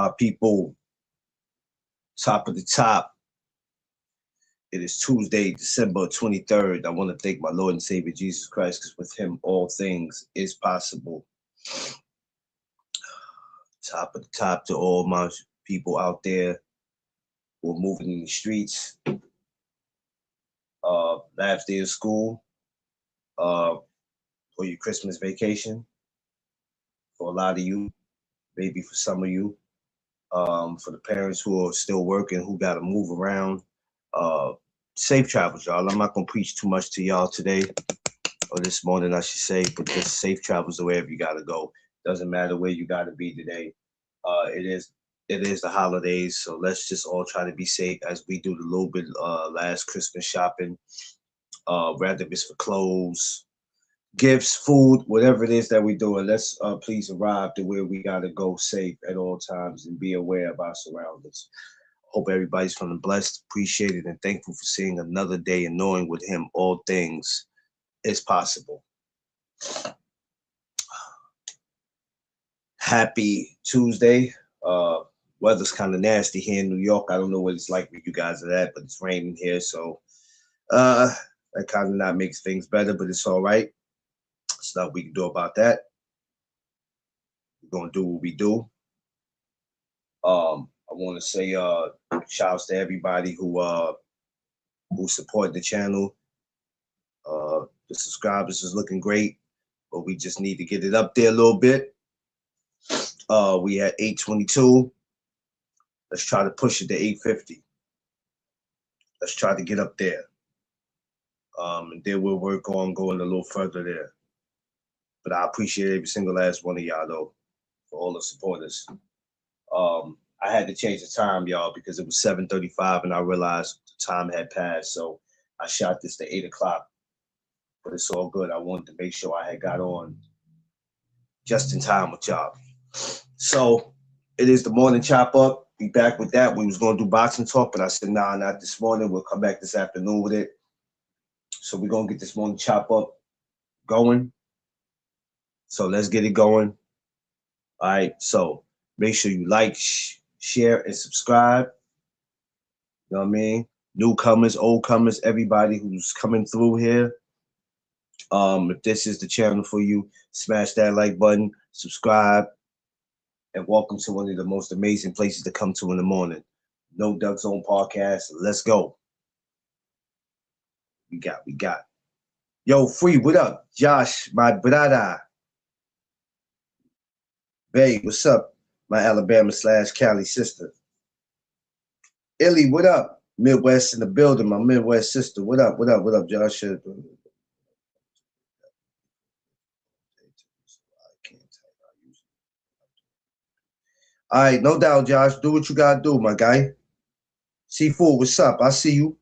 my people? Top of the top. It is Tuesday, December 23rd. I want to thank my Lord and Savior Jesus Christ, because with him all things is possible. Top of the top to all my people out there who are moving in the streets. Last day of school, for your Christmas vacation. For a lot of you, maybe for some of you. For the parents who are still working, who got to move around. Safe travels, y'all. I'm not going to preach too much to y'all today, or this morning, I should say, but just safe travels to wherever you got to go. Doesn't matter where you got to be today. It is the holidays, so let's just all try to be safe as we do the little bit last Christmas shopping, whether it's for clothes, gifts, food, whatever it is that we're doing. Let's please arrive to where we got to go safe at all times and be aware of our surroundings. Hope everybody's feeling blessed, appreciated, and thankful for seeing another day and knowing with him all things is possible. Happy Tuesday. Weather's kind of nasty here in New York. I don't know what it's like where you guys are at, but it's raining here, so that kind of not makes things better, but it's all right. There's nothing we can do about that. We're gonna do what we do. I want to say shouts to everybody who support the channel. The subscribers is looking great, but we just need to get it up there a little bit. We at 822. Let's try to push it to 850. Let's try to get up there. And then we'll work on going a little further there. But I appreciate every single last one of y'all, though, for all the supporters. I had to change the time, y'all, because it was 7:35 and I realized the time had passed. So I shot this to 8 o'clock. But it's all good. I wanted to make sure I had got on just in time with y'all. So it is the morning chop up. Be back with that. We was going to do boxing talk, but I said, nah, not this morning. We'll come back this afternoon with it. So we're going to get this morning chop up going. So let's get it going. All right. So make sure you like, share, and subscribe. You know what I mean? Newcomers, old comers, everybody who's coming through here. If this is the channel for you, smash that like button, subscribe, and welcome to one of the most amazing places to come to in the morning. No Duck Zone Podcast. Let's go. We got. Yo, Free, what up? Josh, my brother. Bay, what's up? My Alabama/Cali sister. Illy, what up? Midwest in the building, my Midwest sister. What up, Josh? All right, no doubt, Josh. Do what you gotta do, my guy. Seafood, what's up? I see you.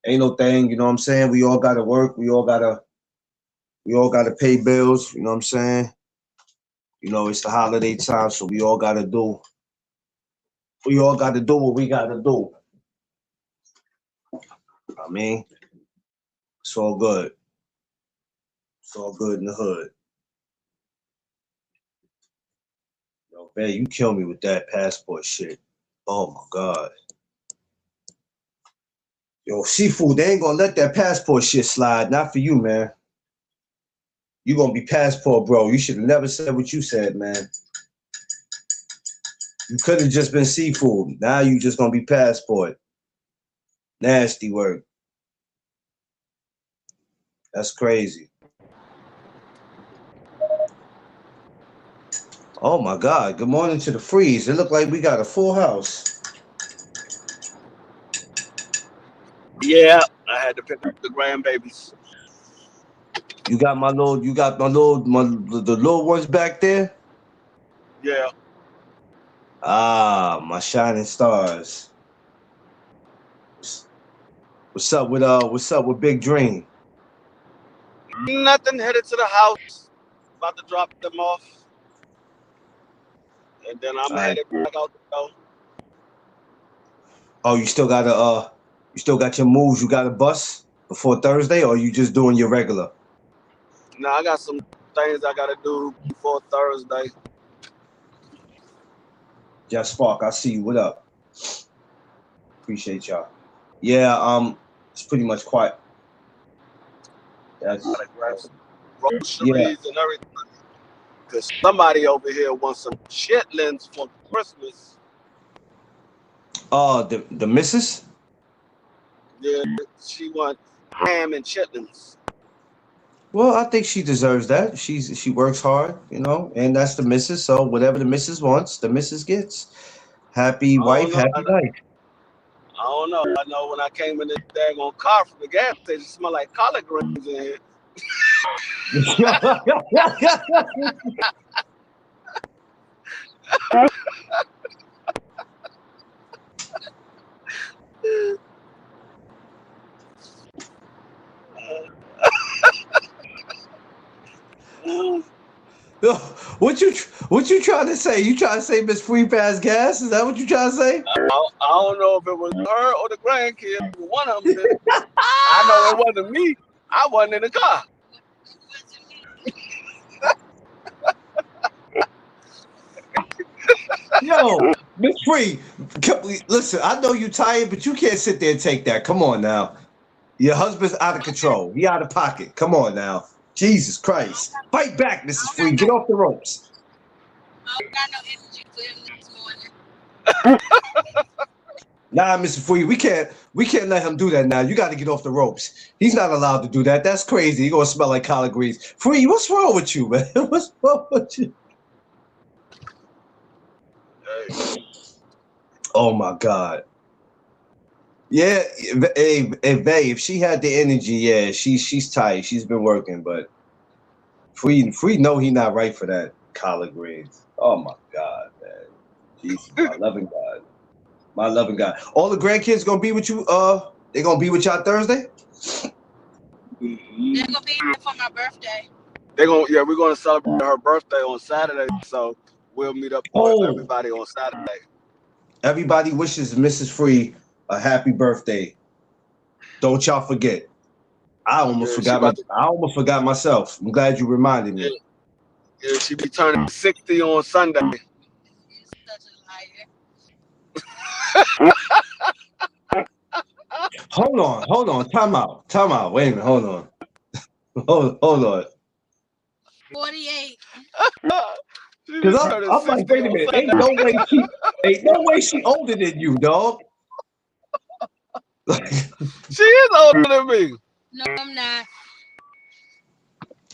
Ain't no thing, you know what I'm saying? We all gotta work. We all gotta pay bills, you know what I'm saying? You know, it's the holiday time, so we all gotta do what we gotta do. I mean, it's all good. It's all good in the hood. Yo, man, you kill me with that passport shit. Oh my God. Yo, Seafood, they ain't gonna let that passport shit slide. Not for you, man. You gonna be passport, bro. You should have never said what you said, man. You could have just been Seafood. Now you just gonna be passport. Nasty work. That's crazy. Oh my God. Good morning to the Freeze. It looked like we got a full house. Yeah, I had to pick up the grandbabies. You got the little ones back there? Yeah. Ah, my shining stars. What's up with Big Dream? Nothing, headed to the house. About to drop them off. And then I'm headed back out the door. Oh, you still got your moves you got a bus before Thursday, or you just doing your regular? Now I got some things I gotta do before Thursday. Just Spark, I see you. What up? Appreciate y'all. Yeah, it's pretty much quiet. That's Gotta grab some yeah. groceries and everything. Cause somebody over here wants some chitlins for Christmas. The missus. Yeah, she wants ham and chitlins. Well, I think she deserves that. She works hard, you know, and that's the missus. So whatever the missus wants, the missus gets. Happy I wife, don't know. happy life. I don't know. I know when I came in this daggone car from the gas station, it smelled like collard greens in here. What you trying to say? You trying to say Miss Free Pass Gas? Is that what you trying to say? I don't know if it was her or the grandkids. One of them did. I know it wasn't me. I wasn't in the car. Yo, Miss Free, listen, I know you tired, but you can't sit there and take that. Come on now. Your husband's out of control. He out of pocket. Come on now. Jesus Christ. Fight back, Mrs. Free. Get off the ropes. I don't got no energy for him this morning. Nah, Mr. Free, we can't let him do that now. You got to get off the ropes. He's not allowed to do that. That's crazy. You're gonna smell like collard greens. Free, what's wrong with you, man? What's wrong with you? Hey. Oh my God. Yeah, hey, Bae, if she had the energy, yeah, she's tired. She's been working, but Free know he not right for that collard greens. Oh my God, man. Jesus, my loving God. My loving God. All the grandkids gonna be with you, they gonna be with y'all Thursday? They're gonna be here for my birthday. We're gonna celebrate her birthday on Saturday, so we'll meet up with everybody on Saturday. Everybody wishes Mrs. Free a happy birthday. Don't y'all forget. I almost forgot myself. I'm glad you reminded me. Yeah, she be turning 60 on Sunday. He's such a liar. Hold on. Time out. Wait a minute. Hold on. Hold on. 48. Because I'm like, wait a minute. Ain't no way she older than you, dog. She is older than me. No, I'm not.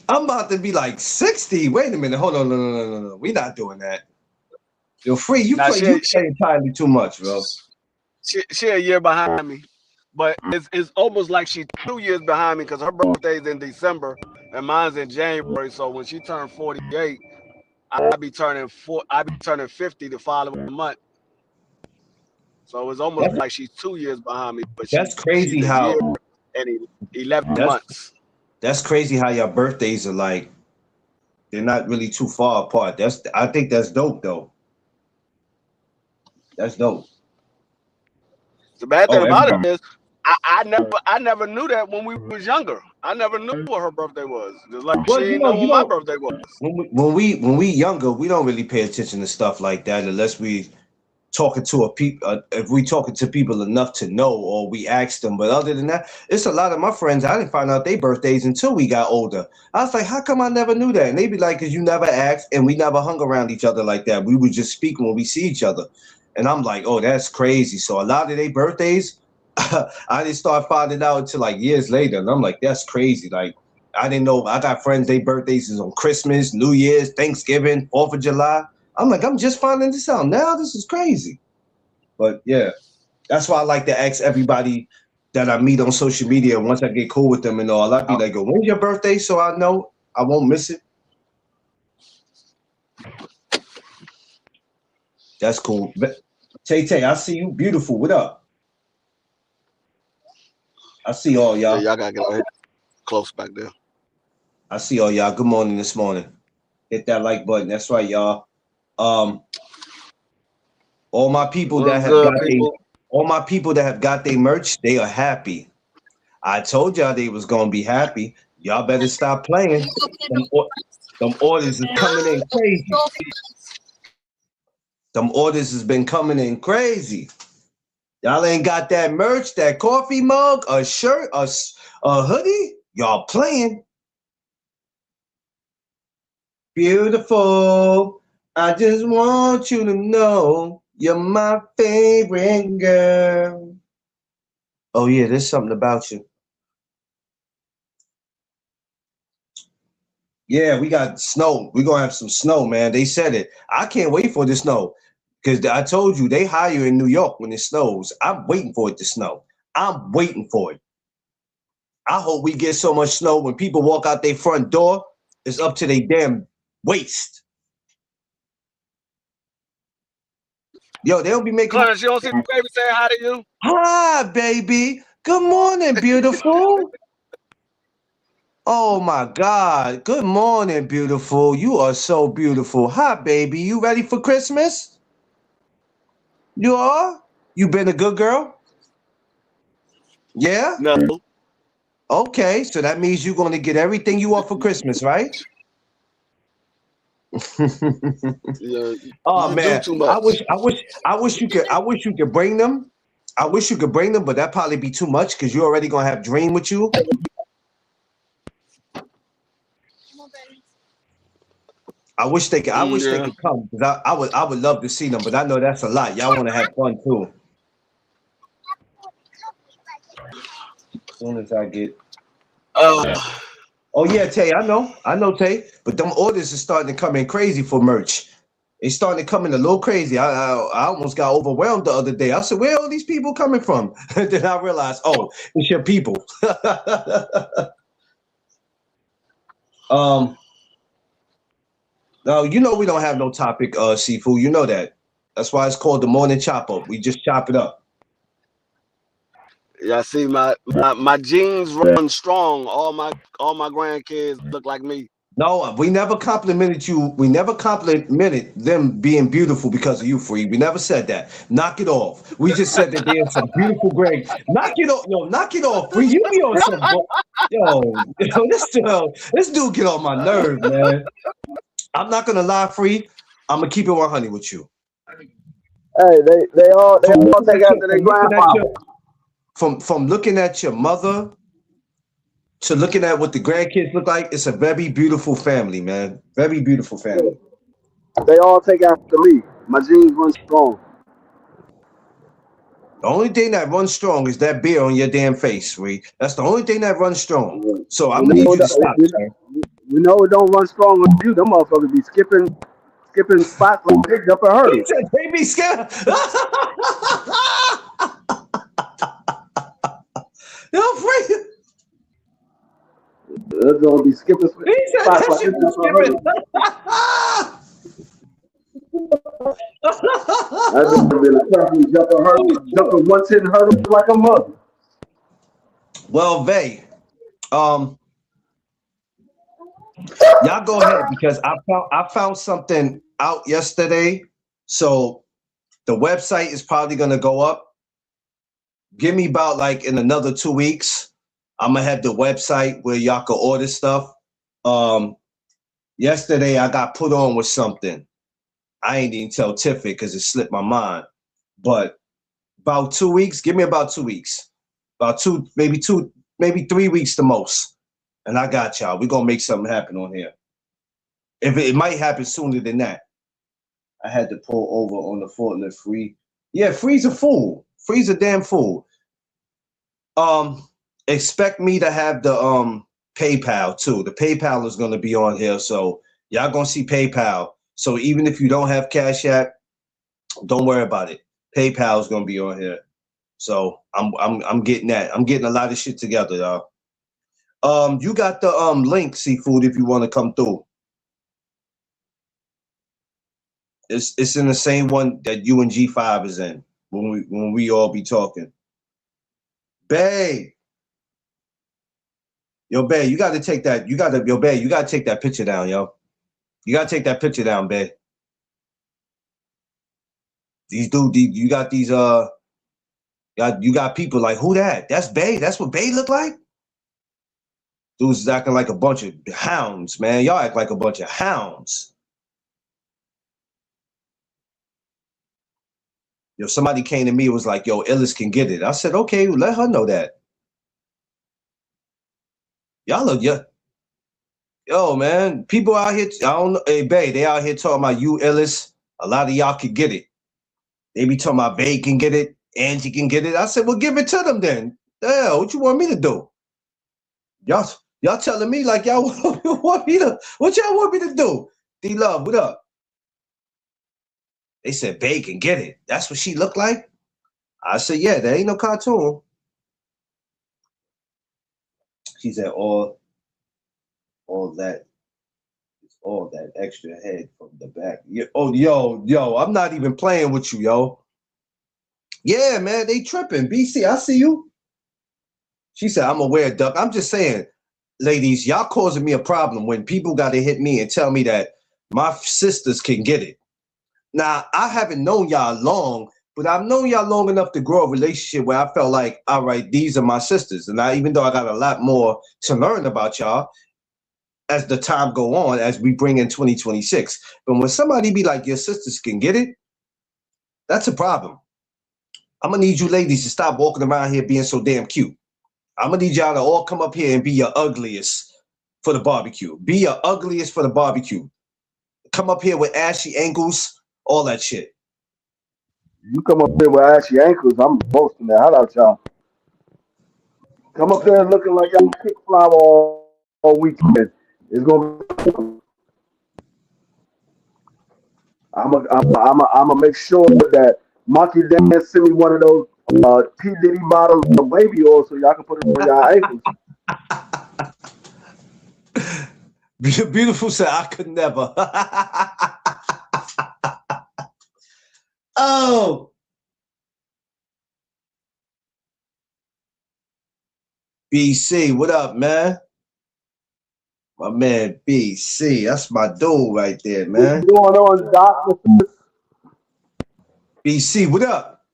I'm about to be like 60. Wait a minute. Hold on. No. We not doing that. You're Free. You play entirely too much, bro. She a year behind me. But it's almost like she's 2 years behind me because her birthday's in December and mine's in January. So when she turned 48, I'll be turning 50 the following month. So it's almost like she's 2 years behind me. But that's crazy she's how a year and 11 months. That's crazy how your birthdays are like. They're not really too far apart. I think that's dope though. That's dope. The bad thing about it is I never knew that when we was younger. I never knew what her birthday was. Just like she didn't know what my birthday was. When we younger, we don't really pay attention to stuff like that unless we talking to if we talking to people enough to know or we ask them. But other than that, it's a lot of my friends, I didn't find out their birthdays until we got older. I was like, how come I never knew that? And they be like, because you never asked and we never hung around each other like that. We would just speak when we see each other. And I'm like, oh, that's crazy. So a lot of their birthdays, I didn't start finding out until like years later. And I'm like, that's crazy. Like, I didn't know. I got friends, their birthdays is on Christmas, New Year's, Thanksgiving, 4th of July. I'm like, I'm just finding this out now. This is crazy. But yeah, that's why I like to ask everybody that I meet on social media once I get cool with them and all. I'd be like, when's your birthday? So I know I won't miss it. That's cool. Tay, I see you. Beautiful. What up? I see all y'all. Yeah, y'all gotta get ahead. Close back there. I see all y'all. Good morning this morning. Hit that like button. That's right, y'all. All my people that have got their merch, they are happy. I told y'all they was gonna be happy. Y'all better stop playing. Them orders is coming in crazy. Them orders has been coming in crazy. Y'all ain't got that merch, that coffee mug, a shirt, a hoodie. Y'all playing. Beautiful. I just want you to know you're my favorite girl. Oh yeah, there's something about you. Yeah, we got snow. We're gonna have some snow, man. They said it. I can't wait for the snow. Because I told you they hire in New York when it snows. I'm waiting for it to snow. I'm waiting for it. I hope we get so much snow when people walk out their front door, it's up to their damn waist. Yo, they'll be making. Clarence, you don't see the baby saying hi to you? Hi, baby. Good morning, beautiful. Oh my God. Good morning, beautiful. You are so beautiful. Hi, baby. You ready for Christmas? You are? You been a good girl? Yeah? No. Okay, so that means you're going to get everything you want for Christmas, right? Yeah, Oh you man, do too much. I wish you could bring them. I wish you could bring them, but that probably be too much because you're already gonna have Dream with you. I wish they could. I wish they Yeah. could come because I would love to see them, but I know that's a lot. Y'all want to have fun too. As soon as I get. Oh yeah, Tay, I know Tay, but them orders are starting to come in crazy for merch. It's starting to come in a little crazy. I almost got overwhelmed the other day. I said, "Where are all these people coming from?" And then I realized, oh, it's your people. Now you know we don't have no topic, seafood. You know that. That's why it's called the morning chop up. We just chop it up. Yeah, see, my genes run strong. All my grandkids look like me. No, we never complimented you. We never complimented them being beautiful because of you, Free. We never said that. Knock it off. We just said that there's some beautiful Greg. Knock it off, yo. Knock it off, Free. You be on some, yo. This dude get on my nerve, man. I'm not gonna lie, Free. I'm gonna keep it 100 with you. Hey, they all take after their grandfather. From looking at your mother to looking at what the grandkids look like, it's a very beautiful family, man. Very beautiful family. They all take after me. My genes run strong. The only thing that runs strong is that beer on your damn face, Free. That's the only thing that runs strong. So I'm gonna need you to stop, man. You know it don't run strong on you. Them motherfuckers be skipping spots like big up a hurdle. He said, "Baby, scared." Yo, Free. They're gonna be skipping He said spots that like shit big was up a hurdle. I've been jumping 110 hurdles like a mother. Well, Vay, y'all go ahead because I found something out yesterday. So the website is probably gonna go up. Give me about like in another 2 weeks. I'm gonna have the website where y'all can order stuff. Yesterday I got put on with something. I ain't even tell Tiffany because it slipped my mind. But about 2 weeks, give me about 2 weeks. About maybe 3 weeks the most. And I got y'all. We're gonna make something happen on here. If it might happen sooner than that. I had to pull over on the forklift. Free. Yeah, Free's a fool. Free's a damn fool. Expect me to have the PayPal too. The PayPal is gonna be on here, so y'all gonna see PayPal. So even if you don't have Cash App, don't worry about it. PayPal is gonna be on here. So I'm getting that. I'm getting a lot of shit together, y'all. You got the link, Seafood, if you want to come through. It's in the same one that you and G5 is in when we all be talking. Babe. Yo, Babe, you gotta take that. You gotta take that picture down, yo. You gotta take that picture down, Babe. You got these you got people like, who that? That's Bae. That's what Bae look like? Dudes is acting like a bunch of hounds, man. Y'all act like a bunch of hounds. Yo, somebody came to me and was like, yo, Illis can get it. I said, okay, let her know that. Y'all look, yo, man, people out here, I don't know, hey, Bay, they out here talking about you, Illis. A lot of y'all can get it. They be talking about Bay can get it, Angie can get it. I said, well, give it to them then. Hell, what you want me to do? Y'all telling me like y'all want me to, what y'all want me to do? D-Love, what up? They said Bay can get it. That's what she looked like? I said, yeah, there ain't no cartoon. She said all that extra head from the back. Yo, I'm not even playing with you, yo. Yeah, man, they tripping. BC, I see you. She said, I'm aware, Duck. I'm just saying, ladies, y'all causing me a problem when people got to hit me and tell me that my sisters can get it. Now, I haven't known y'all long, but I've known y'all long enough to grow a relationship where I felt like, all right, these are my sisters. And even though I got a lot more to learn about y'all as the time go on, as we bring in 2026. But when somebody be like, your sisters can get it, that's a problem. I'm going to need you ladies to stop walking around here being so damn cute. I'm going to need y'all to all come up here and be your ugliest for the barbecue. Be your ugliest for the barbecue. Come up here with ashy ankles, all that shit. You come up there with ashy ankles, I'm posting that. How about y'all? Come up there looking like y'all kick flower all weekend. It's gonna be. I'm make sure that Monkey Dan send me one of those P Diddy bottles of baby oil so y'all can put it on y'all ankles. Beautiful said, I could never. Oh. BC, what up, man? My man BC, that's my dude right there, man. What's going on, Doc? BC, what up?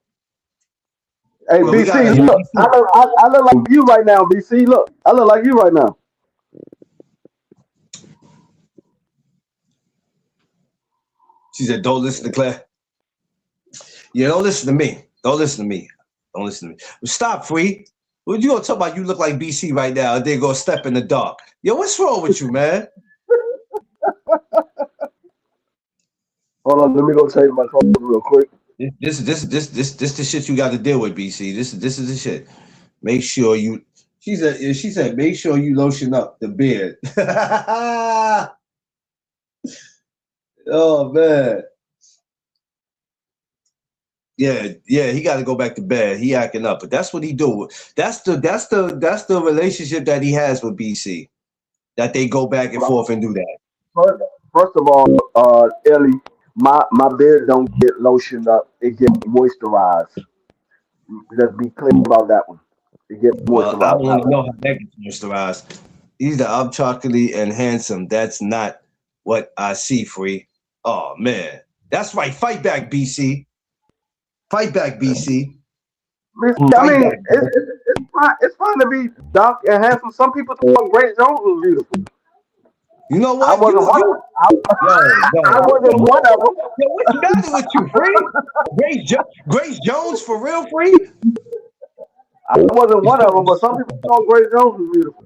Hey, well, BC, look, I look like you right now, BC. Look, I look like you right now. She said, don't listen to Claire. Yeah, don't listen to me. Don't listen to me. Don't listen to me. Stop, Free. What you gonna talk about? You look like BC right now, and then go step in the dark. Yo, what's wrong with you, man? Hold on, let me go change my phone real quick. This the shit you got to deal with, BC. This is the shit. Make sure you. She said, make sure you lotion up the beard. Oh man. Yeah, he got to go back to bed. He acting up, but that's what he do. That's the relationship that he has with BC. That they go back and forth and do that. First of all, Ellie, my beard don't get lotioned up. It gets moisturized. Let's be clear about that one. It gets moisturized. Well, I don't want to know how that gets moisturized. Either I'm chocolatey and handsome. That's not what I see, Free. Oh man, that's right. Fight back, BC. Fight back, BC. I mean, it's fine to be dark and handsome. Some people thought Grace Jones was beautiful. You know what? I wasn't one of them. I wasn't one of them. Yo, what's the matter with you, Free? Grace Jones for real, Free? I wasn't one of them, but some people thought Grace Jones was beautiful.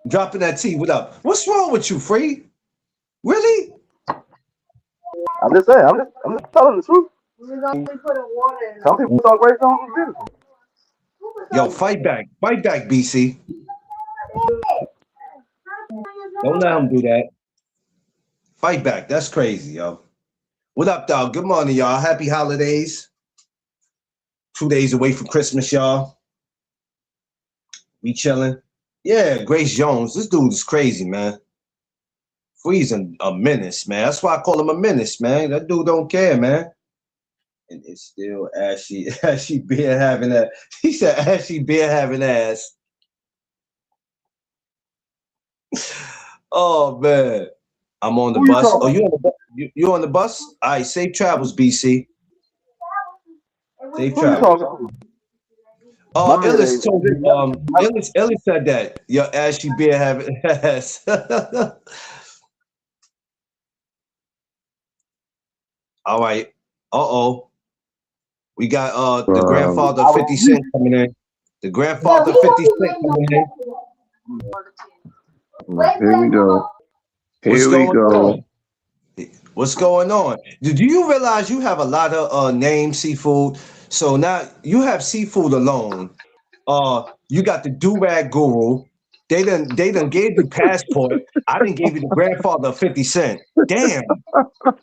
Dropping that T. What up? What's wrong with you, Free? Really? I'm just saying. I'm just telling the truth. Some people thought Grace Jones was beautiful. Yo, fight back, BC. Don't let him do that. Fight back. That's crazy, yo. What up, dog? Good morning, y'all. Happy holidays. 2 days away from Christmas, y'all. We chilling. Yeah, Grace Jones. This dude is crazy, man. Free's a menace, man. That's why I call him a menace, man. That dude don't care, man. And it's still Ashy beer having that. He said Ashy beer having ass. Oh man. I'm on the bus. Oh, you on the bus? You on the bus? All right, safe travels, BC. Safe travels. Oh, Ellis told you, Ellis said that. Your Ashy beer having ass. All right. Uh-oh. We got the grandfather of 50 Cent coming in. The grandfather of 50 Cent coming in. Here we go. What's Here we going go. on? What's going on? Do you realize you have a lot of names, Seafood? So now you have Seafood alone. You got the Do-Rag Guru. They done gave you Passport. I didn't give you the grandfather of 50 Cent. Damn.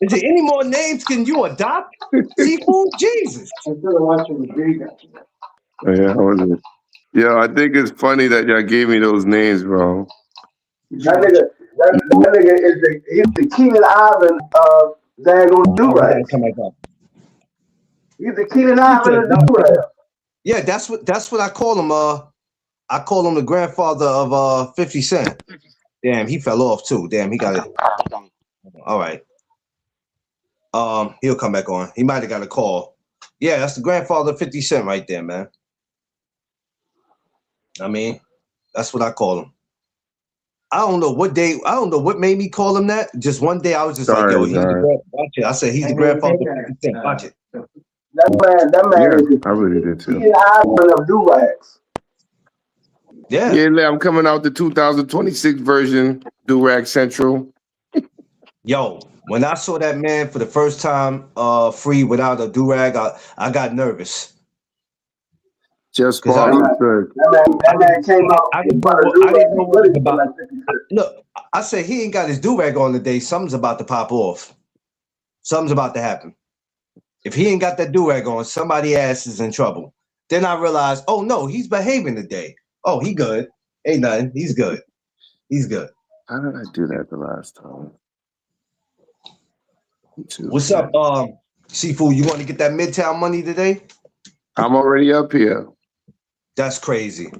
Is there any more names can you adopt? Seafood? Jesus. Yeah, how was it? Yeah, I think it's funny that y'all gave me those names, bro. That nigga he's the Keenan Ivan of Dagon Do-Rag. He's the Keenan Ivan of Do-Rag. Yeah, that's what I call him. I call him the grandfather of 50 Cent. Damn, he fell off too. Damn, he got it. All right. He'll come back on. He might have got a call. Yeah, that's the grandfather of 50 Cent right there, man. I mean, that's what I call him. I don't know what made me call him that. Just one day I was just like, yo, he's the watch it. I said he's the grandfather of 50 Cent. Watch it. That man Yeah, is I really did too. Keenan Ivan of Do-Rags. Yeah. Yeah, I'm coming out the 2026 version, Do-Rag Central. Yo, when I saw that man for the first time free without a do-rag, I got nervous. Just 'Cause I sponsored. That man came out. I didn't know what it was about. Look, I said he ain't got his do-rag on today. Something's about to pop off. Something's about to happen. If he ain't got that do-rag on, somebody ass is in trouble. Then I realized, oh no, he's behaving today. Oh, he good. Ain't nothing. He's good. He's good. How did I do that the last time? What's up, Seafood? You want to get that Midtown money today? I'm already up here. That's crazy.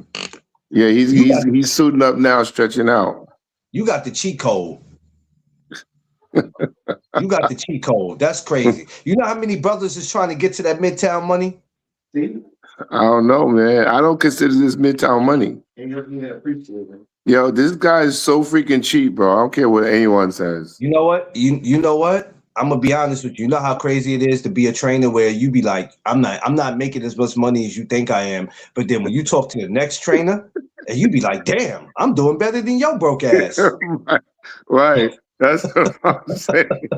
Yeah, he's suiting up now, stretching out. You got the cheat code. You got the cheat code. That's crazy. You know how many brothers is trying to get to that Midtown money? I don't know, man. I don't consider this Midtown money. Yo, this guy is so freaking cheap, bro. I don't care what anyone says. You know what? You know what? I'm gonna be honest with you. You know how crazy it is to be a trainer where you be like, I'm not making as much money as you think I am. But then when you talk to the next trainer, and you be like, damn, I'm doing better than your broke ass. Right. That's what I'm saying.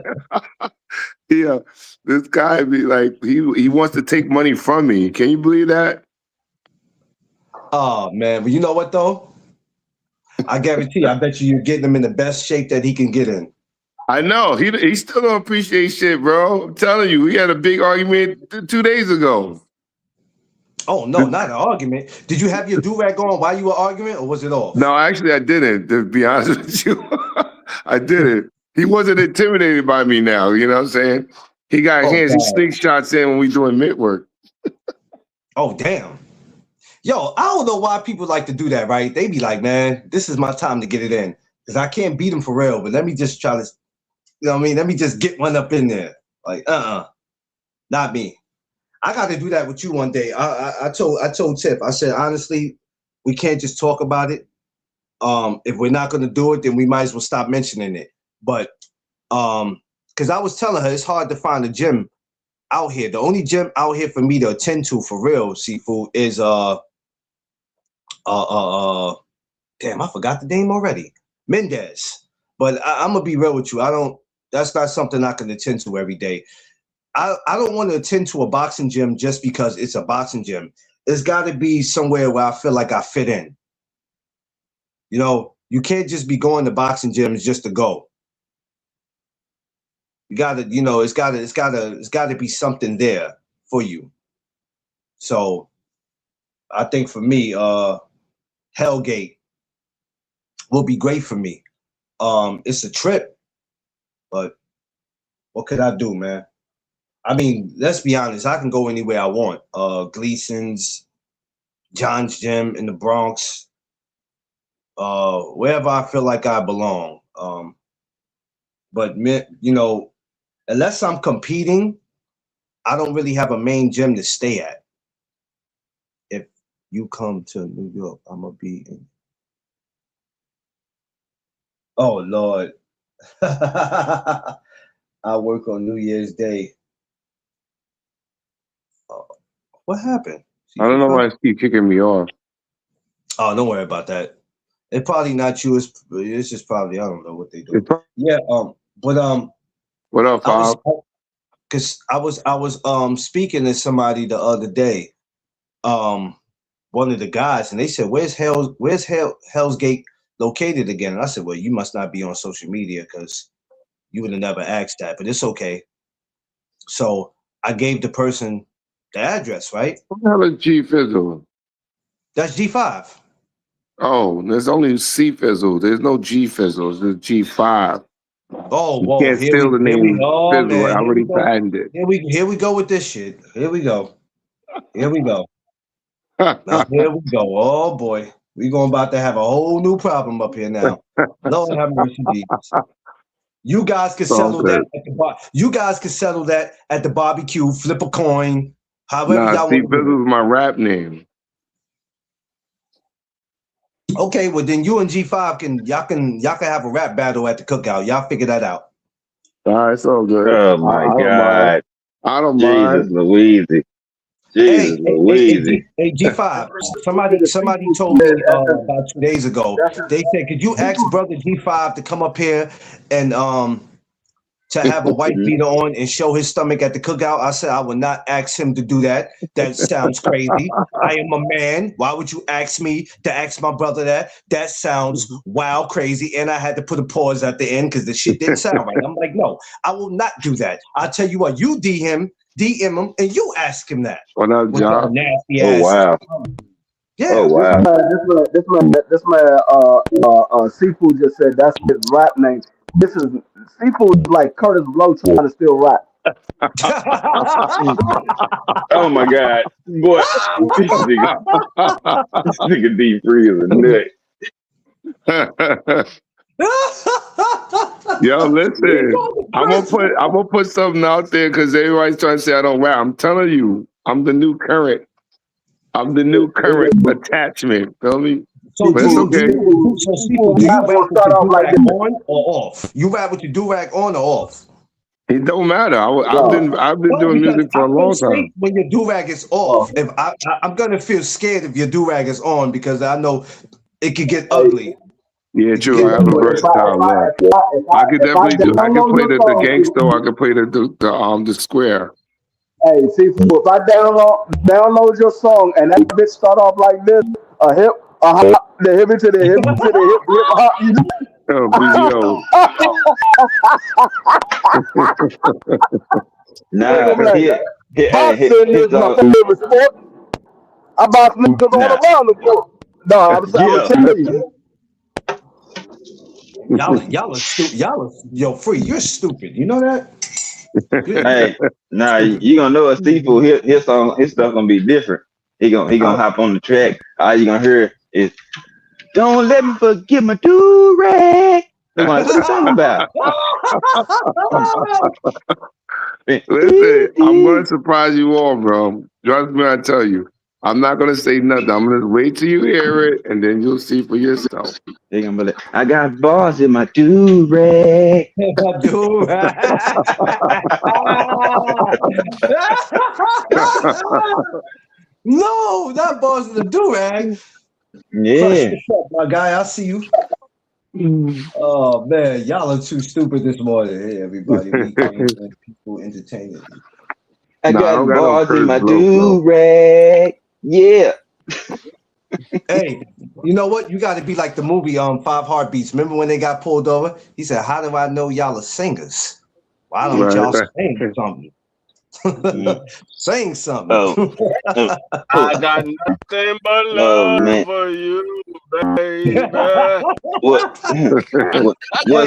Yeah, this guy be like, he wants to take money from me. Can you believe that? Oh man, but you know what though? I guarantee. I bet you're getting him in the best shape that he can get in. I know he still don't appreciate shit, bro. I'm telling you, we had a big argument 2 days ago. Oh no, not an argument. Did you have your do-rag on while you were arguing, or was it off? No, actually, I didn't. To be honest with you, I didn't. He wasn't intimidated by me now. You know what I'm saying? He got hands. He sneak shots in when we doing mitt work. Oh damn. Yo, I don't know why people like to do that, right? They be like, man, this is my time to get it in. Because I can't beat him for real, but let me just try to, you know what I mean? Let me just get one up in there. Like, not me. I got to do that with you one day. I told Tiff, I said, honestly, we can't just talk about it. If we're not going to do it, then we might as well stop mentioning it. But, because I was telling her, it's hard to find a gym out here. The only gym out here for me to attend to for real, Seafood, is damn, I forgot the name already. Mendez. But I'm gonna be real with you. That's not something I can attend to every day. I don't want to attend to a boxing gym just because it's a boxing gym. It's got to be somewhere where I feel like I fit in. You know, you can't just be going to boxing gyms just to go. You gotta, you know, it's gotta be something there for you. So I think for me, Hellgate will be great for me. It's a trip, but what could I do, man? I mean, let's be honest, I can go anywhere I want. Gleason's, John's Gym in the Bronx, wherever I feel like I belong. But you know, unless I'm competing, I don't really have a main gym to stay at. If you come to New York, I'm gonna be in. Oh Lord. I work on New Year's Day. What happened? I don't know why it keep kicking me off. Oh, don't worry about that. It's probably not you. It's just probably I don't know what they do. Yeah. But what up, Bob? Because I was speaking to somebody the other day, one of the guys, and they said, "Where's Hell's Gate located again?" And I said, "Well, you must not be on social media because you would have never asked that, but it's okay." So I gave the person the address, right? What the hell is G Fizzle? That's G5. Oh, there's only C Fizzle. There's no G Fizzle. There's G5. Oh, you whoa! can't steal the name Fizzle. I already patented it. Here we go with this shit. Here we go. Now, here we go. Oh boy, we're about to have a whole new problem up here now. Lord have mercy, Jesus. You guys can settle that at the bar. You guys can settle that at the barbecue. Flip a coin. However y'all C want. Fizzle is my rap name. Okay, well then you and G5 can have a rap battle at the cookout. Y'all figure that out. All right, it's all good. Oh my God. I don't Jesus mind. Louise. Jesus Louise. Hey, G5. Somebody told me about 2 days ago. They said, could you ask brother G5 to come up here and to have a white beater on and show his stomach at the cookout? I said I would not ask him to do that. That sounds crazy. I am a man. Why would you ask me to ask my brother that? That sounds wild, crazy. And I had to put a pause at the end because the shit didn't sound right. I'm like, no, I will not do that. I'll tell you what, you DM him and you ask him that. What up, John? Nasty ass. Wow. Yeah. Oh wow. This man, Seafood just said that's his rap name. This is Seafood like Curtis Blow trying to steal rap. Oh my God, boy! This nigga D Free is a nut. Yo, listen, I'm gonna put something out there because everybody's trying to say I don't rap. I'm telling you, I'm the new current. I'm the new current attachment. Feel me? So, but it's okay. So do you rap with your do-rag on or off? You rap with your do-rag on or off? It don't matter. I've been doing music for a long time. When your do-rag is off, if I'm gonna feel scared if your do-rag is on because I know it could get ugly. Yeah, true. I have a versatile rap. I could definitely do. I can play the gangster. I can play the square. Hey, Seafood, if I download your song and that bitch start off like this, the hip to the hip hop. Boxing is my favorite sport. I box niggas all around the floor. No, I'm telling you. Y'all are stupid. Yo, Free, you're stupid. You know that? Hey, nah, you gonna know a Seafood. His stuff gonna be different. He gonna hop on the track. All you gonna hear is, "Don't let me forget my do-rag." What you talking about? Listen, I'm gonna surprise you all, bro. Trust me, I tell you. I'm not gonna say nothing. I'm gonna wait till you hear it, and then you'll see for yourself. They gonna be like, "I got balls in my do-rag." No, not balls in the do-rag. Yeah, my guy, I see you. Oh man, y'all are too stupid this morning. Hey, everybody, people entertaining. I got balls in my do-rag. Yeah. Hey, you know what? You got to be like the movie Five Heartbeats. Remember when they got pulled over? He said, "How do I know y'all are singers? Why don't y'all sing something? Sing something." I got nothing but love for you, baby. What's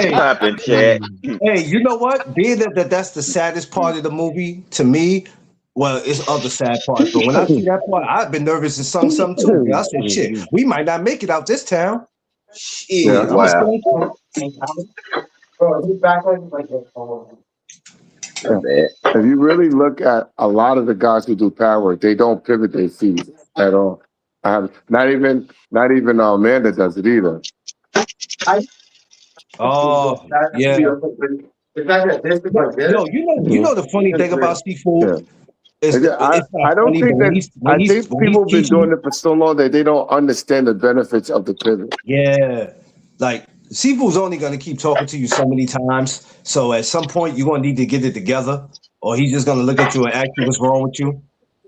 poppin', Chad? Hey, you know what? Being that's the saddest part of the movie to me. Well, it's other sad parts, but when I see that part, I've been nervous and sung something too. I said, "Shit, we might not make it out this town." Shit, yeah, wow. If you really look at a lot of the guys who do power work, they don't pivot their feet at all. Not even Amanda does it either. Oh, yeah. Yo, you know the funny thing about Seafood? It's, I, I it's not I don't funny, think but that. I think people have been doing it for so long that they don't understand the benefits of the pivot. yeah, like Sifu's only gonna keep talking to you so many times. So at some point you're gonna need to get it together, or he's just gonna look at you and ask you what's wrong with you.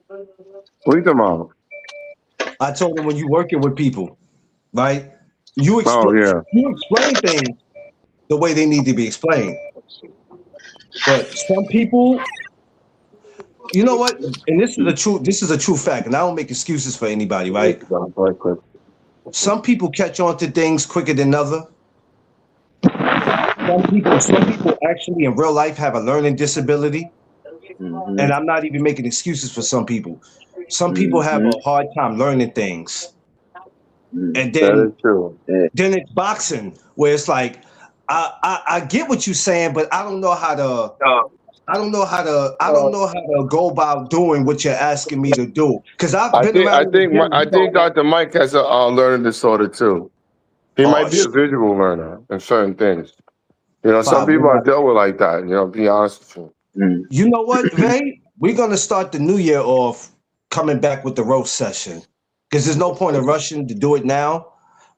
What are you talking about? I told him when you're working with people, right? You Oh explain, yeah. you explain things the way they need to be explained. But some people, you know what? And this is a true. This is a true fact, and I don't make excuses for anybody, right? Some people catch on to things quicker than other. Some people actually in real life have a learning disability, Mhm. and I'm not even making excuses for some people. Some people have a hard time learning things, Mhm. and That then is true. then it's boxing where it's like I get what you're saying, but I don't know how to. I don't know how to go about doing what you're asking me to do. Because I've I been think around. I think Dr. Mike has a learning disorder too. He might be a visual learner in certain things. You know, some people are dealt with like that. You know, be honest with you. You know what, Vay? We're gonna start the new year off coming back with the roast session. Because there's no point in rushing to do it now.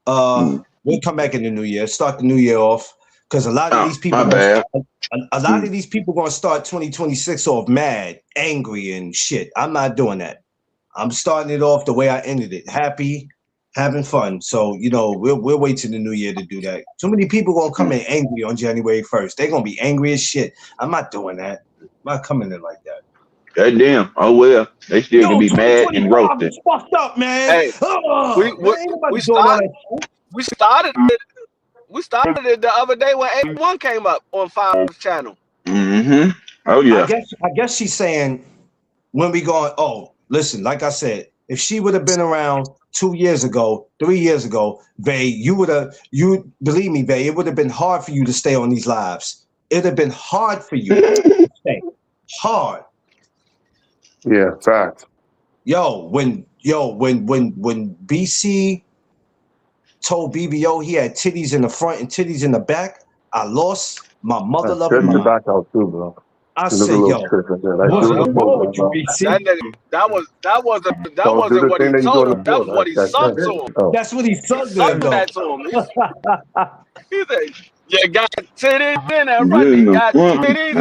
We'll come back in the new year, start the new year off. Because a lot of these people, a lot of these people gonna start 2026 off mad, angry, and shit. I'm not doing that. I'm starting it off the way I ended it, happy, having fun. So you know, we'll wait till the new year to do that. Too many people gonna come in angry on January 1st. They're gonna be angry as shit. I'm not doing that. I'm not coming in like that. God damn. Oh well. They still can be mad and 2025 roasted. is fucked up, man. Hey, we started it the other day when A1 came up on Fox channel. Mm-hmm. Oh yeah. I guess she's saying when we going, oh, listen, like I said, if she would have been around 2 years ago, 3 years ago, Vay, you believe me, Vay, it would have been hard for you to stay on these lives. It'd have been hard for you to stay. Hard. Yeah, fact. When BC told BBO he had titties in the front and titties in the back, I lost my mother loving the mind. back out too, bro. I said, yo, what's wrong with you, BC? That wasn't what he told him. That was what he sung to him. That's what he sung to Sung him, that though. to him. He said, "You got titties in the front, you got titties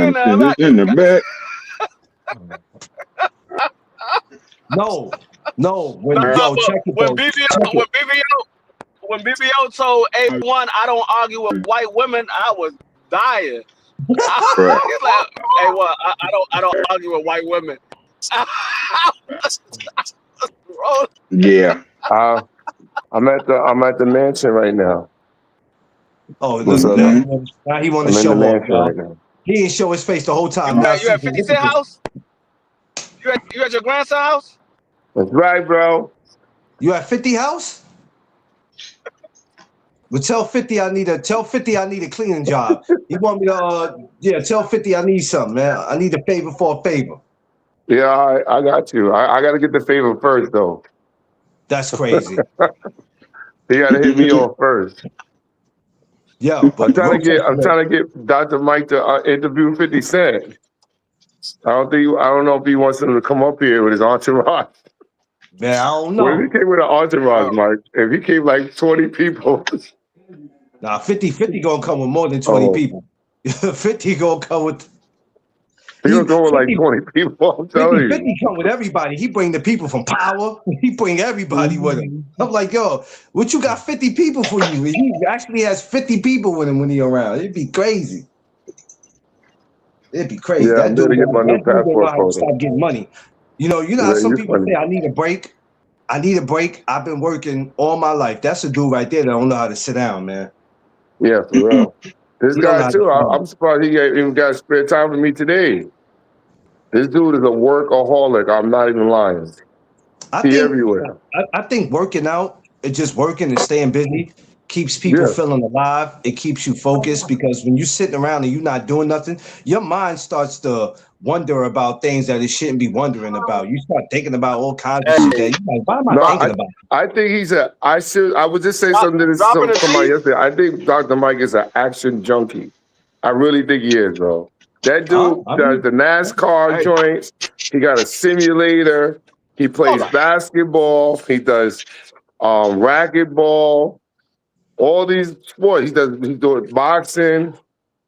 in the back." No, check it when though. when BBO told A1, "I don't argue with white women," I was dying. He's like, "Hey, what? I don't argue with white women." Yeah. I'm at the mansion right now. Oh, listen, now he want to show off, y'all. Right, he didn't show his face the whole time. You at 50 Cent house? You at your grandson's house? That's right, bro. You at 50 house? But tell 50 I need a cleaning job. You want me to tell 50 I need something, man. I need a favor for a favor. Yeah, I got you. I got to get the favor first, though. That's crazy. You got to hit me on first. Yeah, I'm trying to get Dr. Mike to interview 50 Cent. I don't know if he wants him to come up here with his entourage. Man, I don't know. What if he came with an entourage, Mike? If he came like 20 people. Nah, 50 gonna come with more than 20 people. 50 gonna come with. He gonna go with like 20 people. I'm telling you. 50 come with everybody. He bring the people from Power. He bring everybody with him. I'm like, yo, what you got 50 people for you? He actually has 50 people with him when he around. It'd be crazy. It'd be crazy. Yeah, that dude get my new passport photo. Stop getting money. You know how some people say, I need a break. I've been working all my life. That's a dude right there that don't know how to sit down, man. Yeah, for real. This guy too. I'm surprised he even got spare time for me today. This dude is a workaholic. I'm not even lying. Everywhere. I think working out, just working and staying busy, keeps people feeling alive. It keeps you focused because when you're sitting around and you're not doing nothing, your mind starts to wonder about things that it shouldn't be wondering about. You start thinking about all kinds of shit that you're like, why am I thinking about? I think I would just say something to somebody yesterday. I think Dr. Mike is an action junkie. I really think he is, bro. That dude does the NASCAR joints. He got a simulator. He plays basketball. He does racquetball. All these sports. He's doing boxing.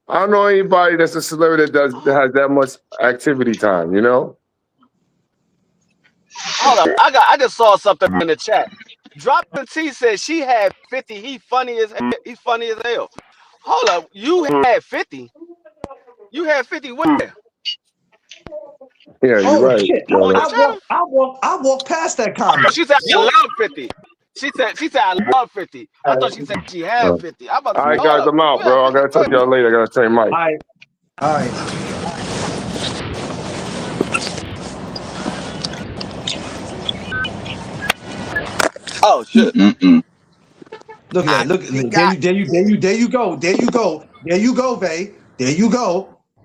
I don't know anybody that's a celebrity that has that much activity time, you know? Hold up. I just saw something in the chat. Dropping T said she had 50. He's funny as hell. Hold up. You had 50. You had 50 where? Yeah, you're Oh right. shit! On your channel? I walked past that comment. Oh, she said I love 50. She said I love 50. I thought she said she had 50. I'm about to All say, right, hold guys, up. I'm out, You bro. I had gotta 50 talk to y'all later. I gotta say Mike. All right. Oh shit. Look at that. Look. There you go. Vay.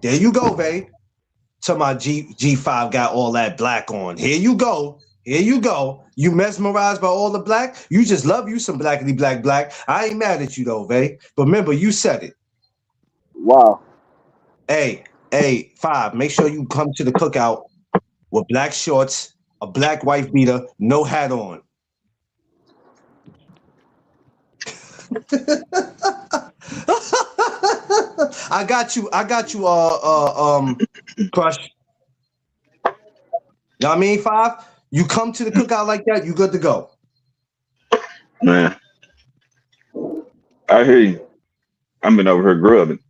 There you go, Vay. So my G5 got all that black on. Here you go. You mesmerized by all the black? You just love you some blackity black. I ain't mad at you though, Vay. But remember, you said it. Wow. Hey, 5. Make sure you come to the cookout with black shorts, a black wife beater, no hat on. I got you, Crush. You know what I mean, 5? You come to the cookout like that, you good to go. Man, I hear you. I've been over here grubbing.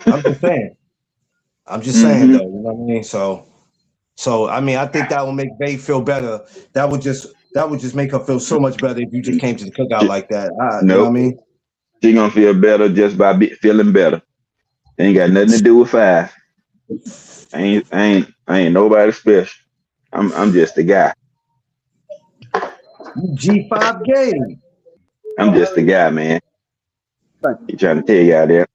I'm just saying though, you know what I mean? So I mean, I think that will make Vay feel better. That would just make her feel so much better if you just came to the cookout like that. You know what I mean? She gonna feel better just by feeling better. Ain't got nothing to do with 5. I ain't nobody special. I'm just a guy. G5 gay. I'm just a guy, man. He trying to tell you out there.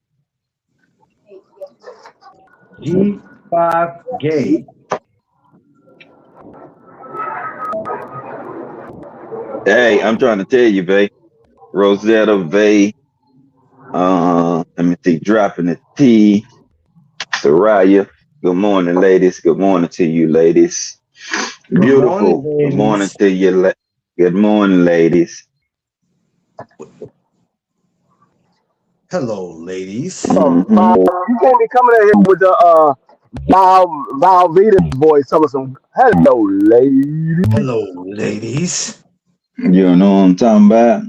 G5 gay. Hey, I'm trying to tell you, Vay. Rosetta, Vay. Let me see. Dropping the T. Soraya. Good morning, ladies. Good morning to you, ladies. Beautiful. Good morning to you. Good morning, ladies. Hello, ladies. You can't be coming in here with the Val Vedas voice. Some hello, ladies. Hello, ladies. You don't know what I'm talking about?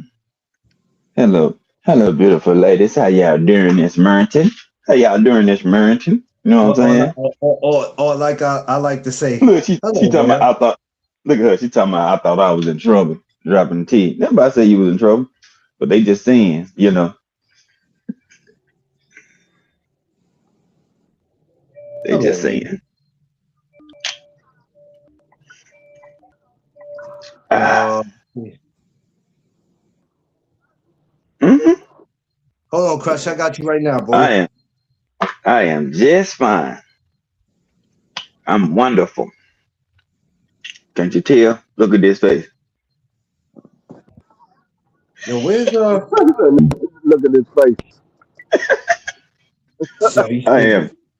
Hello, beautiful ladies. How y'all doing this Merrington? You know what I'm saying? Or like I like to say, look, she talking about, look at her. She talking about, I thought I was in trouble dropping the T. Nobody say you was in trouble, but they just saying, you know. They just saying. Hold on, Crush. I got you right now, boy. I am just fine. I'm wonderful. Can't you tell? Look at this face. Yo, where's look at this face.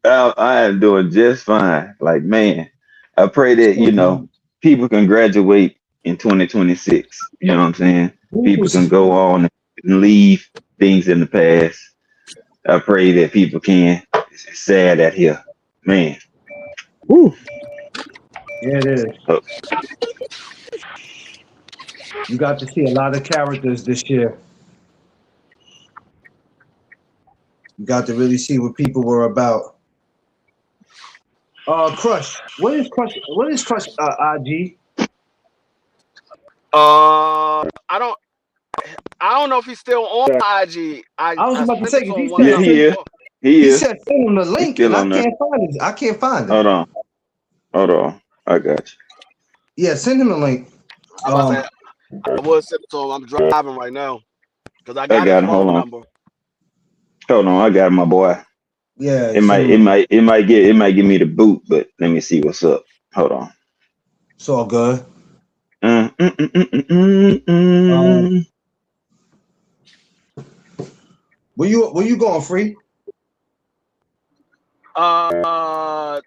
I am doing just fine. Like, man, I pray that, you know, people can graduate in 2026. You know what I'm saying? People can go on and leave things in the past. I pray that people can. It's sad out here. Man. Woo. Yeah, it is. Oh. You got to see a lot of characters this year. You got to really see what people were about. Crush. What is Crush? IG? I don't know if he's still on IG. I was about to say, he is. He said send him the link, and I can't find it. Hold on. I got you. Yeah, send him the link. I was send it to him. I'm driving right now because I got his phone number. Hold on, I got my boy. Yeah, it might give me the boot, but let me see what's up. Hold on. It's all good. Where you going, Free? To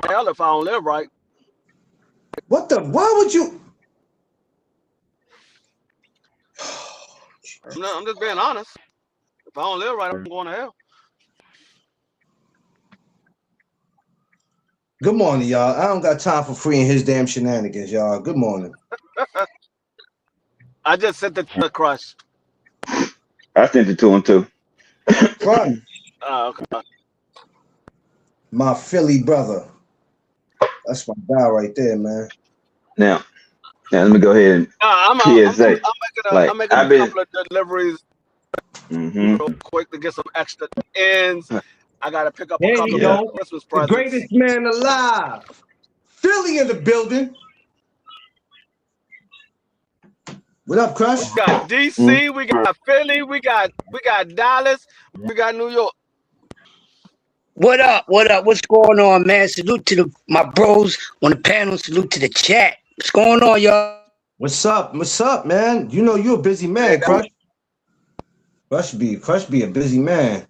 hell if I don't live right. What the? Why would you? I'm just being honest. If I don't live right, I'm going to hell. Good morning, y'all. I don't got time for free and his damn shenanigans, y'all. Good morning. I just sent it to Crush. I sent it to him too. Crush, Okay. my Philly brother. That's my guy right there, man. Now let me go ahead and I'm PSA. making a I've been. couple of deliveries Mm-hmm. real quick to get some extra ends. I gotta pick up a There couple you of go. Christmas The presents. greatest man alive. Philly in the building. What up, Crush? We got DC, we got Philly, we got Dallas, we got New York. What up? What up? What's going on, man? Salute to my bros on the panel. Salute to the chat. What's going on, y'all? What's up? What's up, man? You know you're a busy man, Crush. Crush be a busy man.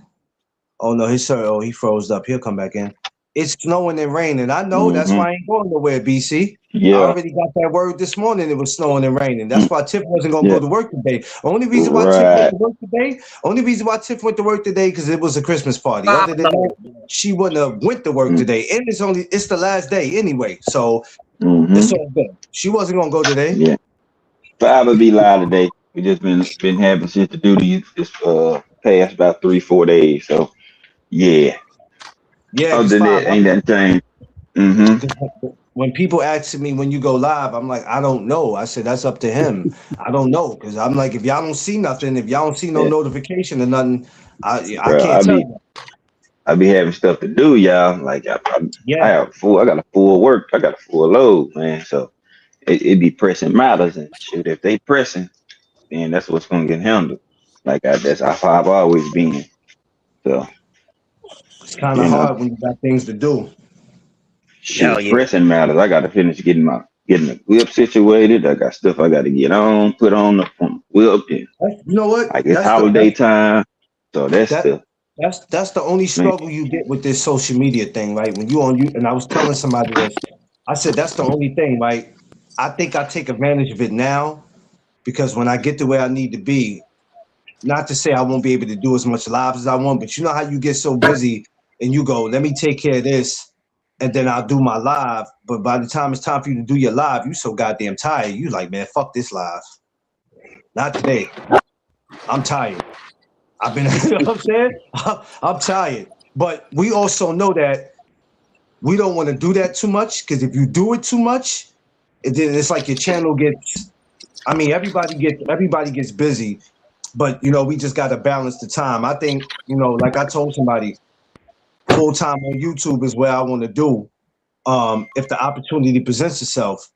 Oh no, he froze up. He'll come back in. It's snowing and raining. I know that's why I ain't going nowhere, BC. Yeah. I already got that word this morning. It was snowing and raining. That's why Tiff wasn't gonna go to work today. Only reason why Tiff went to work today, because it was a Christmas party. Other than that, she wouldn't have went to work today. And it's the last day anyway. So it's all good. She wasn't gonna go today. Yeah. Forever be live today. We just been having shit to do this past about 3-4 days. So yeah. Yeah. Other than that, ain't that changed. When people ask me when you go live, I'm like, I don't know. I said that's up to him. I don't know, because I'm like, if y'all don't see nothing, if y'all don't see no notification or nothing, I can't tell you. I be having stuff to do, y'all. Like I got a full work. I got a full load, man. So it be pressing matters and shit. If they pressing, then that's what's gonna get handled. Like that's how I've always been. So it's kind of hard when you got things to do. Shit, pressing matters. I gotta finish getting the whip situated. I got stuff I gotta get on, put on the whip. And, you know what? Like it's holiday time, so that's the only struggle you get with this social media thing, right? When you on you, and I was telling somebody this, I said that's the only thing, right? I think I take advantage of it now, because when I get to where I need to be, not to say I won't be able to do as much live as I want, but you know how you get so busy and you go, let me take care of this, and then I'll do my live. But by the time it's time for you to do your live, you so goddamn tired. You like, man, fuck this live. Not today. I'm tired. I've been, you know what I'm saying? I'm tired. But we also know that we don't want to do that too much, because if you do it too much, then it's like your channel gets, I mean, everybody gets busy, but you know, we just got to balance the time. I think, you know, like I told somebody, full time on YouTube is where I want to do, if the opportunity presents itself.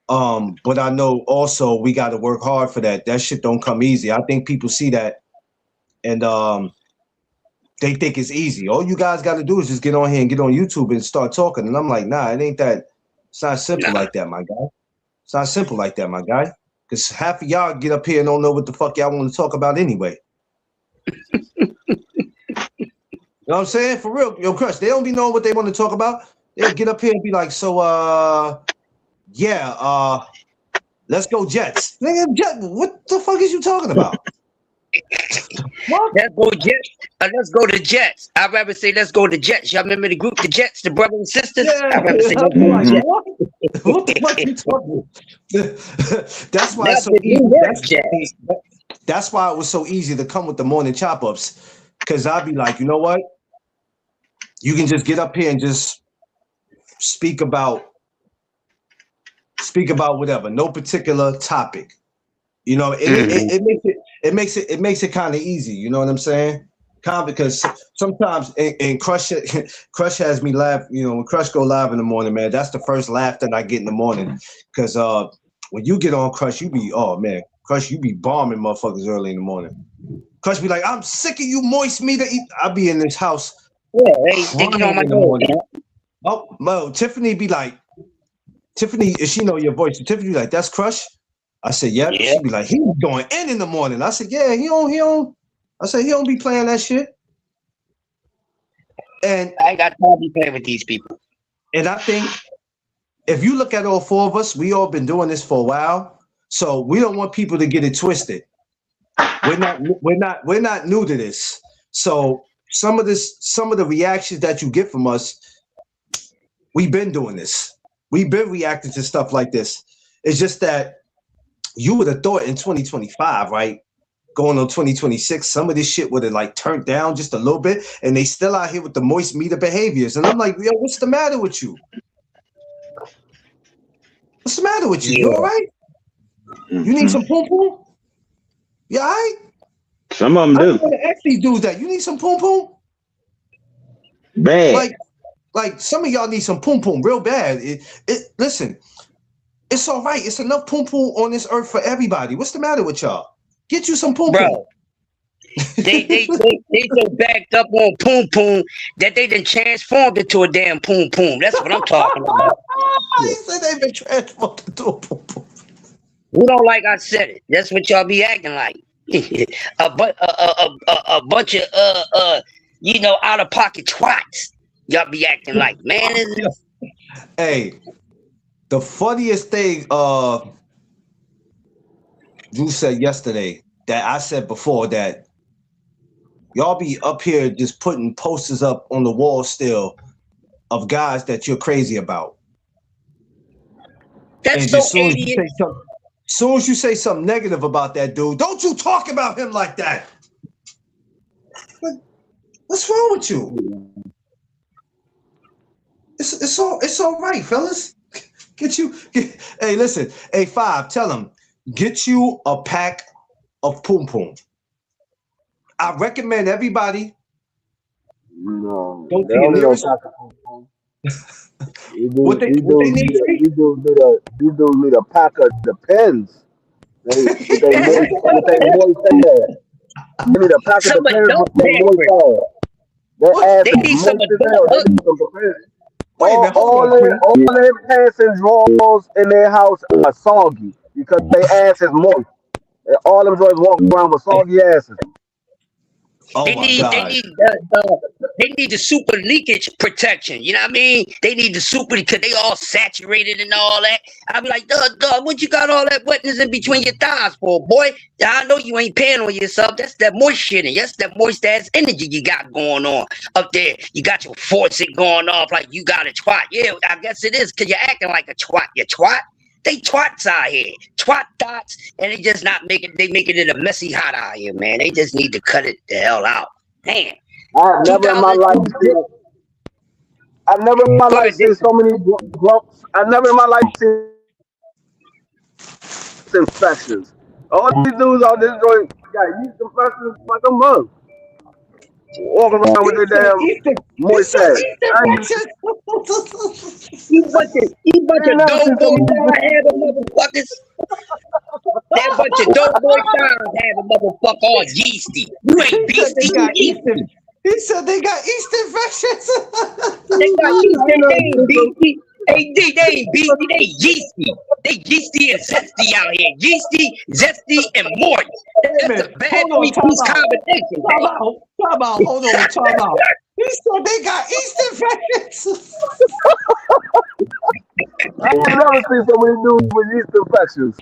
But I know also we got to work hard for that. That shit don't come easy. I think people see that and they think it's easy. All you guys got to do is just get on here and get on YouTube and start talking. And I'm like, nah, it ain't that. It's not simple like that, my guy. It's not simple like that, my guy. Because half of y'all get up here and don't know what the fuck y'all want to talk about anyway. You know what I'm saying? For real, yo, Crush, they don't be knowing what they want to talk about. They'll get up here and be like, so, let's go Jets. Nigga, what the fuck is you talking about? Let's go Jets. Let's go to Jets. I'd rather say let's go to Jets. Y'all remember the group, the Jets, the brothers and sisters? Yeah. I'd rather say let's go to Jets. What the fuck are you talking about? That's why it's so easy. That's why it was so easy to come with the morning chop-ups. Because I'd be like, you know what? You can just get up here and just speak about whatever, no particular topic. You know, it makes it kind of easy. You know what I'm saying? Because sometimes and Crush has me laugh. You know, when Crush go live in the morning, man, that's the first laugh that I get in the morning. Because when you get on Crush, you be Crush, you be bombing motherfuckers early in the morning. Crush be like, I'm sick of you moist meat to eat. I be in this house. Yeah, they get on my nerves. Oh, no, Tiffany be like, Tiffany, she know your voice. Tiffany be like, that's Crush. I said, yeah. She be like, he was going in the morning. I said, yeah, he don't. I said, he don't be playing that shit. And I ain't got time to be playing with these people. And I think if you look at all four of us, we all been doing this for a while. So we don't want people to get it twisted. We're not new to this. So some of the reactions that you get from us, we've been doing this. We've been reacting to stuff like this. It's just that you would have thought in 2025, right? Going on 2026, some of this shit would have like turned down just a little bit, and they still out here with the moist meter behaviors. And I'm like, yo, what's the matter with you? What's the matter with you? You all right? You need some poom poom? You all right? Some of them I do. don't want to ask these dudes that. You need some poom poom? Bad. Like some of y'all need some poom poom real bad. Listen, it's all right. It's enough poom poom on this earth for everybody. What's the matter with y'all? Get you some poom poom. Bro, they so backed up on poom poom that they done transformed it to a damn poom poom. That's what I'm talking about. He said they've been transformed into a poom poom. Who don't like I said it? That's what y'all be acting like. a bunch of you know, out of pocket twats. Y'all be acting like, man. Hey, the funniest thing Drew said yesterday that I said before, that y'all be up here just putting posters up on the wall still of guys that you're crazy about. That's And so as soon as you say something negative about that dude, don't you talk about him like that. What's wrong with you? It's all right, fellas. Hey, listen. Hey, Five, tell him, get you a pack of poom poom. I recommend everybody. No, Don't they take it only don't serious. talk about What they need? You do need a pack of the pens. They moist ass. You need a pack of the pens with they moist ass. Their ass They is need some moist as hell. adult. They need some pens. Wait a minute, hold All on, Queen. their pants and drawers in their house are soggy because their ass is moist. And all them boys walking around with soggy asses. Oh They my need God. they need the super leakage protection. You know what I mean? They need the super because they all saturated and all that. I be like, dog, what you got all that wetness in between your thighs for, boy? I know you ain't paying on yourself. That's that moist shit, and that's that moist ass energy you got going on up there. You got your faucet going off like you got a twat. Yeah, I guess it is because you're acting like a twat. You twat. They twats out here, twat dots, and they just not making it a messy hot out here, man. They just need to cut it the hell out. Man, I've never in my life seen so many grumps. I've never in my life seen infections. All these dudes out this joint got yeast infections like a mug. Walking around with their damn moist ass. You bunch of dope boy having motherfuckers. That bunch of dope boy guys having motherfucker all yeasty. You ain't beastie. He said they got yeast infections. They got yeast. They ain't beastie. They ain't beastie. They yeasty. They yeasty and zesty out here. Yeasty, zesty, and moist. That's a bad three-piece combination. Time out. Hold on. He said they got yeast infections. I've never seen so many dudes with yeast infections.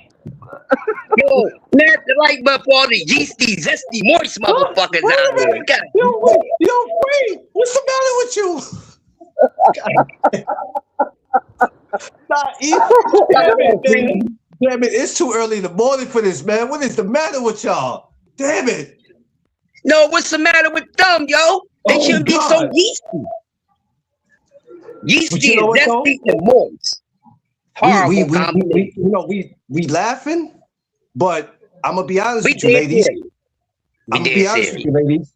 Yo, man, the light up all the yeasty, zesty, moist motherfuckers out here. Yo, Free, what's the matter with you? Damn it, it's too early in the morning for this, man. What is the matter with y'all? Damn it. No, what's the matter with them, yo? They shouldn't be so yeasty. Yeasty and zesty and moist. Horrible we laughing, but I'm gonna be honest with you, ladies. I'm gonna be honest with you, ladies.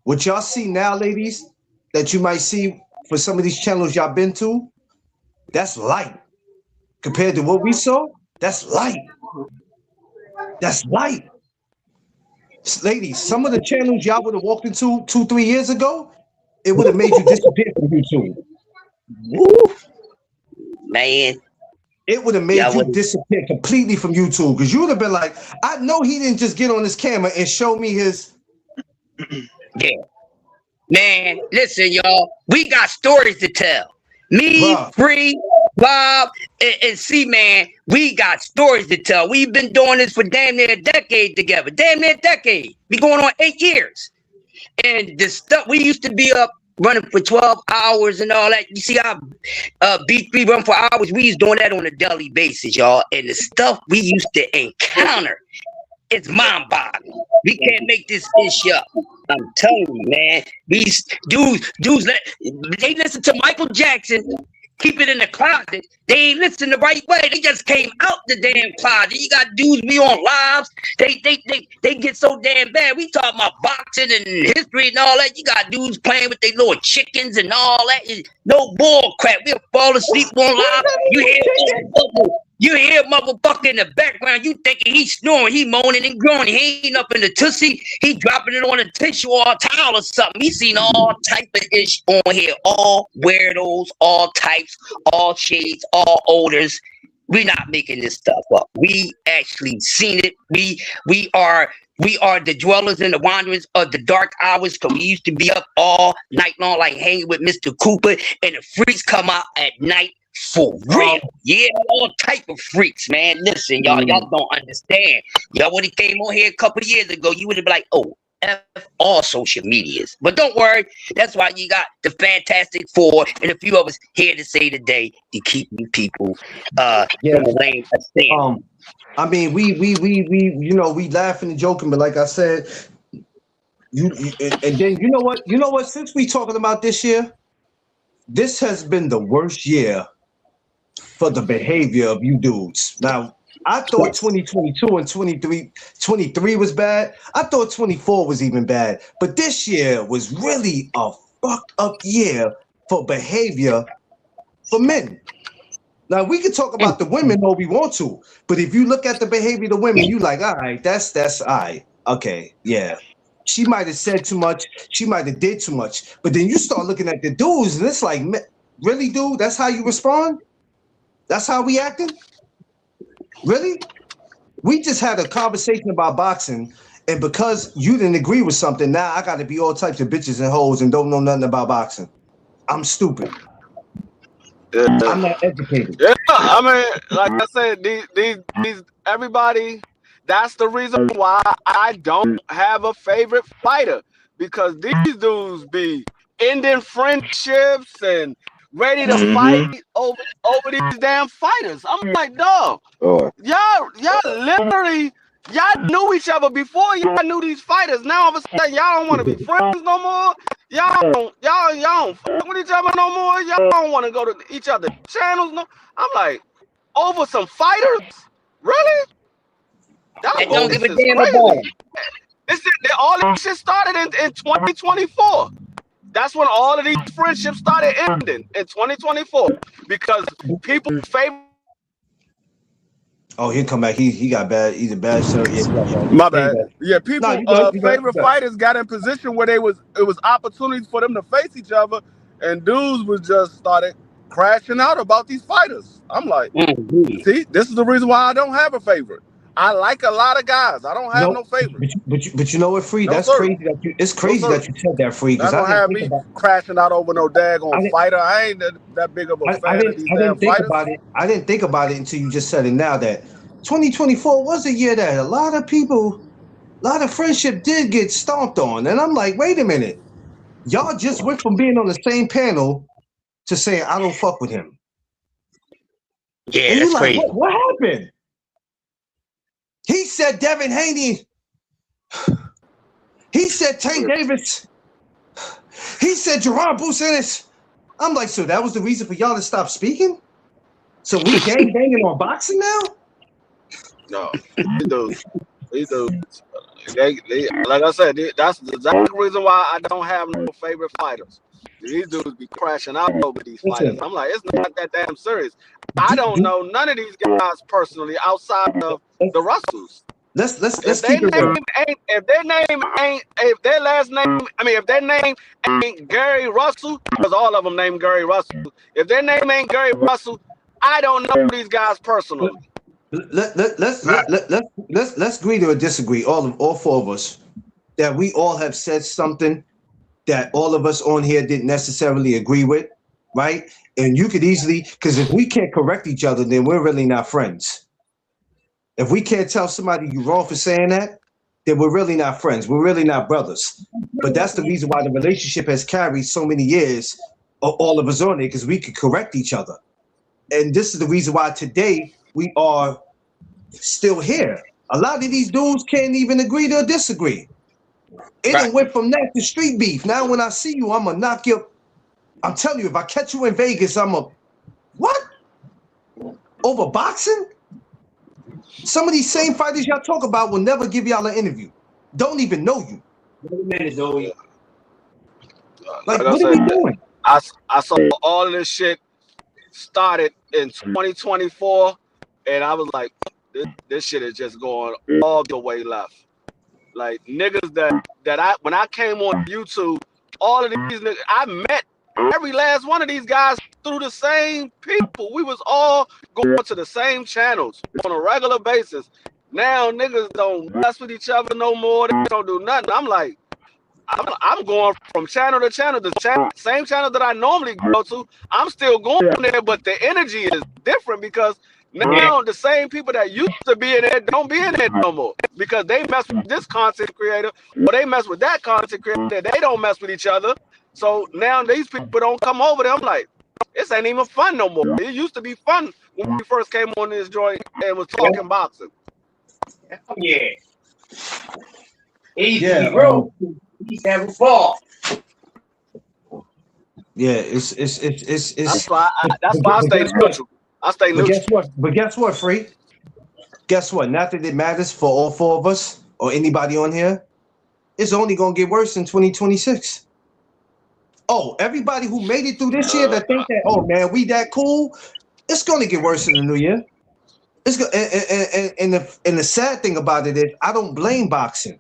What y'all see now, ladies, that you might see for some of these channels y'all been to, that's light. Compared to what we saw, that's light. That's light. Ladies, some of the channels y'all would have walked into 2-3 years ago, it would have made you disappear from YouTube. Woo. Man. It would have made you disappear completely from YouTube, because you would have been like, I know he didn't just get on his camera and show me his. Yeah. Man, listen, y'all. We got stories to tell. Me, Bruh. Free, Bob, and C-Man, we got stories to tell. We've been doing this for damn near a decade together. Damn near a decade. We going on 8 years. And the stuff, we used to be up running for 12 hours and all that. You see how B3 run for hours? We was doing that on a daily basis, y'all. And the stuff we used to encounter, it's mind-boggling. We can't make this ish up. I'm telling you, man. These dudes, they listen to Michael Jackson, keep it in the closet. They ain't listen the right way. They just came out the damn closet. You got dudes be on lives. They get so damn bad. We talking about boxing and history and all that. You got dudes playing with their little chickens and all that. No bull crap. We'll fall asleep on live. You hear motherfucker in the background, you thinking he's snoring, he moaning and groaning, he ain't up in the tussie, he dropping it on a tissue or a towel or something. He seen all type of ish on here, all weirdos, all types, all shades, all odors. We're not making this stuff up. We actually seen it. We are the dwellers and the wanderers of the dark hours, because we used to be up all night long, like hanging with Mr. Cooper, and the freaks come out at night. For real, yeah, all type of freaks, man. Listen, y'all don't understand. Y'all, when he came on here a couple of years ago, you would have been like, oh, F all social medias. But don't worry, that's why you got the Fantastic Four and a few of us here to say today to keep you people from the lane of sin. I mean, we we laughing and joking, but like I said, and then you know what? Since we talking about this year, this has been the worst year for the behavior of you dudes. Now, I thought 2022 and 23 was bad. I thought 24 was even bad. But this year was really a fucked up year for behavior for men. Now, we can talk about the women all we want to, but if you look at the behavior of the women, you like, all right, that's all right. Okay, yeah. She might have said too much. She might have did too much. But then you start looking at the dudes, and it's like, really, dude? That's how you respond? That's how we acting? Really? We just had a conversation about boxing, and because you didn't agree with something, now I got to be all types of bitches and hoes and don't know nothing about boxing. I'm stupid. I'm not educated. Yeah, I mean, like I said, these everybody. That's the reason why I don't have a favorite fighter, because these dudes be ending friendships and ready to fight over these damn fighters. I'm like, dog, y'all literally, y'all knew each other before y'all knew these fighters. Now all of a sudden y'all don't want to be friends no more. Y'all don't fuck with each other no more. Y'all don't want to go to each other's channels. No, I'm like, over some fighters, really? That don't give a damn about it. All this shit started in 2024. That's when all of these friendships started ending, in 2024, because people favor. Oh, he'll come back. He got bad. He's a bad shirt. Yeah, my bad. Yeah, people favorite fighters got in position where it was opportunities for them to face each other, and dudes was just started crashing out about these fighters. I'm like, see, this is the reason why I don't have a favorite. I like a lot of guys. I don't have no favorites. But you know what, Free? That's crazy. It's crazy that you said that, Free. Because I don't have me crashing out over no daggone fighter. I ain't that big of a fan of these damn fighters. I didn't think about it until you just said it now, that 2024 was a year that a lot of friendship did get stomped on. And I'm like, wait a minute. Y'all just went from being on the same panel to saying, I don't fuck with him. Yeah, and that's like, crazy. What happened? He said Devin Haney. He said Tank Davis. He said Jerron Bruce Ennis. I'm like, so that was the reason for y'all to stop speaking? So we gang banging on boxing now? No, these dudes. Like I said, that's the exact reason why I don't have no favorite fighters. These dudes be crashing out over these fighters. I'm like, it's not that damn serious. I don't know none of these guys personally outside of the Russells. Let's if keep it real. If their name ain't Gary Russell, because all of them named Gary Russell. If their name ain't Gary Russell, I don't know these guys personally. Let's agree to disagree. All four of us, that we all have said something that all of us on here didn't necessarily agree with, right? And you could easily, because if we can't correct each other, then we're really not friends. If we can't tell somebody you're wrong for saying that, then we're really not friends. We're really not brothers. But that's the reason why the relationship has carried so many years, all of us on it, because we could correct each other. And this is the reason why today we are still here. A lot of these dudes can't even agree to disagree. It done went from that to street beef. Now when I see you, I'm gonna knock you. I'm telling you, if I catch you in Vegas, I'm a what? Over boxing? Some of these same fighters y'all talk about will never give y'all an interview. Don't even know you. Wait a minute, Zoe. Like, Like I what are we said, doing? I saw all of this shit started in 2024, and I was like, this shit is just going all the way left. Like niggas that I when I came on YouTube, all of these niggas, I met every last one of these guys through the same people. We was all going to the same channels on a regular basis. Now niggas don't mess with each other no more. They don't do nothing. I'm like, I'm going from channel to channel. The same channel that I normally go to, I'm still going there, but the energy is different because now the same people that used to be in there don't be in there no more because they mess with this content creator or they mess with that content creator. They don't mess with each other. So now these people don't come over there. I'm like, this ain't even fun no more. It used to be fun when we first came on this joint and was talking boxing. Yeah. Easy, bro. He's having fall. Yeah, it's That's why I stay neutral. I stay neutral. But guess what, Free? Guess what? Not that it matters for all four of us or anybody on here. It's only gonna get worse in 2026. Oh, everybody who made it through this year that think that, oh man, we that cool, it's gonna get worse in the new year. It's and the sad thing about it is I don't blame boxing.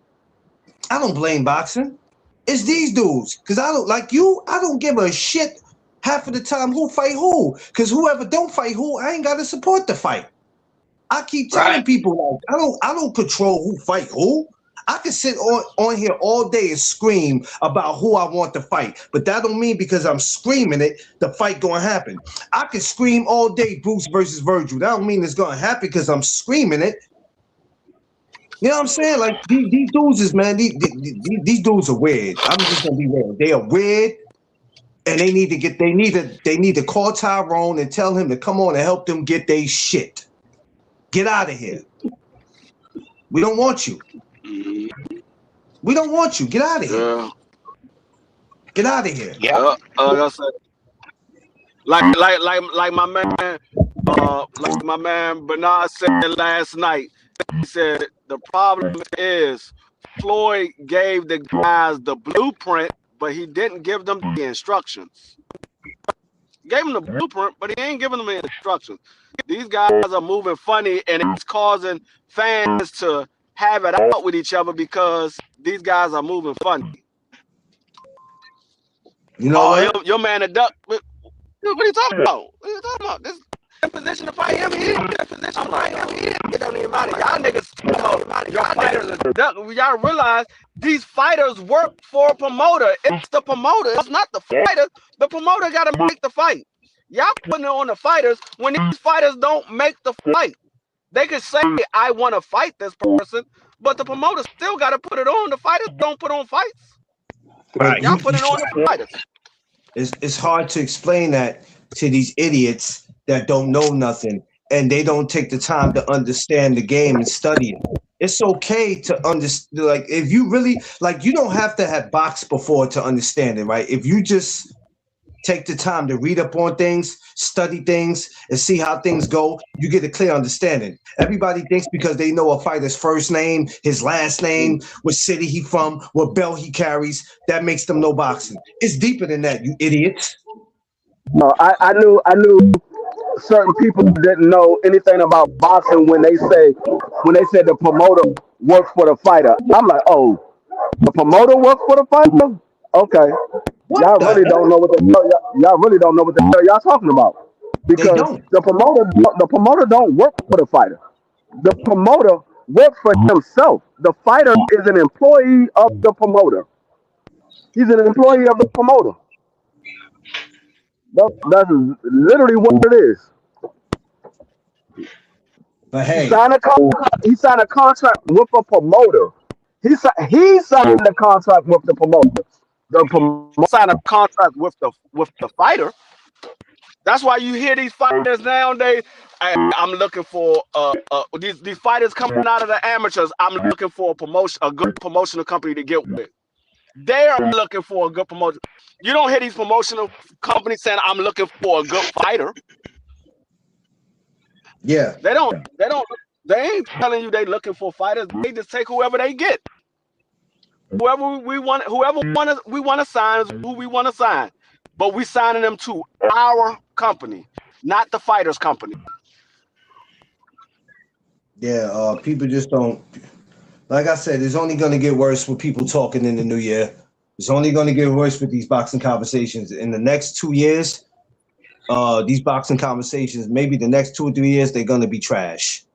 I don't blame boxing. It's these dudes. Cause I don't like you, I don't give a shit half of the time who fight who. Cause whoever don't fight who, I ain't gotta support the fight. I keep telling people like I don't control who fight who. I can sit on here all day and scream about who I want to fight, but that don't mean because I'm screaming it, the fight gonna happen. I can scream all day Bruce versus Virgil. That don't mean it's gonna happen because I'm screaming it. You know what I'm saying? Like these dudes is man, these dudes are weird. I'm just gonna be real. They are weird, and they need to call Tyrone and tell him to come on and help them get their shit. Get out of here. We don't want you. We don't want you. Get out of here. Yeah. Get out of here. Yeah. Like my man Bernard said last night. He said the problem is Floyd gave the guys the blueprint, but he didn't give them the instructions. Gave them the blueprint, but he ain't giving them the instructions. These guys are moving funny, and it's causing fans to have it out with each other because these guys are moving funny. You know what? Your man a duck. What are you talking about? What are you talking about? This position to fight him here. Position to fight him here. It don't even matter. Y'all niggas, y'all fighters are duck. Y'all realize these fighters work for a promoter. It's the promoter. It's not the fighter. The promoter got to make the fight. Y'all putting it on the fighters when these fighters don't make the fight. They could say, I want to fight this person, but the promoter still got to put it on. The fighters don't put on fights. Right. Y'all put it on the fighters. It's hard to explain that to these idiots that don't know nothing and they don't take the time to understand the game and study it. It's okay to understand. Like, if you really, like, you don't have to have boxed before to understand it, right? If you just take the time to read up on things, study things, and see how things go, you get a clear understanding. Everybody thinks because they know a fighter's first name, his last name, what city he from, what belt he carries, that makes them know boxing. It's deeper than that, you idiots. No, I knew certain people didn't know anything about boxing when they said the promoter works for the fighter. I'm like, oh, the promoter works for the fighter? Okay. Y'all really don't know what the hell y'all talking about. Because the promoter don't work for the fighter. The promoter works for himself. The fighter is an employee of the promoter. He's an employee of the promoter. That's literally what it is. But He hey, signed a contract. He signed a contract with a promoter. He signed the contract with the promoter. The promoter. Sign a contract with the fighter. That's why you hear these fighters nowadays. I'm looking for these fighters coming out of the amateurs. I'm looking for a good promotional company to get with. They are looking for a good promotion. You don't hear these promotional companies saying, "I'm looking for a good fighter." yeah, They ain't telling you they looking for fighters. They just take whoever they get. Whoever we want to sign is who we want to sign. But we signing them to our company, not the fighter's company. yeah. People just don't. Like I said, it's only going to get worse with people talking in the new year. It's only going to get worse with these boxing conversations. In the next 2 years, these boxing conversations, maybe the next 2 or 3 years, they're going to be trash.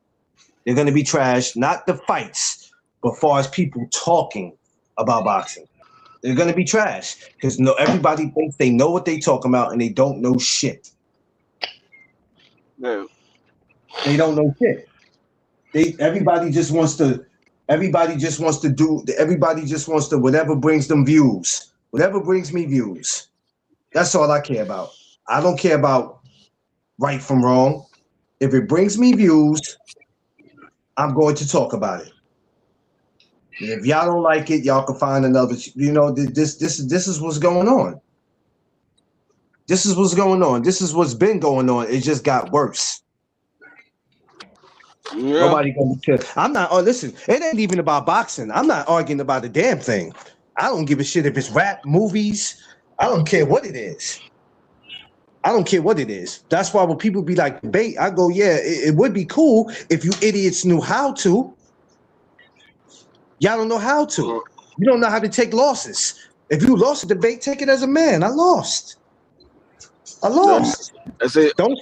They're going to be trash, not the fights, but as far as people talking about boxing. They're going to be trash because everybody thinks they know what they talking about and they don't know shit. Yeah. They don't know shit. Everybody just wants to whatever brings them views. Whatever brings me views. That's all I care about. I don't care about right from wrong. If it brings me views, I'm going to talk about it. And if y'all don't like it, y'all can find another. This is what's going on. This is what's going on. This is what's been going on. It just got worse. Yeah. Nobody gonna care. I'm not. Oh, listen. It ain't even about boxing. I'm not arguing about the damn thing. I don't give a shit if it's rap, movies. I don't care what it is. I don't care what it is. That's why when people be like debate, I go, yeah, it would be cool if you idiots knew how to. Y'all don't know how to. You don't know how to take losses. If you lost a debate, take it as a man. I lost. That's it. Don't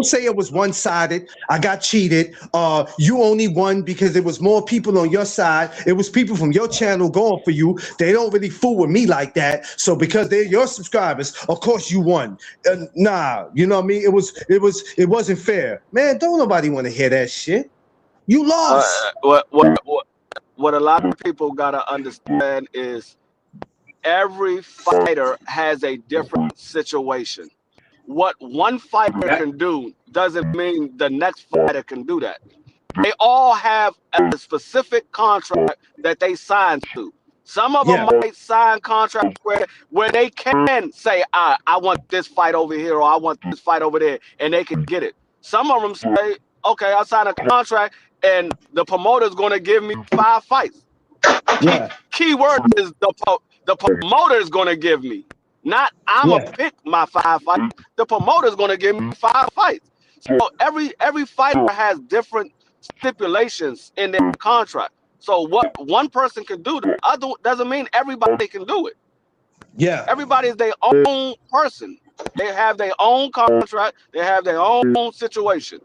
say it was one-sided. I got cheated. You only won because there was more people on your side. It was people from your channel going for you. They don't really fool with me like that. So because they're your subscribers, of course you won. Nah, you know what I mean? It wasn't fair. Man, don't nobody want to hear that shit. You lost. What a lot of people gotta understand is every fighter has a different situation. What one fighter can do doesn't mean the next fighter can do that. They all have a specific contract that they sign to. Some of them might sign contracts where they can say, I want this fight over here or I want this fight over there, and they can get it. Some of them say, okay, I signed a contract and the promoter's going to give me 5 fights. Key word is the promoter is going to give me. Not I'm going to pick my 5 fights. The promoter is going to give me 5 fights. So every fighter has different stipulations in their contract. So what one person can do, the other doesn't mean everybody can do it. Yeah. Everybody is their own person. They have their own contract. They have their own situation.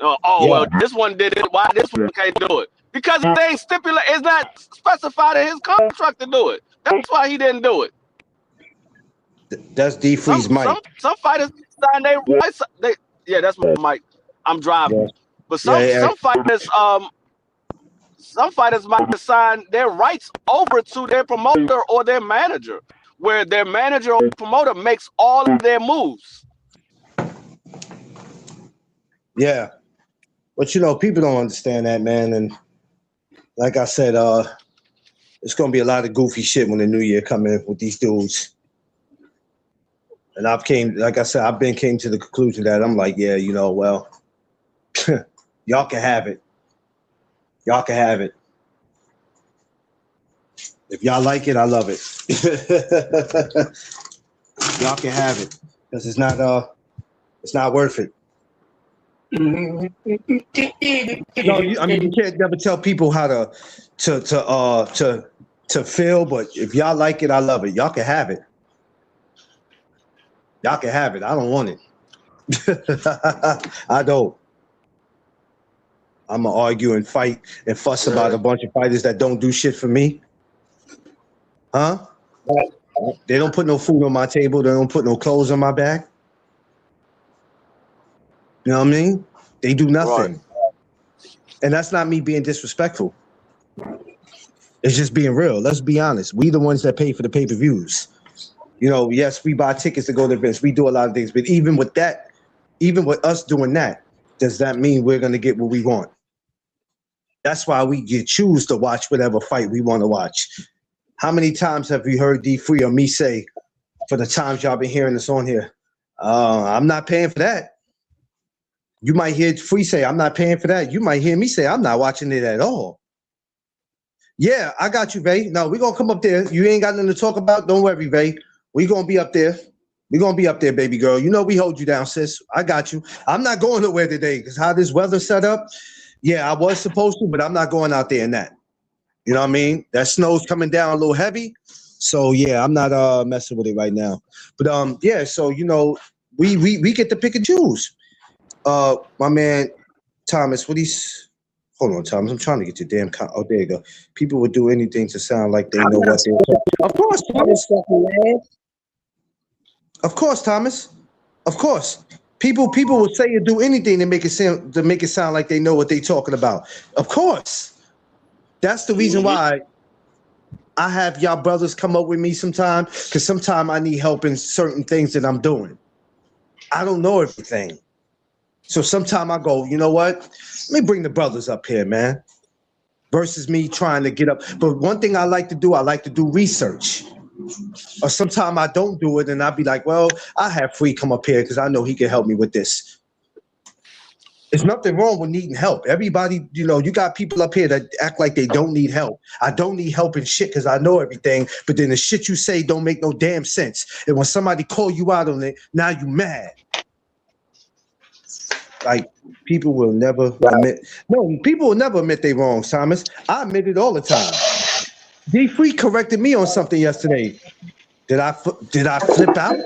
Well, this one did it. Why this one can't do it? Because they ain't stipulate. It's not specified in his contract to do it. That's why he didn't do it. That's D Freeze Mike. Some fighters sign their rights. That's my mic. I'm driving. But some fighters might assign their rights over to their promoter or their manager, where their manager or promoter makes all of their moves. Yeah. But people don't understand that, man. And like I said, it's gonna be a lot of goofy shit when the new year come in with these dudes. And came to the conclusion that I'm like, yeah, well, y'all can have it. Y'all can have it. If y'all like it, I love it. Y'all can have it. Because it's not worth it. You can't never tell people how to feel, but if y'all like it, I love it. Y'all can have it. Y'all can have it. I don't want it. I don't. I'm gonna argue and fight and fuss about a bunch of fighters that don't do shit for me. Huh? They don't put no food on my table. They don't put no clothes on my back. You know what I mean? They do nothing. And that's not me being disrespectful. It's just being real. Let's be honest. We the ones that pay for the pay-per-views. You know, yes, we buy tickets to go to events. We do a lot of things. But even with that, even with us doing that, does that mean we're going to get what we want? That's why we choose to watch whatever fight we want to watch. How many times have you heard D Free or me say, for the times y'all been hearing this on here, I'm not paying for that. You might hear Free say, I'm not paying for that. You might hear me say, I'm not watching it at all. Yeah, I got you, Vay. No, we're going to come up there. You ain't got nothing to talk about. Don't worry, Vay. We're going to be up there. We're going to be up there, baby girl. You know we hold you down, sis. I got you. I'm not going nowhere today because how this weather set up, yeah, I was supposed to, but I'm not going out there in that. You know what I mean? That snow's coming down a little heavy. So, yeah, I'm not messing with it right now. But, yeah, so, you know, we get to pick and choose. My man, Thomas, hold on, Thomas. I'm trying to get your damn. Oh, there you go. People would do anything to sound like they know what they're talking. Of course, Thomas. Of course, Thomas. Of course. People will say or do anything to make it sound like they know what they're talking about. Of course. That's the reason why I have y'all brothers come up with me sometime, because sometimes I need help in certain things that I'm doing. I don't know everything. So sometimes I go, you know what? Let me bring the brothers up here, man. Versus me trying to get up. But one thing I like to do research. Or sometimes I don't do it and I'll be like, well, I have Free come up here because I know he can help me with this. There's nothing wrong with needing help. Everybody, you know, you got people up here that act like they don't need help. I don't need help in shit because I know everything, but then the shit you say don't make no damn sense. And when somebody call you out on it, now you mad. Like, people will never admit. No, people will never admit they wrong, Thomas. I admit it all the time. D Free corrected me on something yesterday. Did I flip out?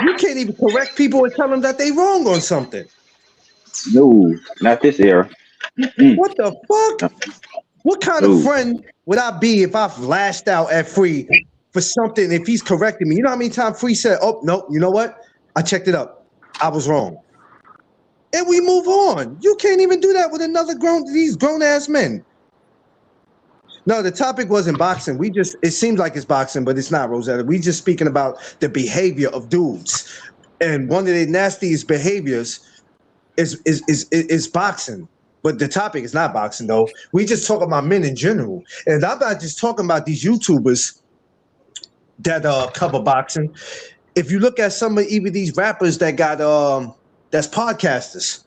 You can't even correct people and tell them that they wrong on something. No, not this era. What the fuck? What kind of friend would I be if I've lashed out at Free for something if he's correcting me? You know how many times Free said, oh, no, you know what? I checked it up. I was wrong. And we move on. You can't even do that with these grown-ass men. No, the topic wasn't boxing. It seems like it's boxing, but it's not, Rosetta. We just speaking about the behavior of dudes. And one of the nastiest behaviors is boxing. But the topic is not boxing, though. We just talk about men in general. And I'm not just talking about these YouTubers that cover boxing. If you look at some of even these rappers that got that's podcasters.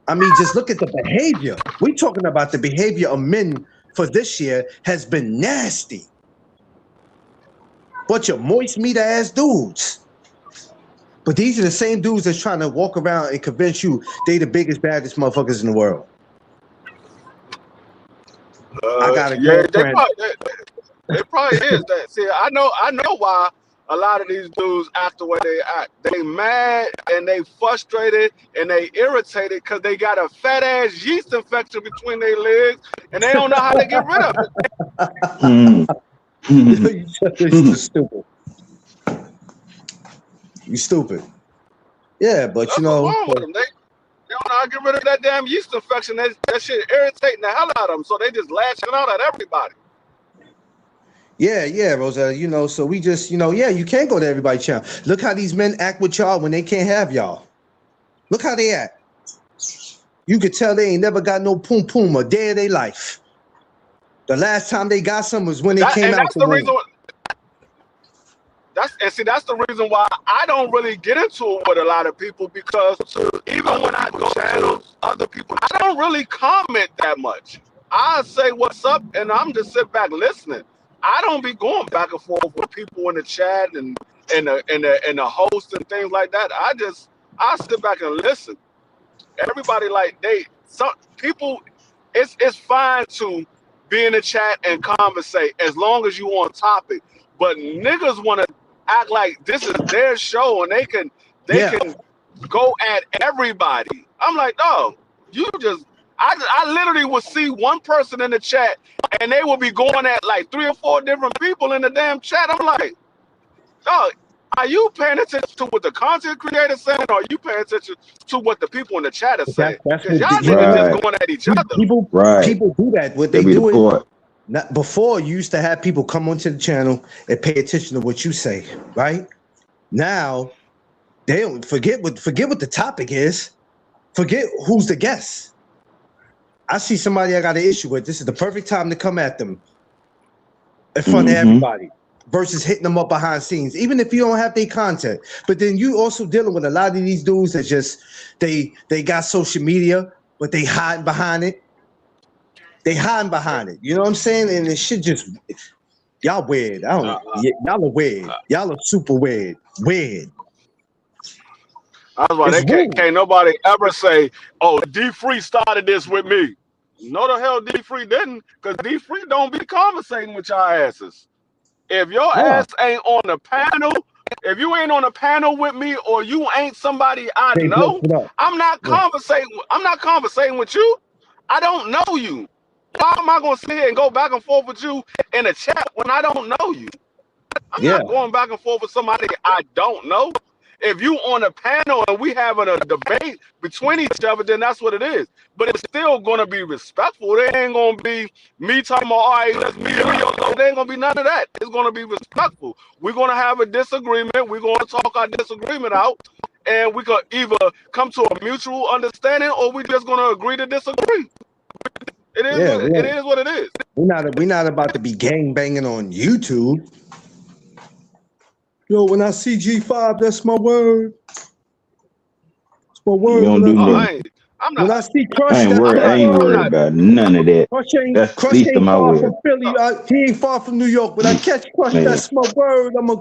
I mean, just look at the behavior. We're talking about the behavior of men for this year has been nasty. Bunch of moist meat ass dudes. But these are the same dudes that's trying to walk around and convince you they the biggest, baddest motherfuckers in the world. I got a girlfriend. It probably is that. See, I know why a lot of these dudes act the way they act. They mad and they frustrated and they irritated because they got a fat ass yeast infection between their legs and they don't know how to get rid of it. You're stupid. You stupid. Yeah, but that's you know, what's wrong with them. They don't know how to get rid of that damn yeast infection. That shit irritating the hell out of them, so they just lashing out at everybody. Yeah, Rosetta, you know, so we just, you know, yeah, you can't go to everybody's channel. Look how these men act with y'all when they can't have y'all. Look how they act. You could tell they ain't never got no poom poom a day of their life. The last time they got some was when they came out. That's the reason. That's the reason why I don't really get into it with a lot of people, because even when I go channels, other people, I don't really comment that much. I say what's up and I'm just sit back listening. I don't be going back and forth with people in the chat and the host and things like that. I sit back and listen. Everybody some people, it's fine to be in the chat and conversate as long as you on topic. But niggas want to act like this is their show and they can go at everybody. I'm like, no, I literally would see one person in the chat, and they would be going at like 3 or 4 different people in the damn chat. I'm like, dog, are you paying attention to what the content creator saying, or are you paying attention to what the people in the chat are saying? That's Because what y'all niggas just going at each other. people do that. What they That'd be the do is part. not, before you used to have people come onto the channel and pay attention to what you say, right? Now they don't forget what the topic is. Forget who's the guest. I see somebody I got an issue with. This is the perfect time to come at them in front of everybody versus hitting them up behind scenes, even if you don't have their content. But then you also dealing with a lot of these dudes that just they got social media, but they hiding behind it. They hiding behind it. You know what I'm saying? And it should just y'all weird. I don't y'all are weird. Y'all are super weird. Weird. That's why It's they weird. can't nobody ever say, "Oh, D-Free started this with me." No, the hell D-Free didn't, because D-Free don't be conversating with y'all asses. If your ass ain't on the panel, if you ain't on a panel with me, or you ain't somebody I They know, broke it up. I'm not conversating. I'm not conversating with you. I don't know you. Why am I gonna sit here and go back and forth with you in a chat when I don't know you? I'm not going back and forth with somebody I don't know. If you on a panel and we having a debate between each other, then that's what it is. But it's still gonna be respectful. There ain't gonna be me talking about, all right, let's meet up. There ain't gonna be none of that. It's gonna be respectful. We're gonna have a disagreement. We're gonna talk our disagreement out, and we could either come to a mutual understanding, or we just gonna agree to disagree. It is. It is what it is. We're not about to be gang banging on YouTube. Yo, when I see G5, that's my word. It's my word. You don't do nothing. I'm not. When I see Crush, I ain't worried about none of that. That's the least of my far worries. from Philly. He ain't far from New York. But I catch Crush, Man. that's my word. I'm a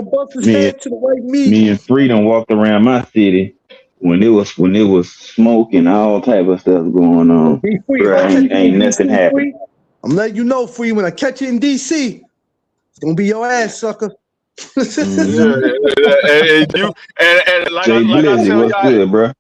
bust his Me- head to the white meat. Me and Freedom walked around my city when it was smoke and all type of stuff going on. Be free. Bro, ain't nothing happened. I'm letting you know, Free, when I catch you in DC, it's gonna be your ass, sucker. And like Jay I Blizzy, tell what's y'all, good, bro?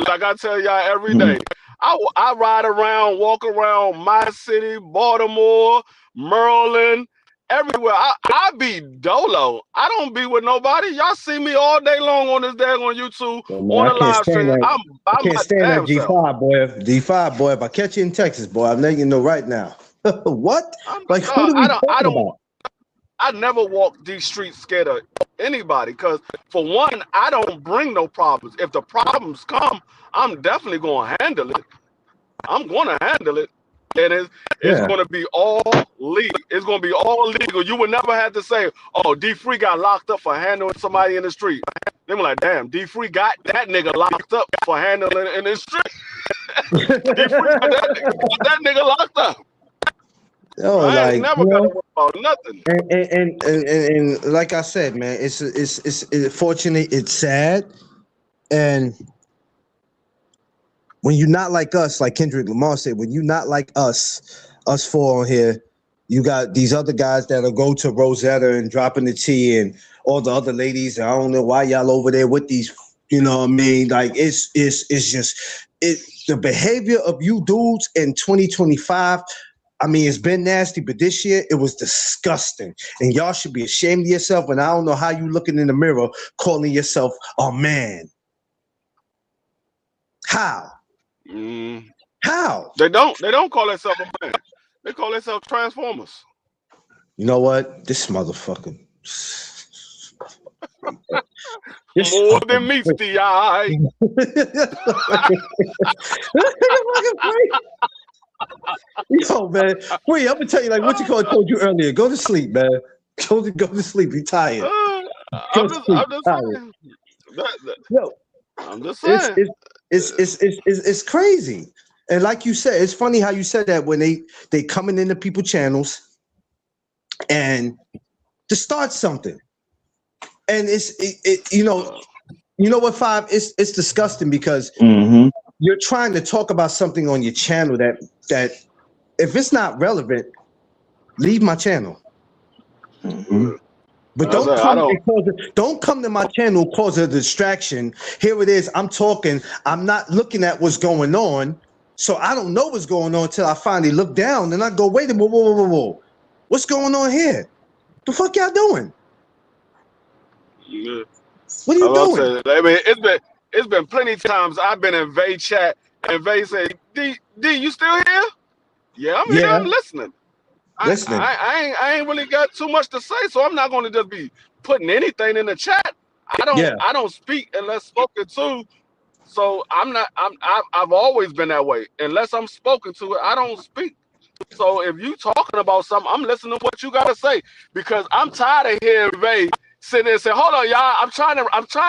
like I tell y'all every day, I ride around, walk around my city, Baltimore, Maryland, everywhere. I be dolo. I don't be with nobody. Y'all see me all day long on this daggone YouTube on the live stream. I'm I by can't my stand that damn self. G5 boy. G5 boy. If I catch you in Texas, boy, I'm letting you know right now. What? Like, No, what are we I talking don't. about? I never walk these streets scared of anybody, because for one, I don't bring no problems. If the problems come, I'm definitely going to handle it. I'm going to handle it, and it's going to be all legal. It's going to be all legal. You would never have to say, "Oh, D-Free got locked up for handling somebody in the street." They were like, "Damn, D-Free got that nigga locked up for handling in the street." D-Free got that nigga locked up. Oh, I ain't never got to worry about nothing. And like I said, man, it's fortunate, it's sad, and when you're not like us, like Kendrick Lamar said, when you're not like us four on here, you got these other guys that'll go to Rosetta and dropping the tea, and all the other ladies. I don't know why y'all over there with these. You know what I mean? Like it's just the behavior of you dudes in 2025. I mean, it's been nasty, but this year it was disgusting. And y'all should be ashamed of yourself. And I don't know how you looking in the mirror calling yourself a man. How? How? They don't call themselves a man. They call themselves Transformers. You know what? This motherfucker. More than meets the eye. Yo, man. Wait, I'm gonna tell you, like what you call it, told you earlier. Go to sleep, man. Go to sleep. Be tired. I'm just saying. Yo, I'm just saying. It's crazy. And like you said, it's funny how you said that when they coming into people's channels and to start something. And you know what, Five? It's disgusting because you're trying to talk about something on your channel that if it's not relevant, leave my channel. But don't come to my channel cause a distraction. Here it is. I'm talking. I'm not looking at what's going on. So I don't know what's going on until I finally look down and I go, wait a minute, whoa. What's going on here? The fuck y'all doing? Yeah. What are you I'm about doing? to say, I mean, it's been plenty of times I've been in Vay chat and Vay say, D, you still here? Yeah, I'm here. Yeah, I'm listening. listening. I ain't really got too much to say, so I'm not going to just be putting anything in the chat. Yeah. I don't speak unless spoken to. So I've always been that way. Unless I'm spoken to, I don't speak. So if you talking about something, I'm listening to what you gotta say because I'm tired of hearing Vay sit there and say, "Hold on, y'all, I'm trying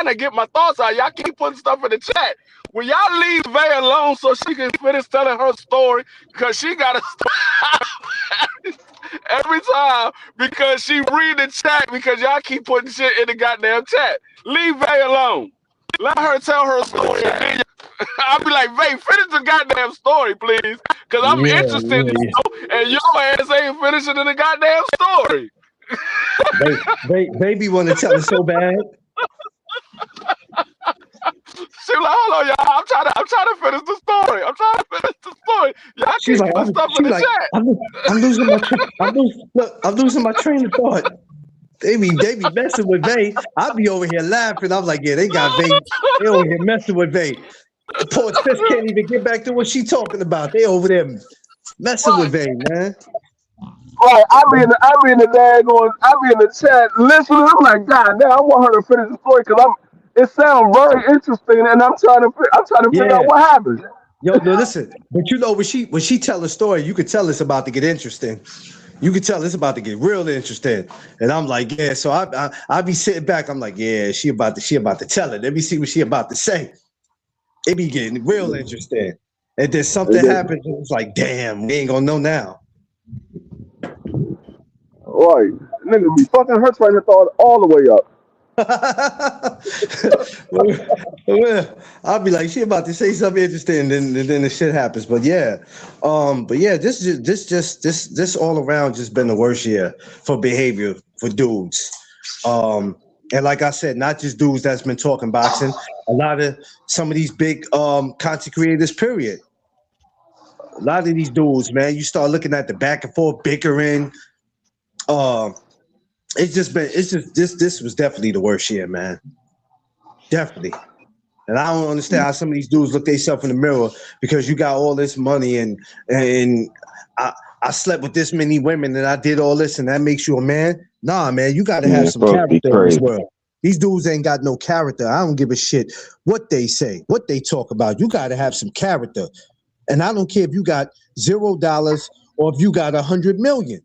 to get my thoughts out. Y'all keep putting stuff in the chat. Will y'all leave Vay alone so she can finish telling her story? Because she gotta stop every time because she read the chat because y'all keep putting shit in the goddamn chat. Leave Vay alone. Let her tell her story. And then I'll be like, Vay, finish the goddamn story, please. Because I'm interested in you, and your ass ain't finishing in the goddamn story. Baby want to tell it so bad. She like, hold on, y'all. I'm trying to finish the story. Y'all She's keep like, putting stuff in the chat. I'm losing my train of thought. They be messing with Vay. I be over here laughing. I'm like, yeah, they got Vay. They over here messing with Vay. Poor sis can't even get back to what she talking about. They over there messing with Vay, man. Right, I be in the chat listening. I'm like, God damn, I want her to finish the story because it sounds very interesting, and I'm trying to figure out what happened. Yo, no, listen. But you know, when she tell a story, you could tell it's about to get interesting. You could tell it's about to get real interesting. And I'm like, yeah. So I be sitting back. I'm like, yeah, she about to tell it. Let me see what she about to say. It be getting real interesting. And then something happens, and it's like, damn, we ain't gonna know now. Right, nigga be fucking her train of thought all the way up. I'll be like, she about to say something interesting, and then the shit happens. But yeah, this all around just been the worst year for behavior for dudes. And like I said, not just dudes that's been talking boxing, a lot of some of these big content creators, period. A lot of these dudes, man, you start looking at the back and forth bickering. This was definitely the worst year, man. Definitely. And I don't understand how some of these dudes look themselves in the mirror because you got all this money and I slept with this many women and I did all this and that makes you a man. Nah, man, you got to have some character in this world. These dudes ain't got no character. I don't give a shit what they say, what they talk about. You got to have some character. And I don't care if you got $0 or if you got 100 million.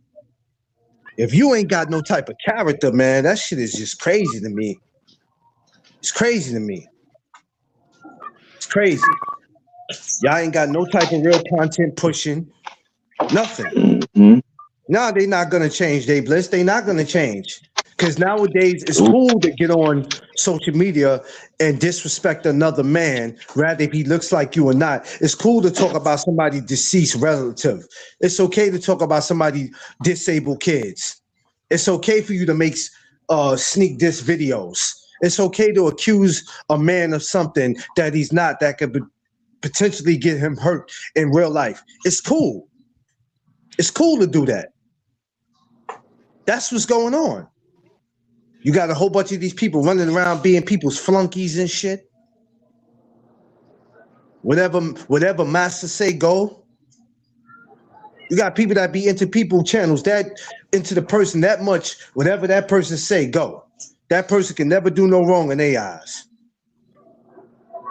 If you ain't got no type of character, man, that shit is just crazy to me. It's crazy to me. It's crazy. Y'all ain't got no type of real content pushing. Nothing. No, they not gonna change, Dave Bliss. They not gonna change. Because nowadays it's cool to get on social media and disrespect another man, rather if he looks like you or not. It's cool to talk about somebody's deceased relative. It's okay to talk about somebody's disabled kids. It's okay for you to make sneak diss videos. It's okay to accuse a man of something that he's not, that could potentially get him hurt in real life. It's cool. It's cool to do that. That's what's going on. You got a whole bunch of these people running around being people's flunkies and shit. Whatever master say, go. You got people that be into people channels, that into the person that much, whatever that person say, go. That person can never do no wrong in their eyes.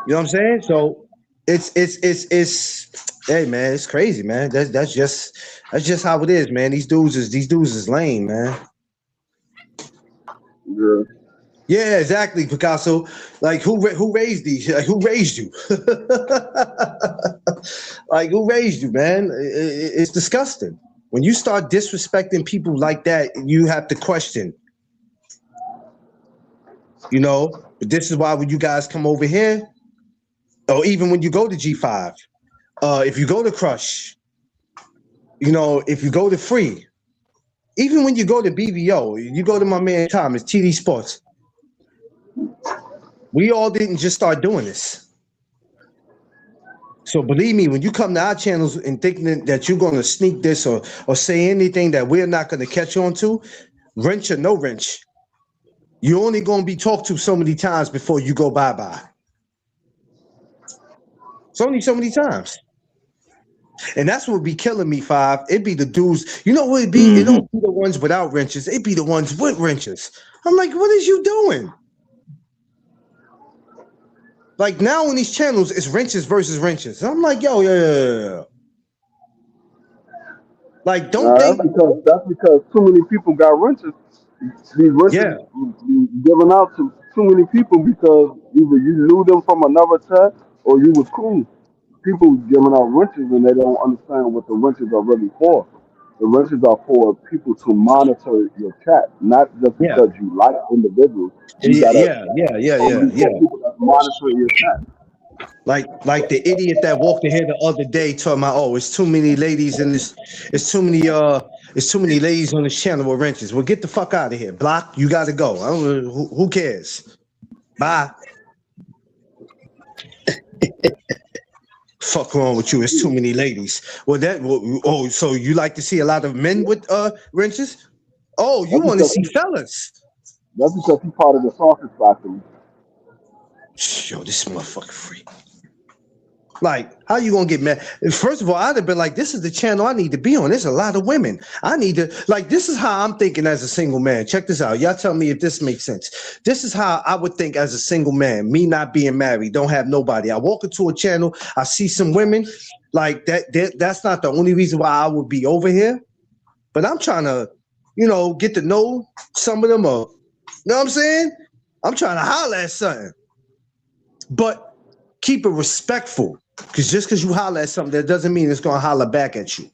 You know what I'm saying? So it's hey man, it's crazy, man. That's just how it is, man. These dudes is lame, man. Yeah, exactly, Picasso. Like who raised these? Like who raised you? Like who raised you, man? It's disgusting. When you start disrespecting people like that, you have to question. You know, but this is why when you guys come over here, or even when you go to G5, if you go to Crush, you know, if you go to Free, even when you go to BBO, you go to my man Thomas, TD Sports. We all didn't just start doing this. So believe me, when you come to our channels and thinking that you're going to sneak this or say anything that we're not going to catch on to, wrench or no wrench, you're only going to be talked to so many times before you go bye-bye. It's only so many times. And that's what be killing me, Five. It be the dudes. You know what it be? It don't be the ones without wrenches. It be the ones with wrenches. I'm like, what is you doing? Like now on these channels, it's wrenches versus wrenches. I'm like, yo, yeah. Like, don't that's because too many people got wrenches. These wrenches given out to too many people because either you knew them from another chat or you was cool. People giving out wrenches and they don't understand what the wrenches are really for. The wrenches are for people to monitor your chat, not just because you like individuals. You gotta people that monitor your chat. Like the idiot that walked in here the other day talking about, oh, it's too many ladies in this, it's too many ladies on this channel with wrenches. Well, get the fuck out of here. Block, you gotta go. I don't know, who cares? Bye. Fuck wrong with you? It's too many ladies. Well, so you like to see a lot of men with wrenches? Oh, you want to see fellas? That's because he's part of the sausage factory. Yo, this motherfucker free. Like, how you gonna get mad? First of all, I'd have been like, this is the channel I need to be on. There's a lot of women. I need to, like, this is how I'm thinking as a single man. Check this out. Y'all tell me if this makes sense. This is how I would think as a single man, me not being married, don't have nobody. I walk into a channel, I see some women, like that's not the only reason why I would be over here. But I'm trying to, get to know some of them or, you know what I'm saying? I'm trying to holler at something. But keep it respectful. Because just because you holler at something, that doesn't mean it's going to holler back at you.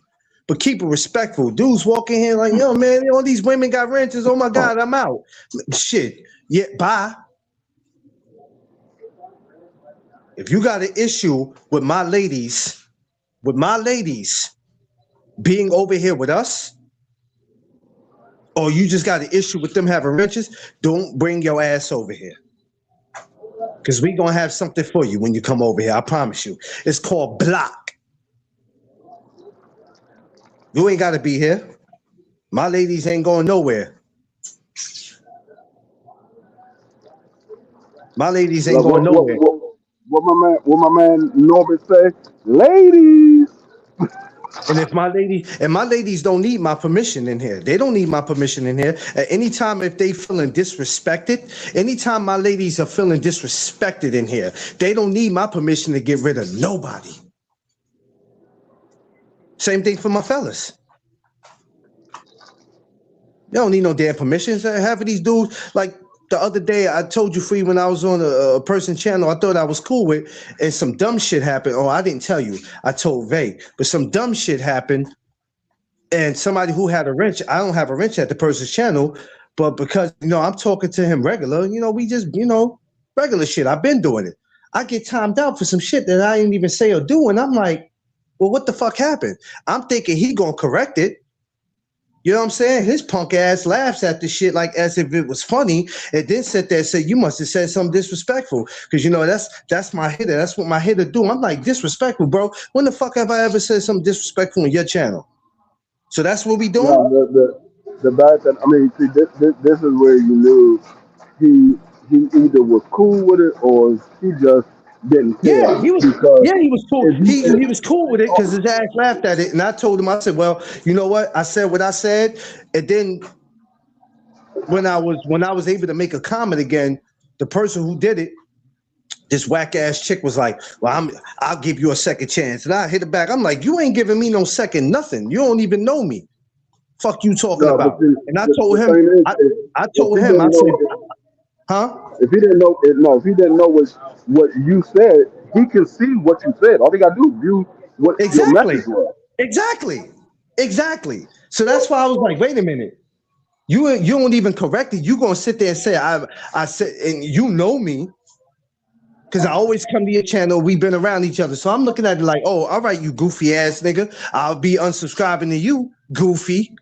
But keep it respectful. Dudes walking here like, yo, man, all these women got wrenches. Oh, my God, I'm out. Shit. Yeah, bye. If you got an issue with my ladies being over here with us, or you just got an issue with them having wrenches, don't bring your ass over here. Because we're going to have something for you when you come over here. I promise you. It's called block. You ain't got to be here. My ladies ain't going nowhere. My ladies ain't going nowhere. What my man Norbert say? Ladies. And my ladies don't need my permission in here. They don't need my permission in here. At any time, if they feeling disrespected, anytime my ladies are feeling disrespected in here, they don't need my permission to get rid of nobody. Same thing for my fellas. They don't need no damn permissions. Half of these dudes, like the other day, I told you, Free, when I was on a person channel I thought I was cool with, and some dumb shit happened. Oh, I didn't tell you. I told Vay. But some dumb shit happened, and somebody who had a wrench, I don't have a wrench at the person's channel, but because, I'm talking to him regular, we just, regular shit. I've been doing it. I get timed out for some shit that I didn't even say or do, and I'm like, well, what the fuck happened? I'm thinking he gonna correct it. You know what I'm saying? His punk ass laughs at the shit like as if it was funny, and then sit there and say, you must have said something disrespectful. Because, that's my hitter. That's what my hitter do. I'm like, disrespectful, bro. When the fuck have I ever said something disrespectful on your channel? So that's what we doing? No, the bad thing, see, this is where you knew he either was cool with it or he just didn't care. Yeah, he was cool. He was cool with it because his ass laughed at it, and I told him, I said, well, you know what? I said what I said, and then when I was able to make a comment again, the person who did it, this whack ass chick was like, well, I'll give you a second chance, and I hit it back. I'm like, you ain't giving me no second nothing. You don't even know me. Fuck you talking about? And I told him, I said, huh? If he didn't know, what you said, he can see what you said. All he got to do is view what your message was. Exactly. So that's why I was like, wait a minute. You don't even correct it. You gonna sit there and say I said, and you know me, because I always come to your channel. We've been around each other, so I'm looking at it like, oh, all right, you goofy ass nigga. I'll be unsubscribing to you, goofy.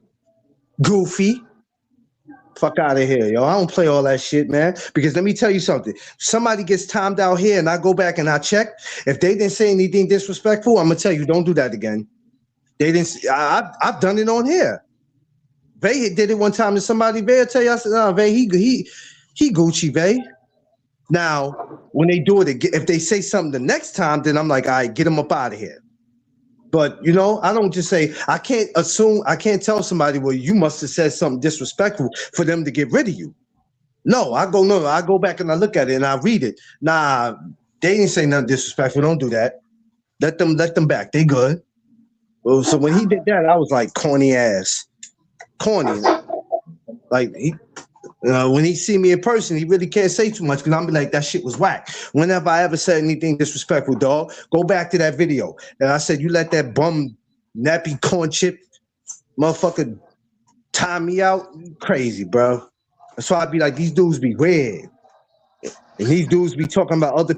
Fuck out of here, yo. I don't play all that shit, man. Because let me tell you something. Somebody gets timed out here and I go back and I check. If they didn't say anything disrespectful, I'm gonna tell you, don't do that again. They didn't. I've done it on here. Vay did it one time to somebody. Vay tell you, I said, no, Vay, he Gucci, Vay. Now, when they do it again, if they say something the next time, then I'm like, all right, get them up out of here. But, you know, I don't just say, I can't tell somebody, well, you must have said something disrespectful for them to get rid of you. No, I go back and I look at it and I read it. Nah, they didn't say nothing disrespectful. Don't do that. Let them back. They good. Well, so when he did that, I was like, corny ass. Corny. Like, when he see me in person, he really can't say too much because I'm be like, that shit was whack. Whenever I ever said anything disrespectful, dog, go back to that video. And I said, you let that bum nappy corn chip motherfucker time me out? Crazy, bro. That's why I be like, these dudes be weird. And these dudes be talking about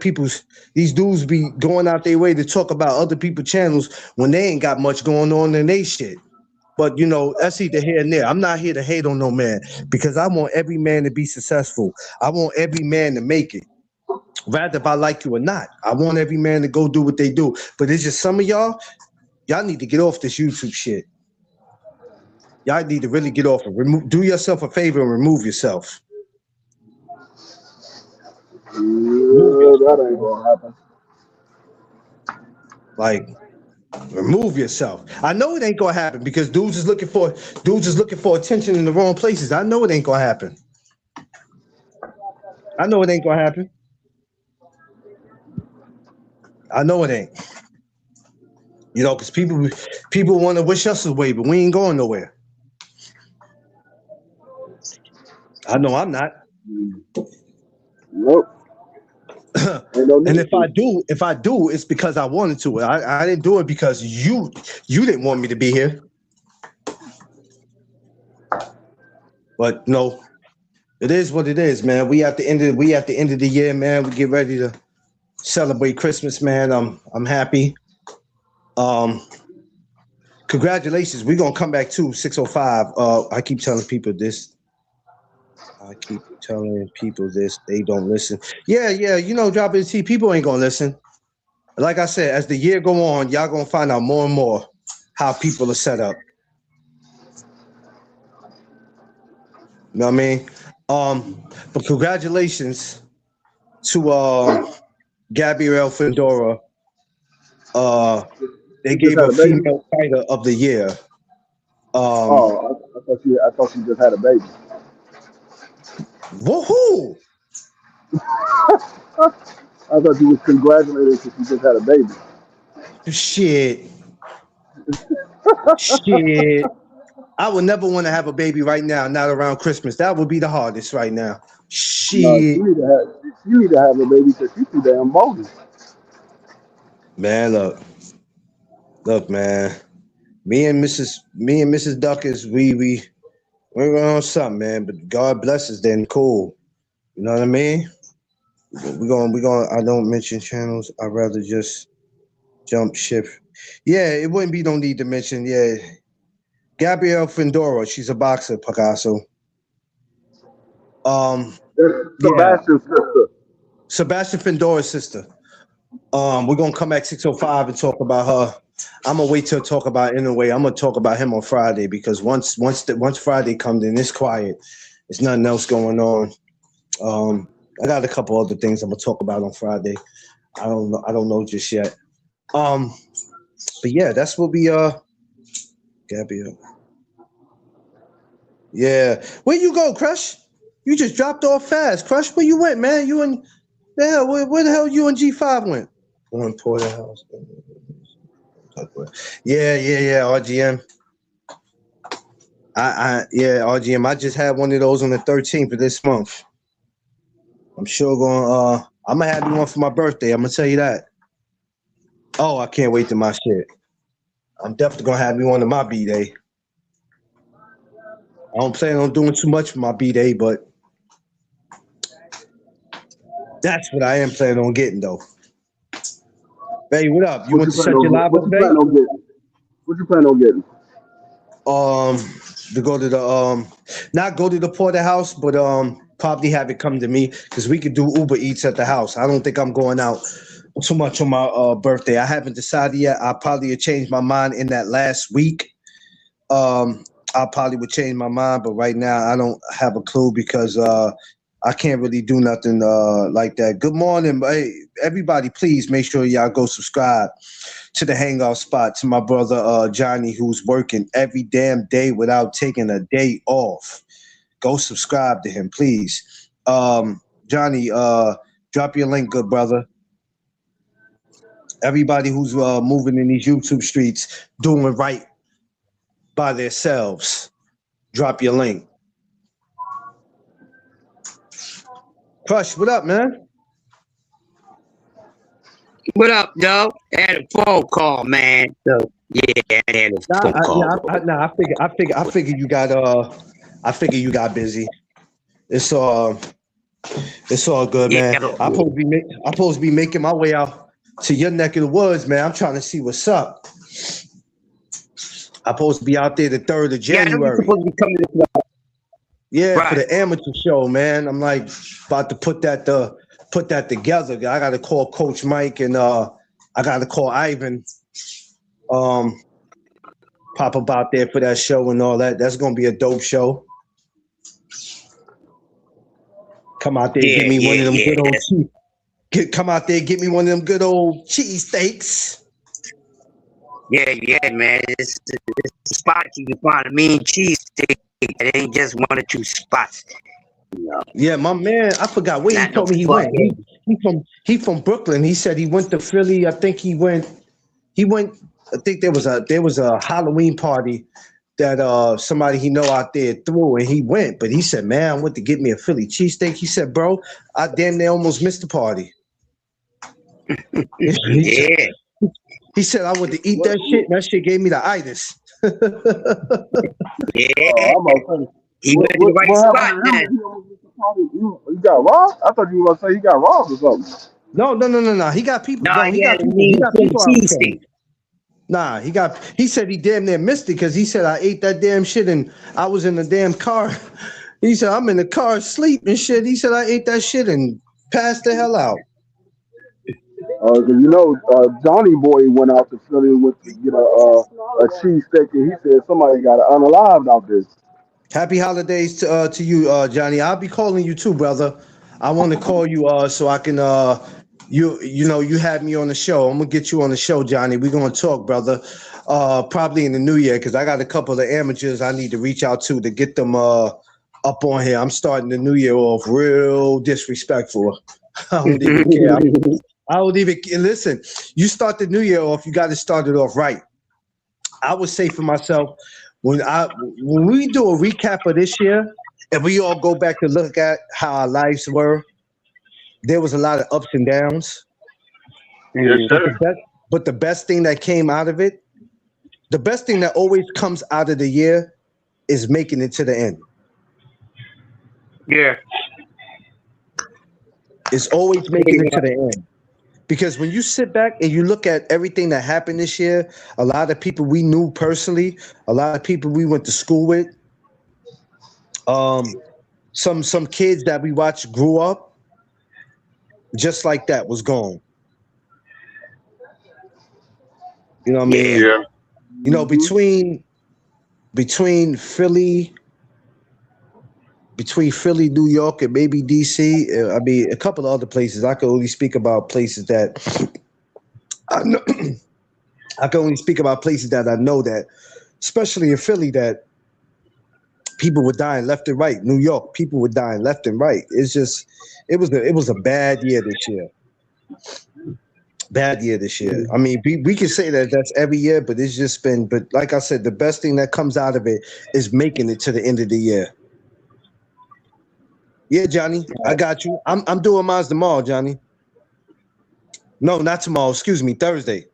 these dudes be going out their way to talk about other people's channels when they ain't got much going on in they shit. But, you know, that's either here and there. I'm not here to hate on no man because I want every man to be successful. I want every man to make it. Rather if I like you or not. I want every man to go do what they do. But it's just some of y'all need to get off this YouTube shit. Y'all need to really get off it. Do yourself a favor and remove yourself. Yeah, that ain't gonna happen. Like, remove yourself. I know it ain't gonna happen because dudes is looking for attention in the wrong places. I know it ain't gonna happen. I know it ain't gonna happen. I know it ain't. You know, because people want to wish us away, but we ain't going nowhere. I know I'm not. Nope. And if I do, it's because I wanted to. I didn't do it because you didn't want me to be here. But no, it is what it is, man. We at the end of the year, man. We get ready to celebrate Christmas, man. I'm happy. Congratulations. We're gonna come back to 605. I keep telling people this. They don't listen. Yeah, you know, dropping the T, people ain't gonna listen. Like I said, as the year go on, y'all gonna find out more and more how people are set up. You know what I mean? But congratulations to Gabrielle Fendora. They gave her female fighter of the year. I thought she just had a baby. Woohoo! I thought you was congratulated because you just had a baby. Shit. I would never want to have a baby right now, not around Christmas. That would be the hardest right now. Shit. No, you need to have a baby because you too damn bogus. Man, look, man. Me and Mrs. Duckers, we're on something, man. But God bless us, then cool. You know what I mean? We're going. I don't mention channels. I'd rather just jump ship. Yeah, it wouldn't be no need to mention. Yeah, Gabrielle Fendora. She's a boxer, Picasso. Sebastian's sister. Sebastian Fendora's sister. We're gonna come back 605 and talk about her. I'm gonna wait till talk about it anyway. I'm gonna talk about him on Friday because once Friday comes in, it's quiet. There's nothing else going on. I got a couple other things I'm gonna talk about on Friday. I don't know just yet. But yeah, that's what we Gabrielle. Yeah, where you go, Crush? You just dropped off fast, Crush. Where you went, man? You and where the hell you and G5 went? Going Porterhouse. Yeah, RGM. RGM. I just had one of those on the 13th of this month. I'm sure I'm gonna have one for my birthday. I'm gonna tell you that. Oh, I can't wait to my shit. I'm definitely gonna have me one of my B-Day. I don't plan on doing too much for my B-Day, but that's what I am planning on getting though. Hey, what up? You want to shut your live up, Bay? What you plan on getting? to go to the not go to the porterhouse, but probably have it come to me because we could do Uber Eats at the house. I don't think I'm going out too much on my birthday. I haven't decided yet. I probably have changed my mind in that last week. I probably would change my mind, but right now I don't have a clue because I can't really do nothing like that. Good morning, hey, everybody. Please make sure y'all go subscribe to the Hangout Spot to my brother Johnny, who's working every damn day without taking a day off. Go subscribe to him, please. Johnny, drop your link, good brother. Everybody who's moving in these YouTube streets, doing right by themselves, drop your link. Crush, what up, man? What up, though? I had a phone call, man. So yeah, I had a phone call. I figure you got busy. It's all good, man. Yeah. I'm supposed to be making my way out to your neck of the woods, man. I'm trying to see what's up. I'm supposed to be out there the 3rd of January. Yeah, supposed to be coming this way. Yeah, Right. for the amateur show, man. I'm like about to put that together. I got to call Coach Mike and I got to call Ivan. Pop up out there for that show and all that. That's gonna be a dope show. Come out there, give me one of them good old come out there, get me one of them good old cheesesteaks. Yeah, man. It's a spot you can find a mean cheesesteak. It ain't just one or two spots. You know? Yeah, my man, I forgot where he told me he went. He from Brooklyn. He said he went to Philly. I think he went. I think there was a Halloween party that somebody he know out there threw, and he went. But he said, man, I went to get me a Philly cheesesteak. He said, bro, I damn near almost missed the party. Yeah. He said I went to eat that shit, and that shit gave me the itis. Yeah. He went to the right spot then. You got robbed? I thought you were gonna say he got robbed or something. No. He got people. Nah, He got people out there. Nah, he said he damn near missed it because he said I ate that damn shit and I was in the damn car. He said I'm in the car asleep and shit. He said I ate that shit and passed the hell out. You know, Johnny Boy went out to Philly with to get a cheesesteak, and he said somebody got unalived out there. Happy holidays to you, Johnny. I'll be calling you too, brother. I want to call you so I can you know you had me on the show. I'm gonna get you on the show, Johnny. We're gonna talk, brother. Probably in the new year because I got a couple of amateurs I need to reach out to get them up on here. I'm starting the new year off real disrespectful. I don't even care. I don't even listen. You start the new year off, you got to start it off right. I would say for myself, when we do a recap of this year, and we all go back to look at how our lives were, there was a lot of ups and downs. Yes, sir. But the best thing that came out of it, the best thing that always comes out of the year is making it to the end. Yeah. It's always making it to the end. Because when you sit back and you look at everything that happened this year, a lot of people we knew personally, a lot of people we went to school with, some kids that we watched grew up, just like that was gone. You know what I mean? Yeah. You know, between Philly, New York, and maybe DC, I mean, a couple of other places. I can only speak about places that I know. I can only speak about places that I know that, especially in Philly, that people were dying left and right. New York, people were dying left and right. It's just, it was a bad year this year. Bad year this year. I mean, we can say that that's every year, but it's just been. But like I said, the best thing that comes out of it is making it to the end of the year. Yeah, Johnny, I got you. I'm doing mine tomorrow, Johnny. No, not tomorrow. Excuse me, Thursday.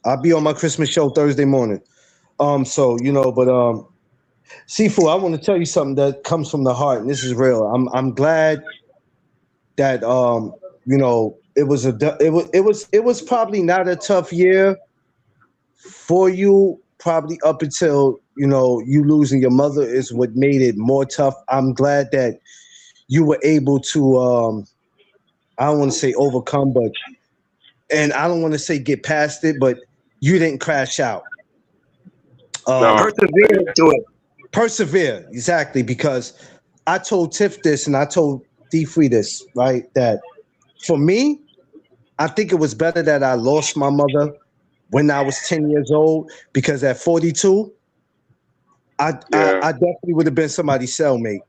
I'll be on my Christmas show Thursday morning. So you know, but Sifu, I want to tell you something that comes from the heart, and this is real. I'm glad that you know it was probably not a tough year for you probably up until, you know, you losing your mother is what made it more tough. I'm glad that you were able to, I don't want to say overcome, but, and I don't want to say get past it, but you didn't crash out. Persevere to it. Persevere, exactly, because I told Tiff this and I told D3 this, right? That for me, I think it was better that I lost my mother when I was 10 years old, because at 42, I definitely would have been somebody's cellmate.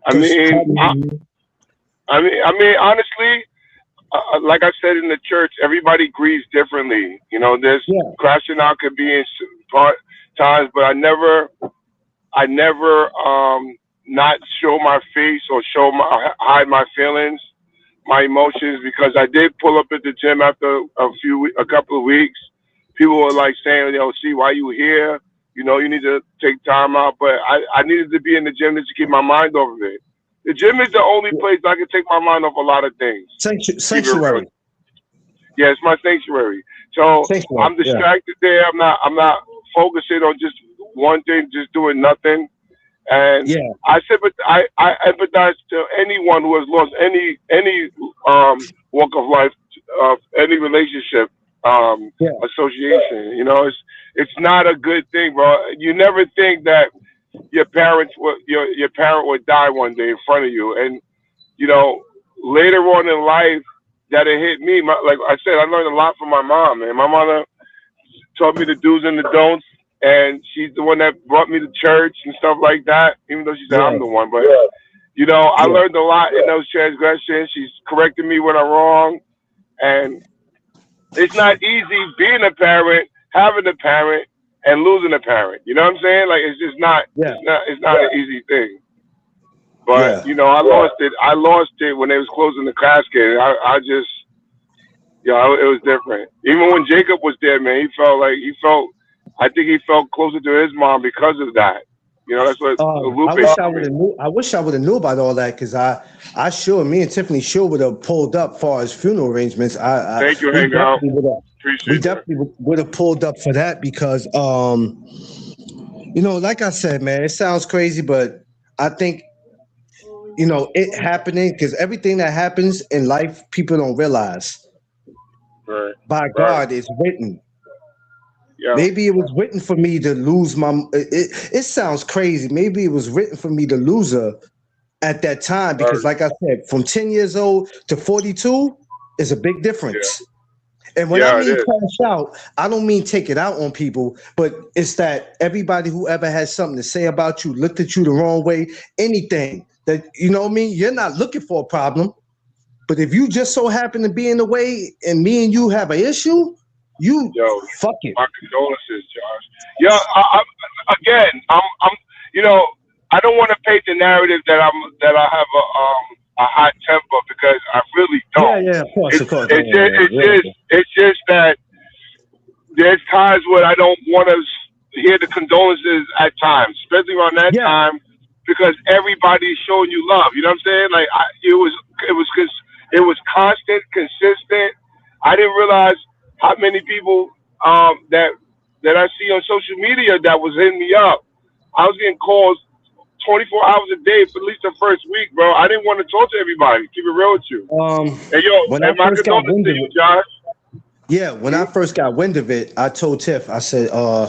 I mean, honestly, like I said in the church, everybody grieves differently. You know, there's crashing out could be in times, but I never not show my face or hide my feelings, my emotions, because I did pull up at the gym after a couple of weeks. People were like saying, you know, see, why you here? You know, you need to take time out. But I needed to be in the gym just to keep my mind off of it. The gym is the only place I can take my mind off a lot of things. Sanctuary. Yeah, it's my sanctuary. So I'm distracted there. I'm not focusing on just one thing, just doing nothing. And I empathize to anyone who has lost any walk of life, any relationship, association. You know, it's not a good thing, bro. You never think that your parent would die one day in front of you, and you know, later on in life that it hit me. Like I said, I learned a lot from my mom, and my mother taught me the do's and the don'ts. And she's the one that brought me to church and stuff like that, even though she said I'm the one. But, you know, I learned a lot in those transgressions. She's correcting me when I'm wrong. And it's not easy being a parent, having a parent, and losing a parent. You know what I'm saying? Like, it's just not, it's not an easy thing. But, you know, I lost it when they was closing the casket. I just, you know, it was different. Even when Jacob was there, man, I think he felt closer to his mom because of that. You know, that's what Lupe I wish I would have knew about all that, because me and Tiffany sure would have pulled up far as funeral arrangements. Thank you, Hangout. We definitely would have pulled up for that, because you know, like I said, man, it sounds crazy, but I think, you know, it happening, because everything that happens in life, people don't realize. By God, it's written. Maybe it was written for me to lose my. It sounds crazy. Maybe it was written for me to lose her at that time, because, like I said, from 10 years old to 42 is a big difference. And when I mean crash out, I don't mean take it out on people, but it's that everybody who ever had something to say about you, looked at you the wrong way, anything that, you know what I mean? You're not looking for a problem, but if you just so happen to be in the way and me and you have an issue, fuck it. My condolences, Josh. I'm you know, I don't want to paint the narrative that I have a hot temper, because I really don't. Of course. It's just that there's times where I don't want to hear the condolences at times, especially around that time, because everybody's showing you love. You know what I'm saying? Like it was constant, consistent. I didn't realize how many people that I see on social media that was hitting me up. I was getting calls 24 hours a day for at least the first week, bro. I didn't want to talk to everybody. Keep it real with you. When I first got wind of it, Josh. Yeah, when I first got wind of it, I told Tiff, I said, I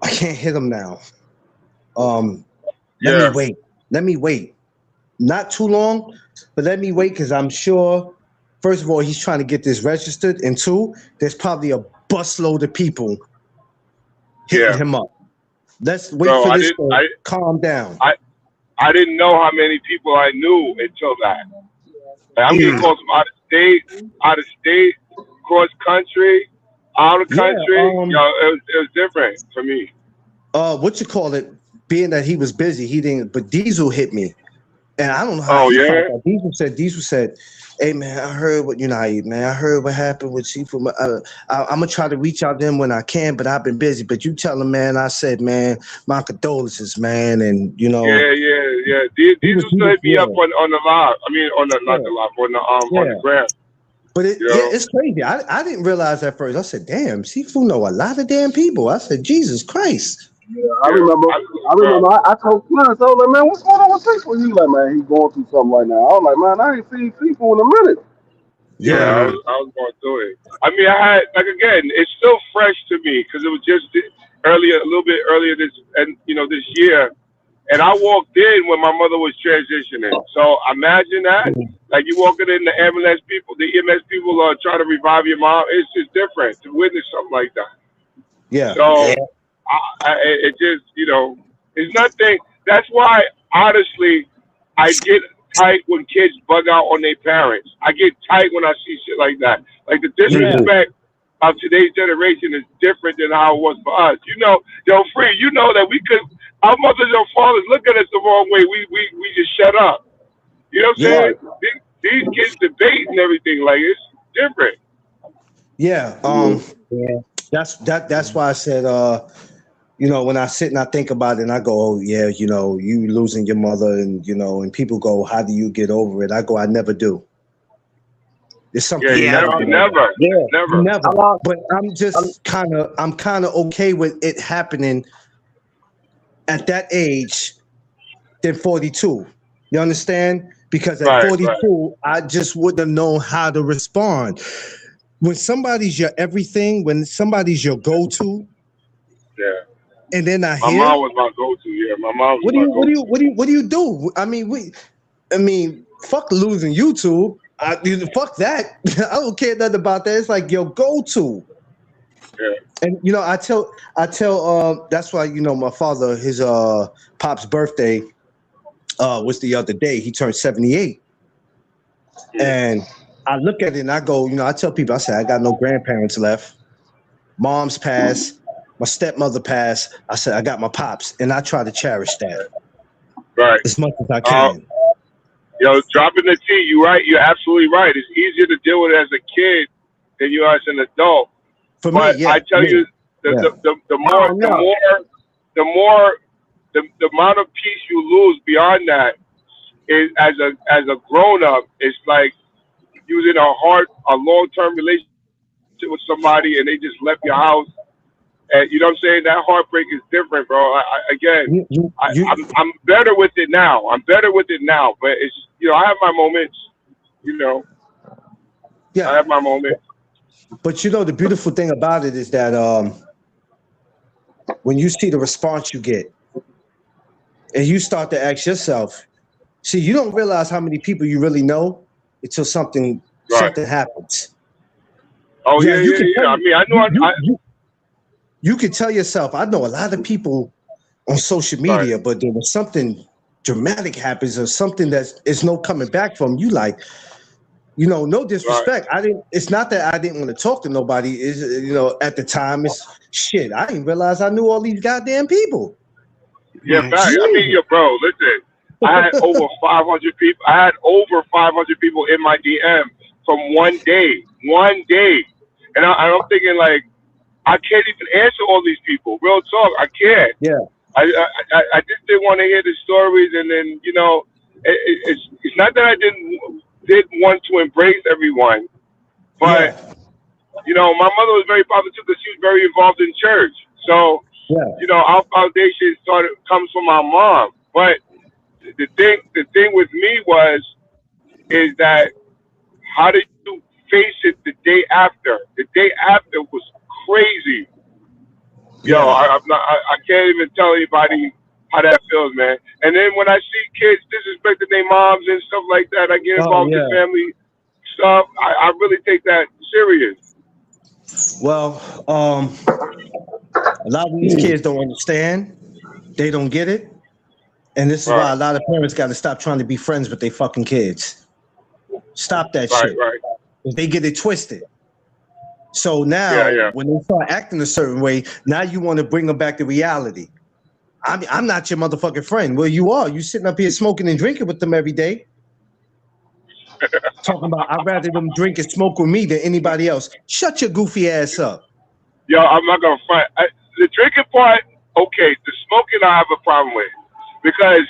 can't hit him now. Let me wait. Not too long, but let me wait, because I'm sure, first of all, he's trying to get this registered, and two, there's probably a busload of people hitting him up. Let's wait for this to calm down. I didn't know how many people I knew until that. Like, I'm getting calls from out of state, cross country, out of country. You know, it was different for me. What you call it? Being that he was busy, he didn't. But Diesel hit me, and I don't know how. Diesel said, "Hey man, I heard what I heard what happened with Chief. I'm gonna try to reach out to him when I can, but I've been busy. But you tell him, man. I said, man, my condolences, man, and you know." Yeah. Diesel hit me up on the live. I mean, on the not the live, on the ground. But You know? it's crazy. I didn't realize at first. I said, damn, Sifu know a lot of damn people. I said, Jesus Christ. I remember. I told Clarence, I was like, man, what's going on with Sifu? He was like, man, he's going through something right now. I was like, man, I ain't seen Sifu in a minute. Yeah, I was going through it. I mean, I had again, it's still fresh to me because it was just a little bit earlier this year, and I walked in when my mother was transitioning. So imagine that, like you walking in, the ambulance people, the EMS people are trying to revive your mom. It's just different to witness something like that. Yeah. So it just it's nothing. That's why honestly, I get tight when kids bug out on their parents. I get tight when I see shit like that. Like the disrespect of today's generation is different than how it was for us. Free. You know that we could. Our mothers and fathers look at us the wrong way. We just shut up. You know what I'm saying? These kids debate and everything. Like it's different. Yeah. That's why I said. When I sit and I think about it and I go, oh, yeah, you losing your mother and people go, how do you get over it? I go, I never do. It's something never. But I'm just kind of okay with it happening at that age than 42. You understand? Because at 42, I just wouldn't have known how to respond. When somebody's your everything, when somebody's your go-to, and then my mom was my go-to. Yeah, my mom was What do you do? I mean, fuck losing YouTube. Fuck that. I don't care nothing about that. It's like your go-to. Yeah. And I tell that's why my father, his pop's birthday was the other day. He turned 78. And I look at it and I go, I tell people, I say I got no grandparents left. Mom's passed. My stepmother passed. I said, I got my pops, and I try to cherish that. Right. As much as I can. Dropping the T, you're right. You're absolutely right. It's easier to deal with it as a kid than you are as an adult. For me, I tell you, the amount of peace you lose beyond that is as a grown up, it's like using a long-term relationship with somebody and they just left your house. And you know what I'm saying? That heartbreak is different, bro. I'm better with it now. But it's I have my moments. I have my moments. But the beautiful thing about it is that when you see the response you get, and you start to ask yourself, see, you don't realize how many people you really know until something happens. Oh yeah. I mean, I know. You can tell yourself, I know a lot of people on social media, but there was something dramatic happens or something that is no coming back from. You like, no disrespect. It's not that I didn't want to talk to nobody. At the time, it's shit. I didn't realize I knew all these goddamn people. Yeah, fact. I mean, bro, listen. I had over 500 people. I had over 500 people in my DM from one day, and I'm thinking like, I can't even answer all these people. Real talk, I can't. Yeah. I just didn't want to hear the stories, and then it's not that I didn't want to embrace everyone, but my mother was very positive too because she was very involved in church. So our foundation comes from our mom. But the thing with me is that how did you face it the day after? The day after was crazy. I can't even tell anybody how that feels, man. And then when I see kids disrespecting their moms and stuff like that, I get involved in family stuff. I really take that serious. Well, a lot of these kids don't understand. They don't get it. And this is why a lot of parents got to stop trying to be friends with their fucking kids. Stop that shit. Right. They get it twisted. So now, when they start acting a certain way, now you want to bring them back to reality. I'm not your motherfucking friend. Well, you are. You sitting up here smoking and drinking with them every day. Talking about, I'd rather them drink and smoke with me than anybody else. Shut your goofy ass up. Yo, I'm not going to front. The drinking part, okay. The smoking, I have a problem with. Because,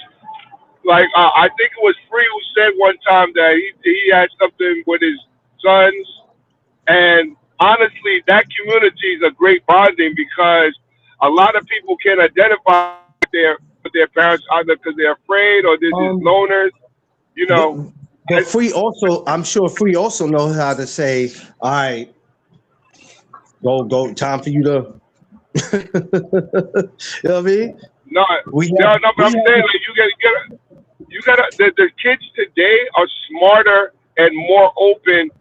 I think it was Free who said one time that he had something with his sons And honestly, that community is a great bonding because a lot of people can identify with their parents either because they're afraid or they're just loners. You know. But Free also, I'm sure Free also knows how to say, all right, go, time for you to, you know what I mean? No, but I'm saying like you gotta the kids today are smarter and more open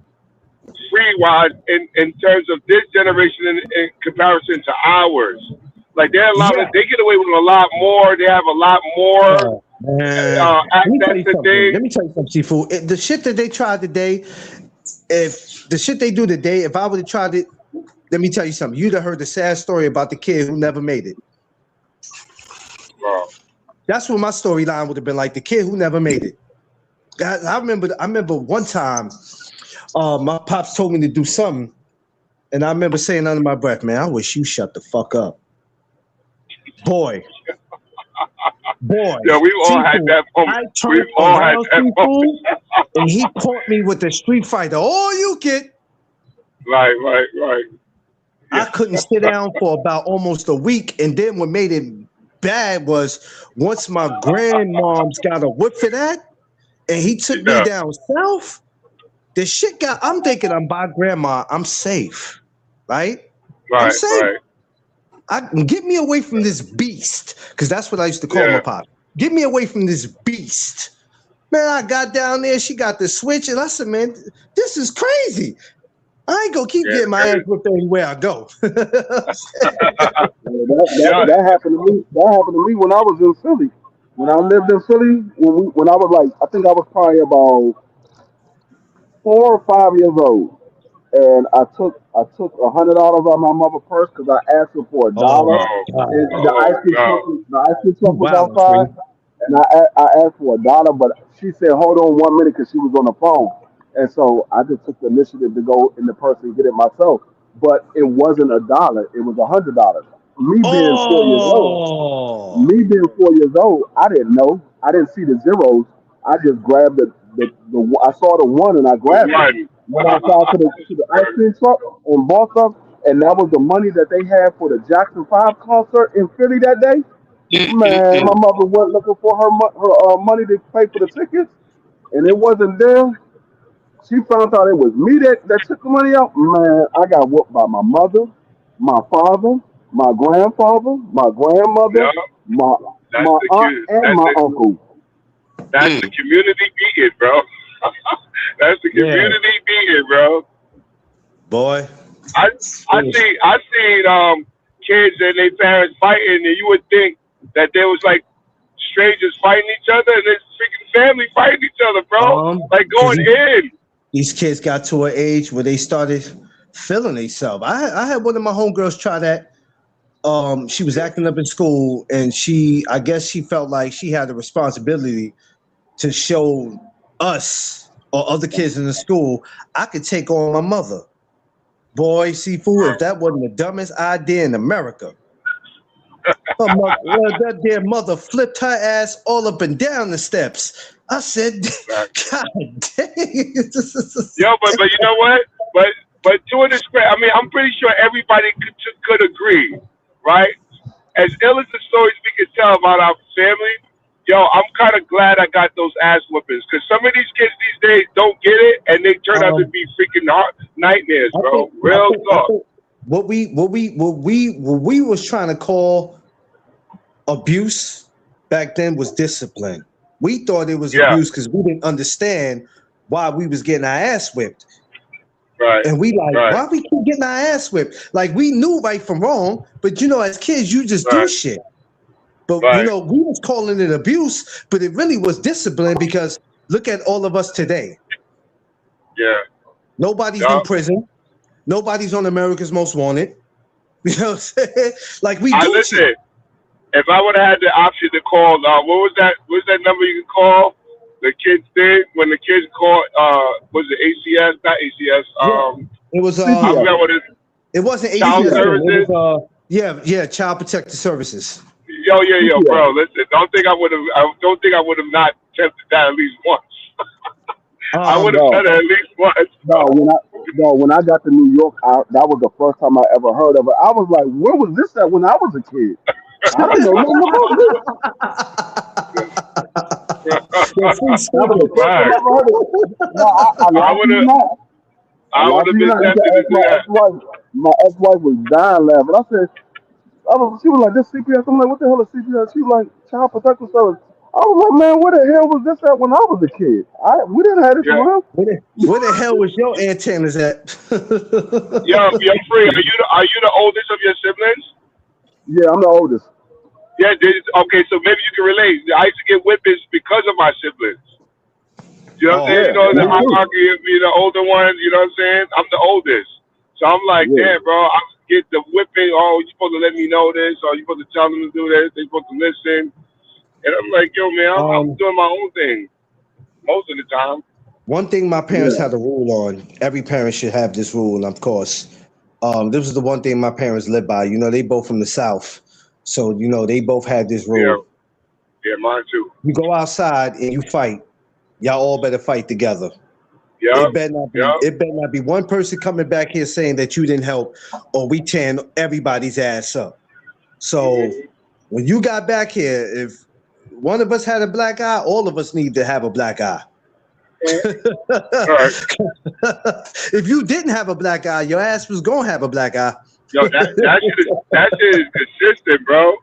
free-wise in terms of this generation in comparison to ours. Like they get away with a lot more. They have a lot more access to things. Let me tell you something, Seafood. The shit that they tried today, if the shit they do today, if I would have tried it, let me tell you something. You'd have heard the sad story about the kid who never made it. Wow. That's what my storyline would have been like. The kid who never made it. I remember one time, my pops told me to do something, and I remember saying under my breath, "Man, I wish you shut the fuck up." Boy. Yeah, we've all had that moment. I turned around, Seafood, and he caught me with the Street Fighter. Oh, you kid. Right. I couldn't sit down for about almost a week, and then what made it bad was once my grandmoms got a whip for that, and he took me down south. The shit I'm thinking I'm by grandma. I'm safe, right? I'm safe. Get me away from this beast, because that's what I used to call my pop. Get me away from this beast. Man, I got down there. She got the switch, and I said, man, this is crazy. I ain't gonna keep getting my ass whipped everywhere I go. that happened to me. That happened to me when I was in Philly. When I lived in Philly, when I was like, I think I was probably about 4 or 5 years old, and I took $100 out of my mother's purse because I asked her for $1. The ice cream truck was outside, and I asked for $1, but she said, "Hold on 1 minute," because she was on the phone. And so I just took the initiative to go in the purse and get it myself. But it wasn't $1; it was $100. Me being 4 years old, I didn't know. I didn't see the zeros. I just grabbed the I saw the one and I grabbed it. Went outside to the ice cream truck and bought some, and that was the money that they had for the Jackson 5 concert in Philly that day. Man, my mother went looking for her money to pay for the tickets, and it wasn't there. She found out it was me that took the money out. Man, I got whooped by my mother, my father, my grandfather, my grandmother, my aunt, and my uncle. That's the community being, bro. That's the community being, bro. Boy, I seen kids and their parents fighting, and you would think that there was like strangers fighting each other, and it's freaking family fighting each other, bro. Like going in. These kids got to an age where they started feeling themselves. I had one of my homegirls try that. She was acting up in school, and I guess she felt like she had a responsibility to show us or other kids in the school I could take on my mother. Boy, Seafood, if that wasn't the dumbest idea in America. That damn mother flipped her ass all up and down the steps. I said, God dang. Yo, but you know what? But to an extent, I mean, I'm pretty sure everybody could agree, right? As ill as the stories we can tell about our family, yo, I'm kind of glad I got those ass whoopings, because some of these kids these days don't get it, and they turn out to be freaking nightmares, bro. Real talk. What we was trying to call abuse back then was discipline. We thought it was abuse because we didn't understand why we was getting our ass whipped. Right. And we why we keep getting our ass whipped? Like, we knew right from wrong, but as kids, you just do shit. But we was calling it abuse, but it really was discipline, because look at all of us today. Yeah. Nobody's in prison. Nobody's on America's Most Wanted. You know what I'm saying? Like, we do shit. If I would have had the option to call, what was that number you could call? The kids did when the kids called. Was it ACS? Not ACS. It was. I forgot what it. It wasn't ACS. Child services. It was, Child Protective Services. Yo, bro. Listen, don't think I would have not attempted that at least once. I would have No, done it at least once. when I got to New York, that was the first time I ever heard of it. I was like, where was this at when I was a kid? I didn't know nothing about this. Yo, free That was the spirit. first time I Right. ever heard of it. No, I I lied to would you have. not. I I lied would to have you been not. You tempted can to ask do that. my ex-wife was dying laughing. I said, she was like, this CPS. I'm like, what the hell is CPS? She was like, Child Protective Service. I was like, man, where the hell was this at when I was a kid? We didn't have this Yeah. around. Where the hell was your antennas at? Yo, Free. Are you the oldest of your siblings? Yeah, I'm the oldest. Yeah. Okay, so maybe you can relate. I used to get whippings because of my siblings. You know what I'm saying? Yeah, You know the me too. hierarchy of being the older one. You know what I'm saying? I'm the oldest, so I'm like, Yeah. damn, bro. I get the whipping. Oh, you supposed to let me know this, or you supposed to tell them to do this. They supposed to listen. And I'm like, yo, man, I'm doing my own thing most of the time. One thing my parents Yeah. had a rule on. Every parent should have this rule, and of course, this is the one thing my parents lived by. You know, they both from the South, so you know they both had this rule. Yeah, mine too. You go outside and you fight. Y'all all better fight together. Yeah, It better not be. yeah. It better not be one person coming back here saying that you didn't help, or we tearing everybody's ass up. So when you got back here, if one of us had a black eye, all of us need to have a black eye. All right. If you didn't have a black eye, your ass was gonna have a black eye. Yo, that shit is consistent, bro.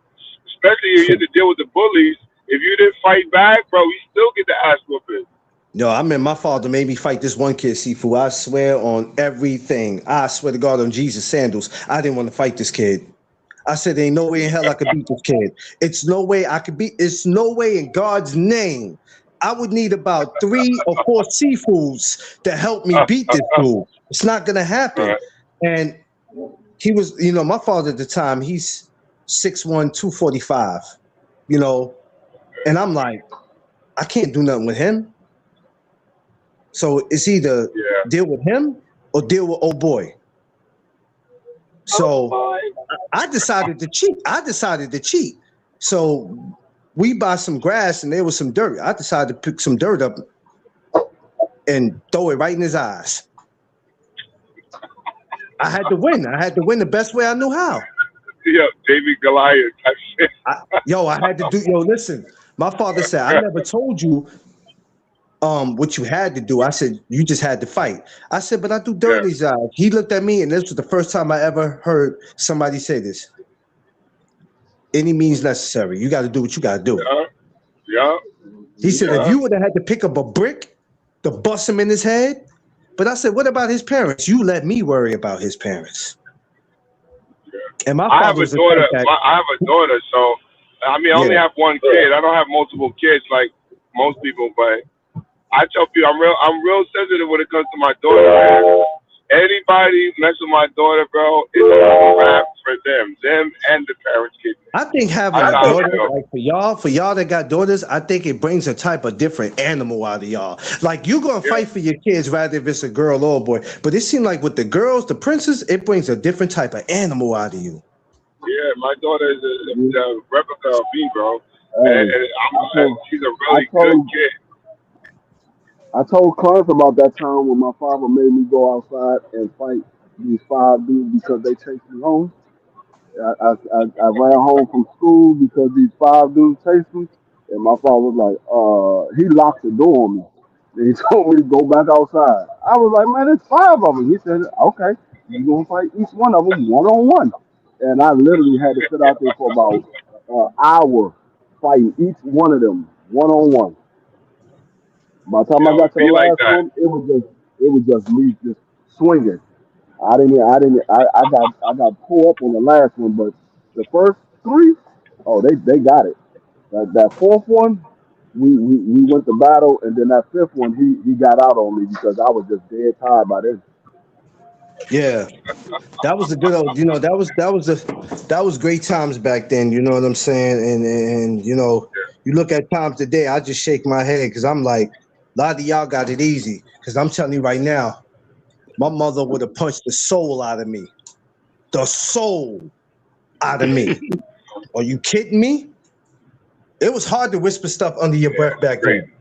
Especially if you had to deal with the bullies. If you didn't fight back, bro, you still get the ass whooping. Yo, I mean, my father made me fight this one kid, Sifu. I swear on everything. I swear to God on Jesus sandals. I didn't want to fight this kid. I said, there ain't no way in hell I could beat this kid. It's no way I could beat. It's no way in God's name. I would need about 3 or 4 Sifus to help me beat this fool. It's not gonna happen. Right. And he was, you know, my father at the time, he's 6'1", 245, you know, and I'm like, I can't do nothing with him. So it's either deal with him or deal with old boy. So I decided to cheat. So we buy some grass and there was some dirt. I decided to pick some dirt up and throw it right in his eyes. I had to win. I had to win the best way I knew how. Yeah, David Goliath type shit. I had to do. Yo, listen. My father said, I never told you what you had to do. I said, you just had to fight. I said, but I do dirt in his eyes. He looked at me, and this was the first time I ever heard somebody say this. Any means necessary. You got to do what you got to do. Yeah. He said, if you would have had to pick up a brick to bust him in his head. But I said, what about his parents? You let me worry about his parents. And my father I have a daughter. So I mean, I only have one kid. I don't have multiple kids like most people, but I tell people I'm real sensitive when it comes to my daughter. Anybody mess with my daughter, bro, it's a wrap for them and the parents' kids. I think having a daughter, like for y'all that got daughters, I think it brings a type of different animal out of y'all. Like you gonna fight for your kids, rather if it's a girl or a boy. But it seems like with the girls, the princess, it brings a different type of animal out of you. Yeah, my daughter is a replica of me, bro. And she's a really good kid. I told Clarence about that time when my father made me go outside and fight these 5 dudes because they chased me home. I ran home from school because these 5 dudes chased me, and my father was like, he locked the door on me. And he told me to go back outside. I was like, man, there's 5 of them. He said, okay, you're going to fight each one of them one-on-one. And I literally had to sit out there for about an hour fighting each one of them one-on-one. By the time I got to the last one, it was just me just swinging. I got pulled up on the last one, but the first 3, they got it. That 4th one, we went to battle, and then that 5th one, he got out on me because I was just dead tired by then. Yeah, that was a good old. You know, that was great times back then. You know what I'm saying? And you know, you look at times today, I just shake my head because I'm like, a lot of y'all got it easy. Because I'm telling you right now, my mother would have punched the soul out of me. The soul out of me. Are you kidding me? It was hard to whisper stuff under your breath back then.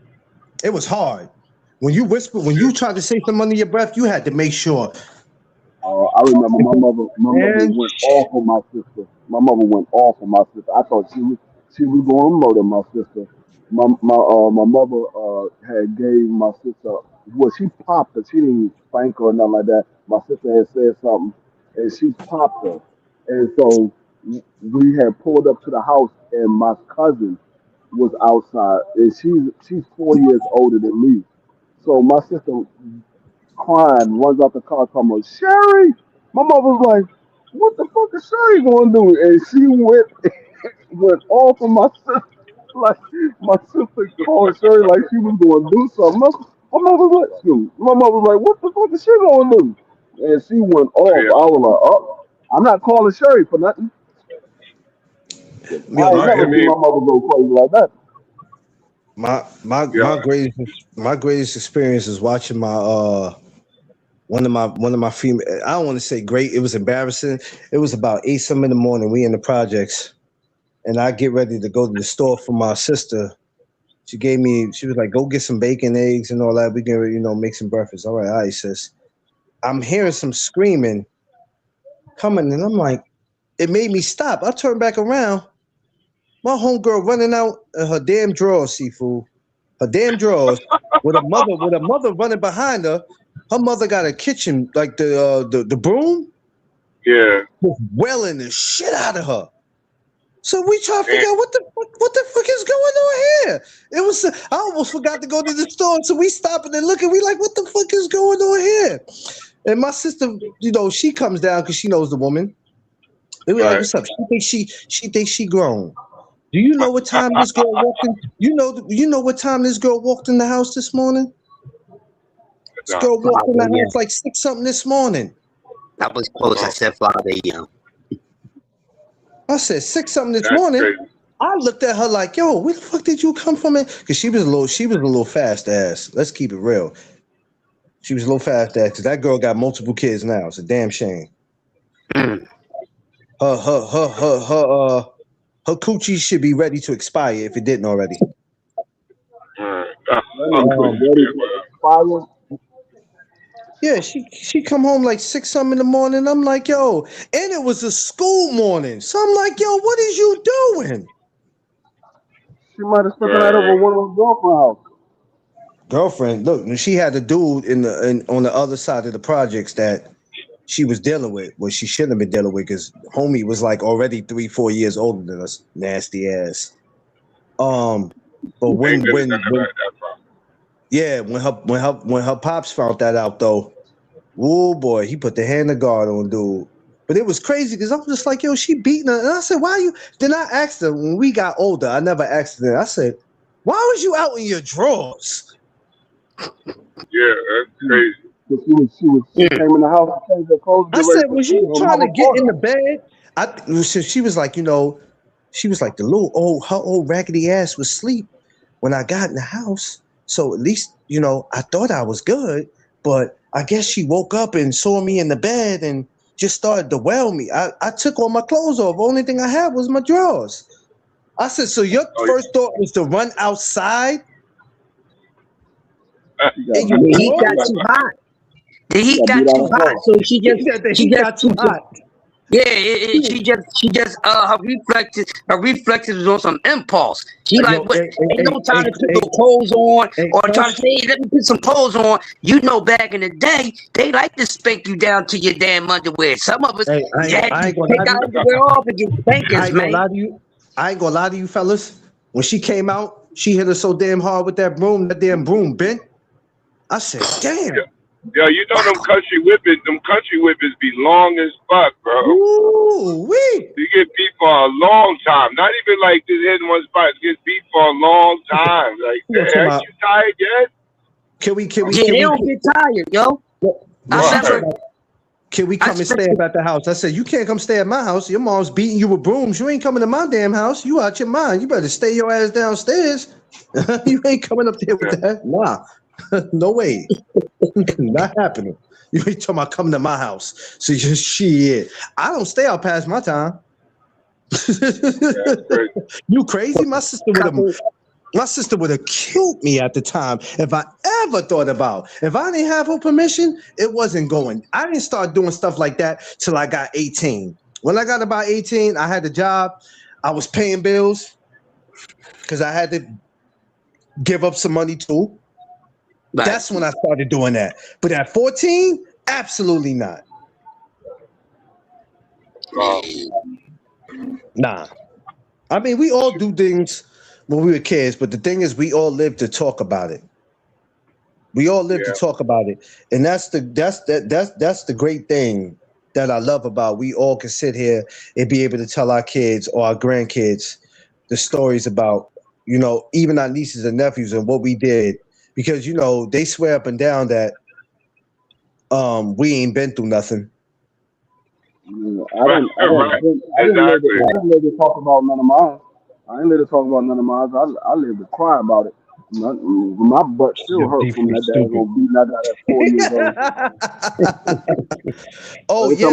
It was hard. when you whisper, when you tried to say something under your breath, you had to make sure. I remember my mother went off on my sister. My mother went off on my sister. I thought she was going to murder my sister. My mother had gave my sister, well, she popped her. She didn't spank her or nothing like that. My sister had said something, and she popped her. And so we had pulled up to the house, and my cousin was outside, and she's 4 years older than me. So my sister crying, runs out the car, talking about Sherry. My mother was like, "What the fuck is Sherry gonna do?" And she went off on my sister. Like my sister called Sherry like she was gonna do something. My mother was like, "What the fuck is she gonna do?" And she went off. Yeah. I was like, "Oh, I'm not calling Sherry for nothing." I ain't never seen my mother go crazy like that. My greatest experience is watching my one of my female. I don't want to say great. It was embarrassing. It was about 8 something in the morning. We in the projects, and I get ready to go to the store for my sister. She was like, "Go get some bacon, eggs, and all that. We can, make some breakfast." All right, sis. I'm hearing some screaming coming, and I'm like, it made me stop. I turned back around. My homegirl running out of her damn drawers, seafood. Her damn drawers with a mother running behind her. Her mother got a kitchen, like the broom. Yeah. Welling the shit out of her. So we try to figure out what the fuck is going on here. It was I almost forgot to go to the store, so we stopping and looking. We like, what the fuck is going on here? And my sister, she comes down because she knows the woman. They were like, "What's up?" She thinks she grown. Do you know what time this girl walked in? You know what time this girl walked in the house this morning? This girl walked in the house like 6 something this morning. That was close. I said 5 a.m. I said 6 something this morning. Crazy. I looked at her like, "Yo, where the fuck did you come from?" Because she was a little fast ass. Let's keep it real. She was a little fast ass because that girl got multiple kids now. It's a damn shame. Her coochie should be ready to expire if it didn't already. Yeah, she come home like 6 something in the morning. I'm like, "Yo," and it was a school morning. So I'm like, "Yo, what is you doing?" She might have spent the night over one of her girlfriend's house. Girlfriend, look, she had a dude on the other side of the projects that she was dealing with. Well, she shouldn't have been dealing with because homie was like already 3-4 years older than us. Nasty ass. But when her pops found that out though, oh boy, he put the hand of guard on dude. But it was crazy because I was just like, "Yo, she beating her." And I said, "Why you?" Then I asked her when we got older. I never asked her. I said, "Why was you out in your drawers?" Yeah, that's crazy. She came in the house and changed her clothes. I said, "Was you trying to get in the bed?" She was like, she was like, her old raggedy ass was asleep when I got in the house. So at least, I thought I was good, but I guess she woke up and saw me in the bed and just started to wail me. I took all my clothes off. Only thing I had was my drawers. I said, "So your first thought was to run outside?" The heat got too hot. The heat got too hot, so she got too hot. Yeah, she just her reflexes was on some impulse. She ain't no time to put no clothes on or try to say, "Hey, let me put some clothes on." Back in the day, they like to spank you down to your damn underwear. Some of us had to take our underwear off and get spankings, man. I ain't gonna lie to you, fellas. When she came out, she hit her so damn hard with that broom. That damn broom bent. I said, "Damn." Yo, them country whippers be long as fuck, bro. Ooh, you get beat for a long time. Not even like just hitting one spot. You get beat for a long time. Like, aren't you tired yet? Can we? They don't get tired, yo. Can we come and stay at the house? I said, "You can't come stay at my house. Your mom's beating you with brooms. You ain't coming to my damn house. You out your mind. You better stay your ass downstairs. You ain't coming up there with that. Nah." No way. Not happening. You ain't talking about coming to my house. So shit. I don't stay out past my time. You crazy? My sister My sister would have killed me at the time if I ever thought about. If I didn't have her permission, it wasn't going. I didn't start doing stuff like that till I got 18. When I got about 18, I had a job. I was paying bills because I had to give up some money too. Right. That's when I started doing that. But at 14, absolutely not. Nah. I mean, we all do things when we were kids, but the thing is, we all live to talk about it. We all live to talk about it, and that's the great thing that I love about. We all can sit here and be able to tell our kids or our grandkids the stories about, you know, even our nieces and nephews and what we did, because you know they swear up and down that we ain't been through nothing. I didn't live to talk about none of mine. I didn't live to talk about none of mine. I lived to cry about it. My butt still hurt from that day on beating that guy at 4 years old. Oh yeah,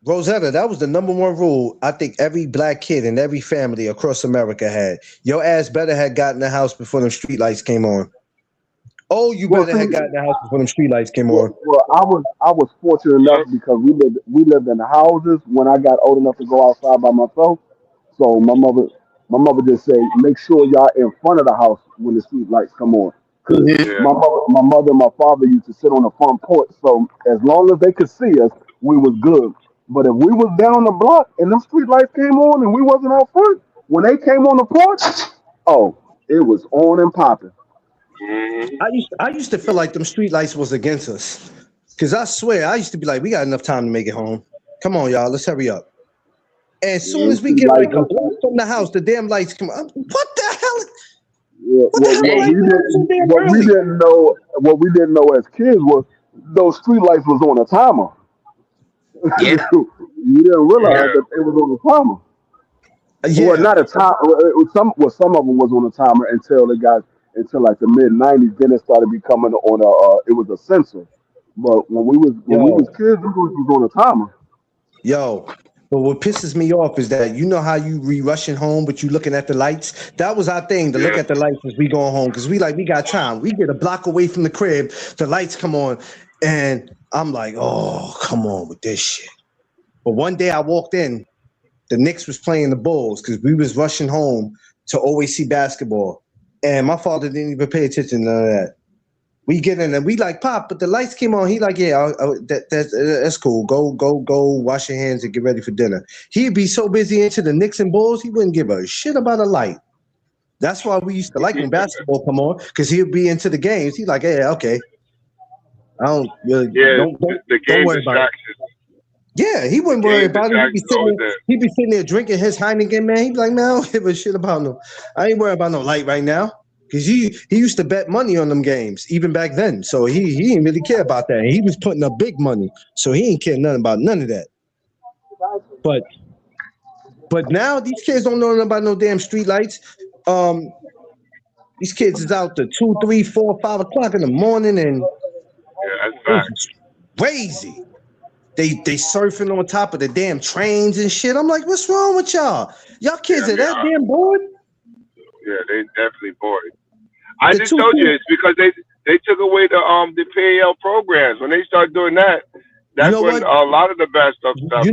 Rosetta, that was the #1 rule I think every black kid in every family across America had. Your ass better had gotten the house before them street lights came on. Oh, you better have gotten the house before them street lights came on. Well, I was fortunate enough because we lived in the houses when I got old enough to go outside by myself. So my mother just said, make sure y'all in front of the house when the street lights come on. Cause my mother and my father used to sit on the front porch. So as long as they could see us, we was good. But if we was down the block and them street lights came on and we wasn't out front, when they came on the porch, oh, it was on and popping. I used to feel like them street lights was against us. Cause I swear, I used to be like, we got enough time to make it home. Come on, y'all, let's hurry up. And as soon as we get like a block from the house, the damn lights come on. What the hell? What we didn't know as kids was those street lights was on a timer. Yeah. You didn't realize that it was on a timer. Yeah. Well, not a time. Some of them was on a timer until like the mid '90s. Then it started becoming on a. It was a sensor. But when we was kids, it was on a timer. Yo. But what pisses me off is that you know how you rushing home, but you looking at the lights. That was our thing to look at the lights as we going home because we got time. We get a block away from the crib, the lights come on, and I'm like, oh, come on with this shit. But one day I walked in, the Knicks was playing the Bulls because we was rushing home to always see basketball, and my father didn't even pay attention to none of that. We get in and we like, Pop, but the lights came on. He like, yeah, that's cool. Go wash your hands and get ready for dinner. He'd be so busy into the Knicks and Bulls, he wouldn't give a shit about a light. That's why we used to like when basketball come on, because he'd be into the games. He's like, yeah, okay. I don't really don't worry about it. Yeah, he wouldn't worry about it. He'd be sitting there drinking his Heineken, man. He'd be like, man, I don't give a shit about no. I ain't worried about no light right now. Because he used to bet money on them games, even back then. So he didn't really care about that. And he was putting up big money. So he ain't care nothing about none of that. But now these kids don't know nothing about no damn street lights. These kids is out to 2, 3, 4, 5 o'clock in the morning and it's crazy. They surfing on top of the damn trains and shit. I'm like, what's wrong with y'all? Y'all kids are that damn bored? Yeah, they definitely bored. I just told you it's because they took away the PAL programs. When they start doing that, that's when a lot of the bad stuff happens.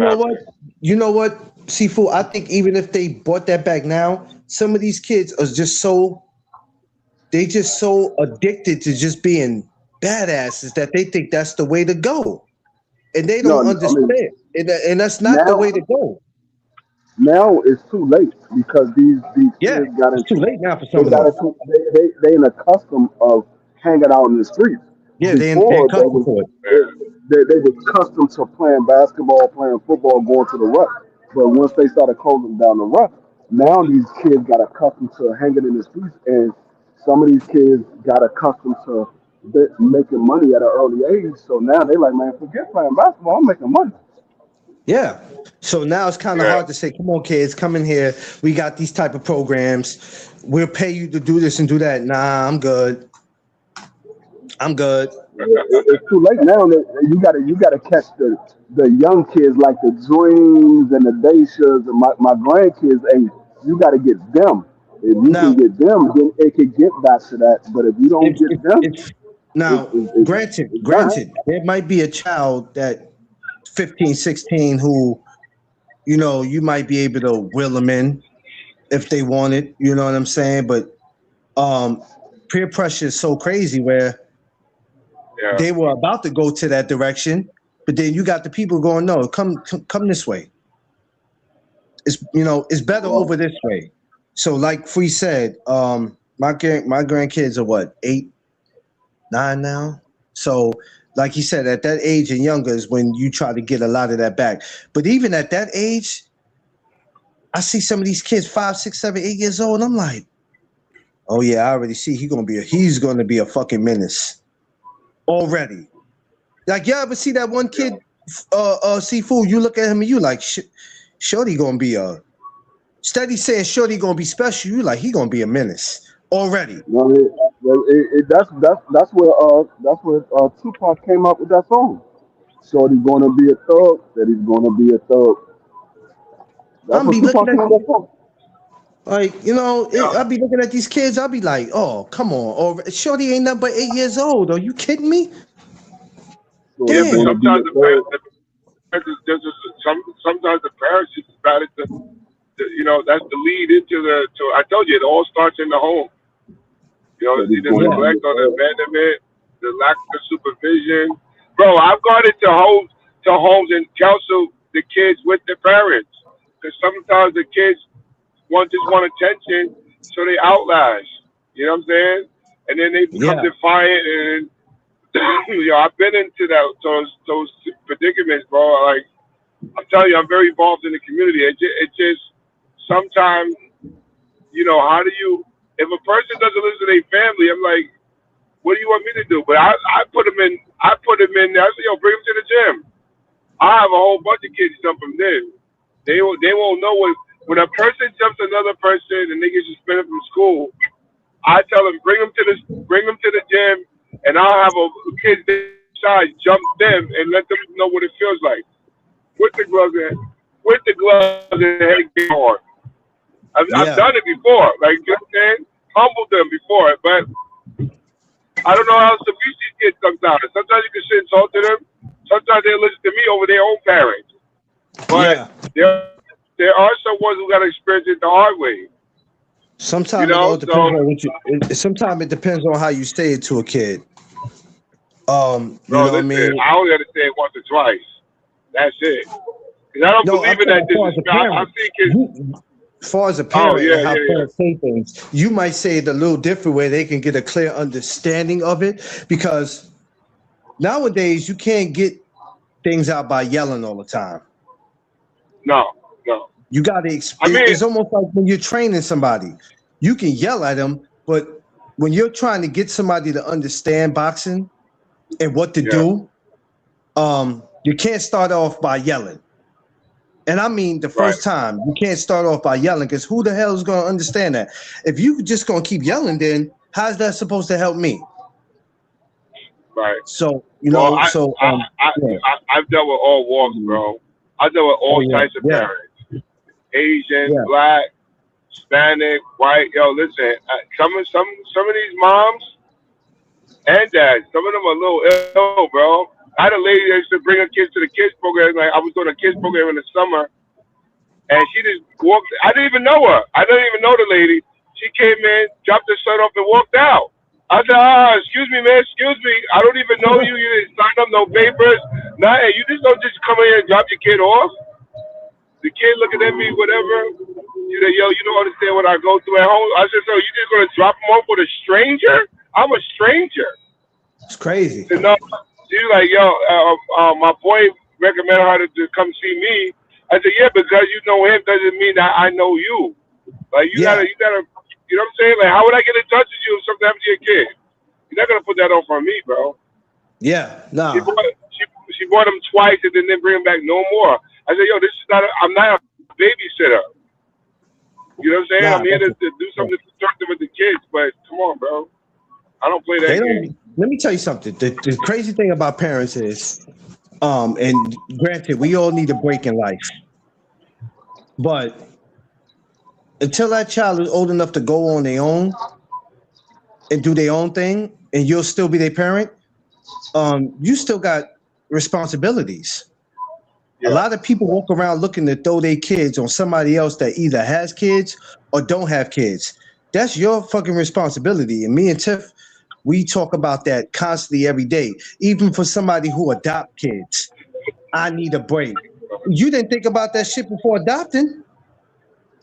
You know what, Sifu? I think even if they brought that back now, some of these kids are just so addicted to just being badasses that they think that's the way to go, and they don't understand. And that's not the way to go. Now it's too late because these kids got into too late now for some of them. They in a custom of hanging out in the streets. Yeah, they accustomed to it. They were accustomed to playing basketball, playing football, going to the ruck. But once they started closing down the ruck, now these kids got accustomed to hanging in the streets, and some of these kids got accustomed to making money at an early age. So now they like, man, forget playing basketball. I'm making money. Yeah. So now it's kind of hard to say, come on, kids, come in here. We got these type of programs. We'll pay you to do this and do that. Nah, I'm good. It's too late now. You gotta catch the young kids like the Dreams and the Daishas and my grandkids. And you gotta get them. If you Now, can get them, then it can get back to that. But if you don't if, get if, them, if now, granted, it's not. there might be a child that 15, 16 who, you know, you might be able to will them in if they want it. You know what I'm saying? But peer pressure is so crazy where Yeah. they were about to go to that direction, but then you got the people going, no, come this way. It's, you know, it's better over this way. So like Free said, my grandkids are what, 8, 9 now? So like he said, at that age and younger is when you try to get a lot of that back. But even at that age, I see some of these kids 5, 6, 7, 8 years old, and I'm like, oh yeah, I already see he's gonna be a fucking menace already. Like, you ever see that one kid, Seafood? You look at him and you like, Shorty gonna be steady saying Shorty gonna be special. You like, he gonna be a menace already. No, that's where Tupac came up with that song. Shorty gonna be a thug. That he's gonna be a thug. That's I'm what be Tupac looking came at up with that song. like, you know, I'll be looking at these kids. I'll be like, oh, come on, or Shorty ain't nothing but 8 years old. Are you kidding me? Shorty Yeah, but Damn. gonna be sometimes a thug. sometimes the parents just about it. You know, that's the lead into the. I told you, it all starts in the home. You know, Shorty the gonna be neglect a or the thug. abandonment, the lack of supervision. Bro, I've gone into homes and counsel the kids with their parents, because sometimes the kids just want attention, so they outlast. You know what I'm saying? And then they become Yeah. defiant, and you know, I've been into those predicaments, bro. Like, I'm telling you, I'm very involved in the community. It just sometimes, you know, how do you? If a person doesn't listen to their family, I'm like, what do you want me to do? But I put them in. I say, yo, bring them to the gym. I have a whole bunch of kids jump from there. They won't know when a person jumps another person and they get suspended from school. I tell them, bring them to the gym, and I'll have a kid inside jump them and let them know what it feels like with the gloves and head on. I've done it before, like, you know what I'm saying? Humbled them before, but I don't know how to reach these kids sometimes. Sometimes you can sit and talk to them. Sometimes they listen to me over their own parents. But there are some ones who got to experience it the hard way. Sometimes sometimes it depends on how you say it to a kid. You know what I mean? I only got to say it once or twice. That's it. Because I don't believe in that disrespect. I've seen kids. As far as a parent and how parents say things, you might say it a little different way they can get a clear understanding of it, because nowadays you can't get things out by yelling all the time. No. You got to it's almost like when you're training somebody. You can yell at them, but when you're trying to get somebody to understand boxing and what to do, you can't start off by yelling. And I mean, the first time, you can't start off by yelling, because who the hell is going to understand that? If you just going to keep yelling, then how's that supposed to help me? Right. So, you know, I've dealt with all walks, bro. I've dealt with all types of parents. Asian, black, Hispanic, white. Yo, listen, some of these moms and dads, some of them are a little ill, bro. I had a lady that used to bring her kids to the kids program. Like, I was doing a kids program in the summer, and she just walked. I didn't even know her. I didn't even know the lady. She came in, dropped her shirt off, and walked out. I said, excuse me, man, excuse me. I don't even know you. You didn't sign up no papers. Nah, you just don't just come in here and drop your kid off. The kid looking at me, whatever. You know, yo, you don't understand what I go through at home. I said, so you just gonna drop him off with a stranger? I'm a stranger. It's crazy. So, no, she's like, yo, my boy recommended her to come see me. I said, yeah, because you know him doesn't mean that I know you. Like, you gotta, you know what I'm saying? Like, how would I get in touch with you if something happens to your kid? You're not gonna put that on for me, bro. Yeah, no. She brought him twice and then didn't bring him back no more. I said, yo, this is not. I'm not a babysitter. You know what I'm saying? I'm here to do something constructive with the kids, but come on, bro. I don't play that game. Let me tell you something. The crazy thing about parents is, and granted, we all need a break in life, but until that child is old enough to go on their own and do their own thing, and you'll still be their parent, you still got responsibilities. A lot of people walk around looking to throw their kids on somebody else that either has kids or don't have kids. That's your fucking responsibility. And me and Tiff, we talk about that constantly every day. Even for somebody who adopt kids, I need a break. You didn't think about that shit before adopting.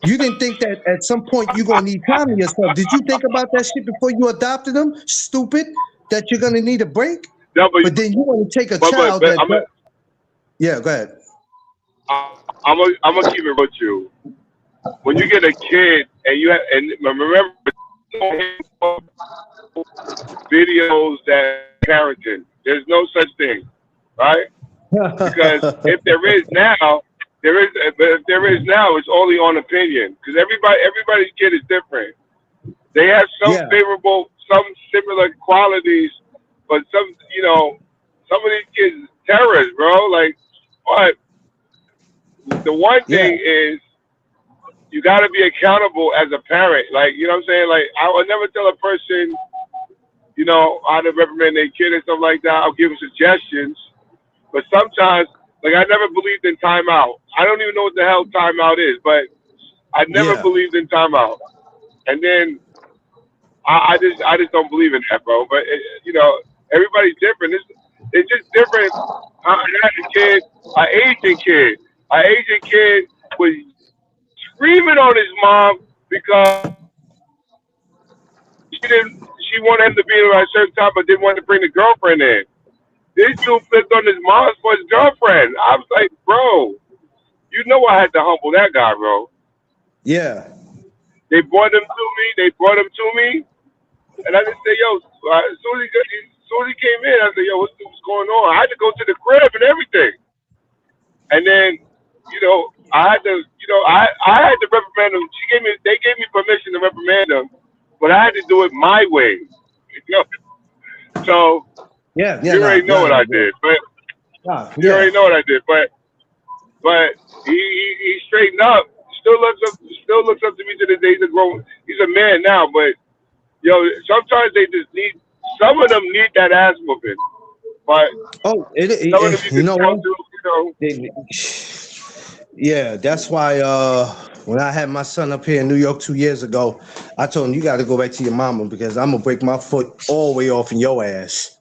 You didn't think that at some point you're going to need time to yourself. Did you think about that shit before you adopted them? Stupid, that you're going to need a break? No, but then you want to take a child that... Yeah, go ahead. I'm gonna keep it with you. When you get a kid and you have, and remember videos that parenting, there's no such thing, right? Because if there is now, it's only on opinion. Because everybody's kid is different. They have some favorable, some similar qualities, but some of these kids terrorists, bro. Like, what? The one thing is you got to be accountable as a parent. Like, you know what I'm saying? Like, I would never tell a person, how to reprimand their kid and stuff like that. I'll give them suggestions. But sometimes, like, I never believed in timeout. I don't even know what the hell timeout is, but I never believed in timeout. And then I just don't believe in that, bro. But, everybody's different. It's just different. I had a kid, an Asian kid was screaming on his mom because she wanted him to be there at a certain time, but didn't want to bring the girlfriend in. This dude flipped on his mom for his girlfriend. I was like, bro, I had to humble that guy, bro. Yeah. They brought him to me, and I just said, yo, as soon as he came in, I said, yo, what's going on? I had to go to the crib and everything. And then, I had to reprimand them. They gave me permission to reprimand them, but I had to do it my way. So you already know what I did, but you already know what I did. But he straightened up. Still looks up to me to this day. He's a man now, but sometimes they just need. Some of them need that ass whooping, but some of them you can Yeah, that's why when I had my son up here in New York 2 years ago, I told him, you got to go back to your mama because I'm gonna break my foot all the way off in your ass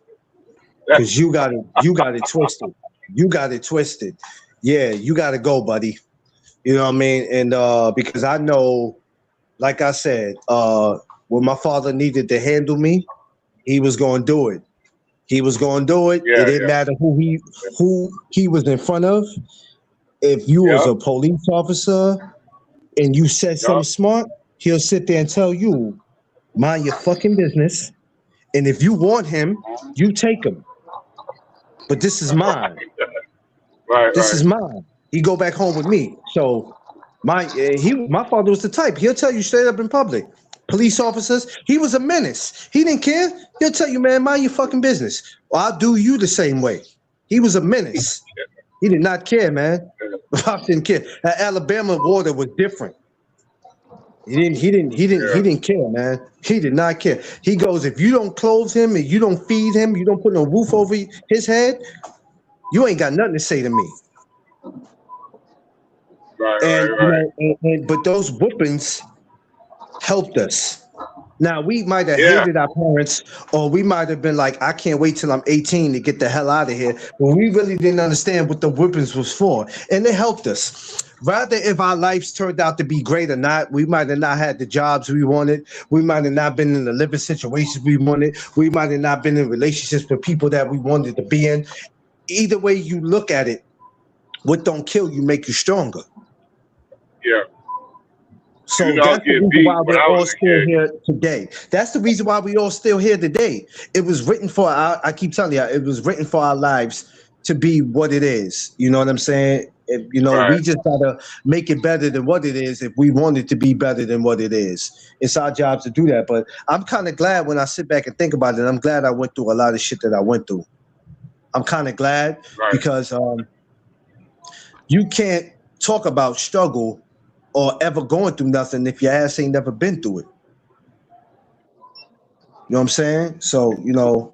because you got it twisted. You got it twisted. Yeah, you got to go, buddy. You know what I mean? And because I know, like I said, when my father needed to handle me, he was going to do it. He was going to do it. It didn't matter who he was in front of. If you was a police officer and you said something smart, he'll sit there and tell you, mind your fucking business. And if you want him, you take him. But this is mine. This is mine. He go back home with me. So my father was the type. He'll tell you straight up in public. Police officers, he was a menace. He didn't care. He'll tell you, man, mind your fucking business. Or I'll do you the same way. He was a menace. He did not care, man. Pop didn't care. Alabama water was different. He didn't care, man. He did not care. He goes, if you don't clothe him and you don't feed him, you don't put no roof over his head, you ain't got nothing to say to me. But those whoopings helped us. Now, we might have hated our parents, or we might have been like, I can't wait till I'm 18 to get the hell out of here. But we really didn't understand what the whippings was for. And it helped us. Rather, if our lives turned out to be great or not, we might have not had the jobs we wanted. We might have not been in the living situations we wanted. We might have not been in relationships with people that we wanted to be in. Either way you look at it, what don't kill you make you stronger. Yeah. So that's the reason why we're all still here today. That's the reason why we all still here today. It was written for I keep telling you, it was written for our lives to be what it is. You know what I'm saying? We just gotta make it better than what it is if we want it to be better than what it is. It's our job to do that. But I'm kind of glad when I sit back and think about it. I'm glad I went through a lot of shit that I went through. I'm kind of glad because you can't talk about struggle or ever going through nothing if your ass ain't never been through it. You know what I'm saying? So, you know,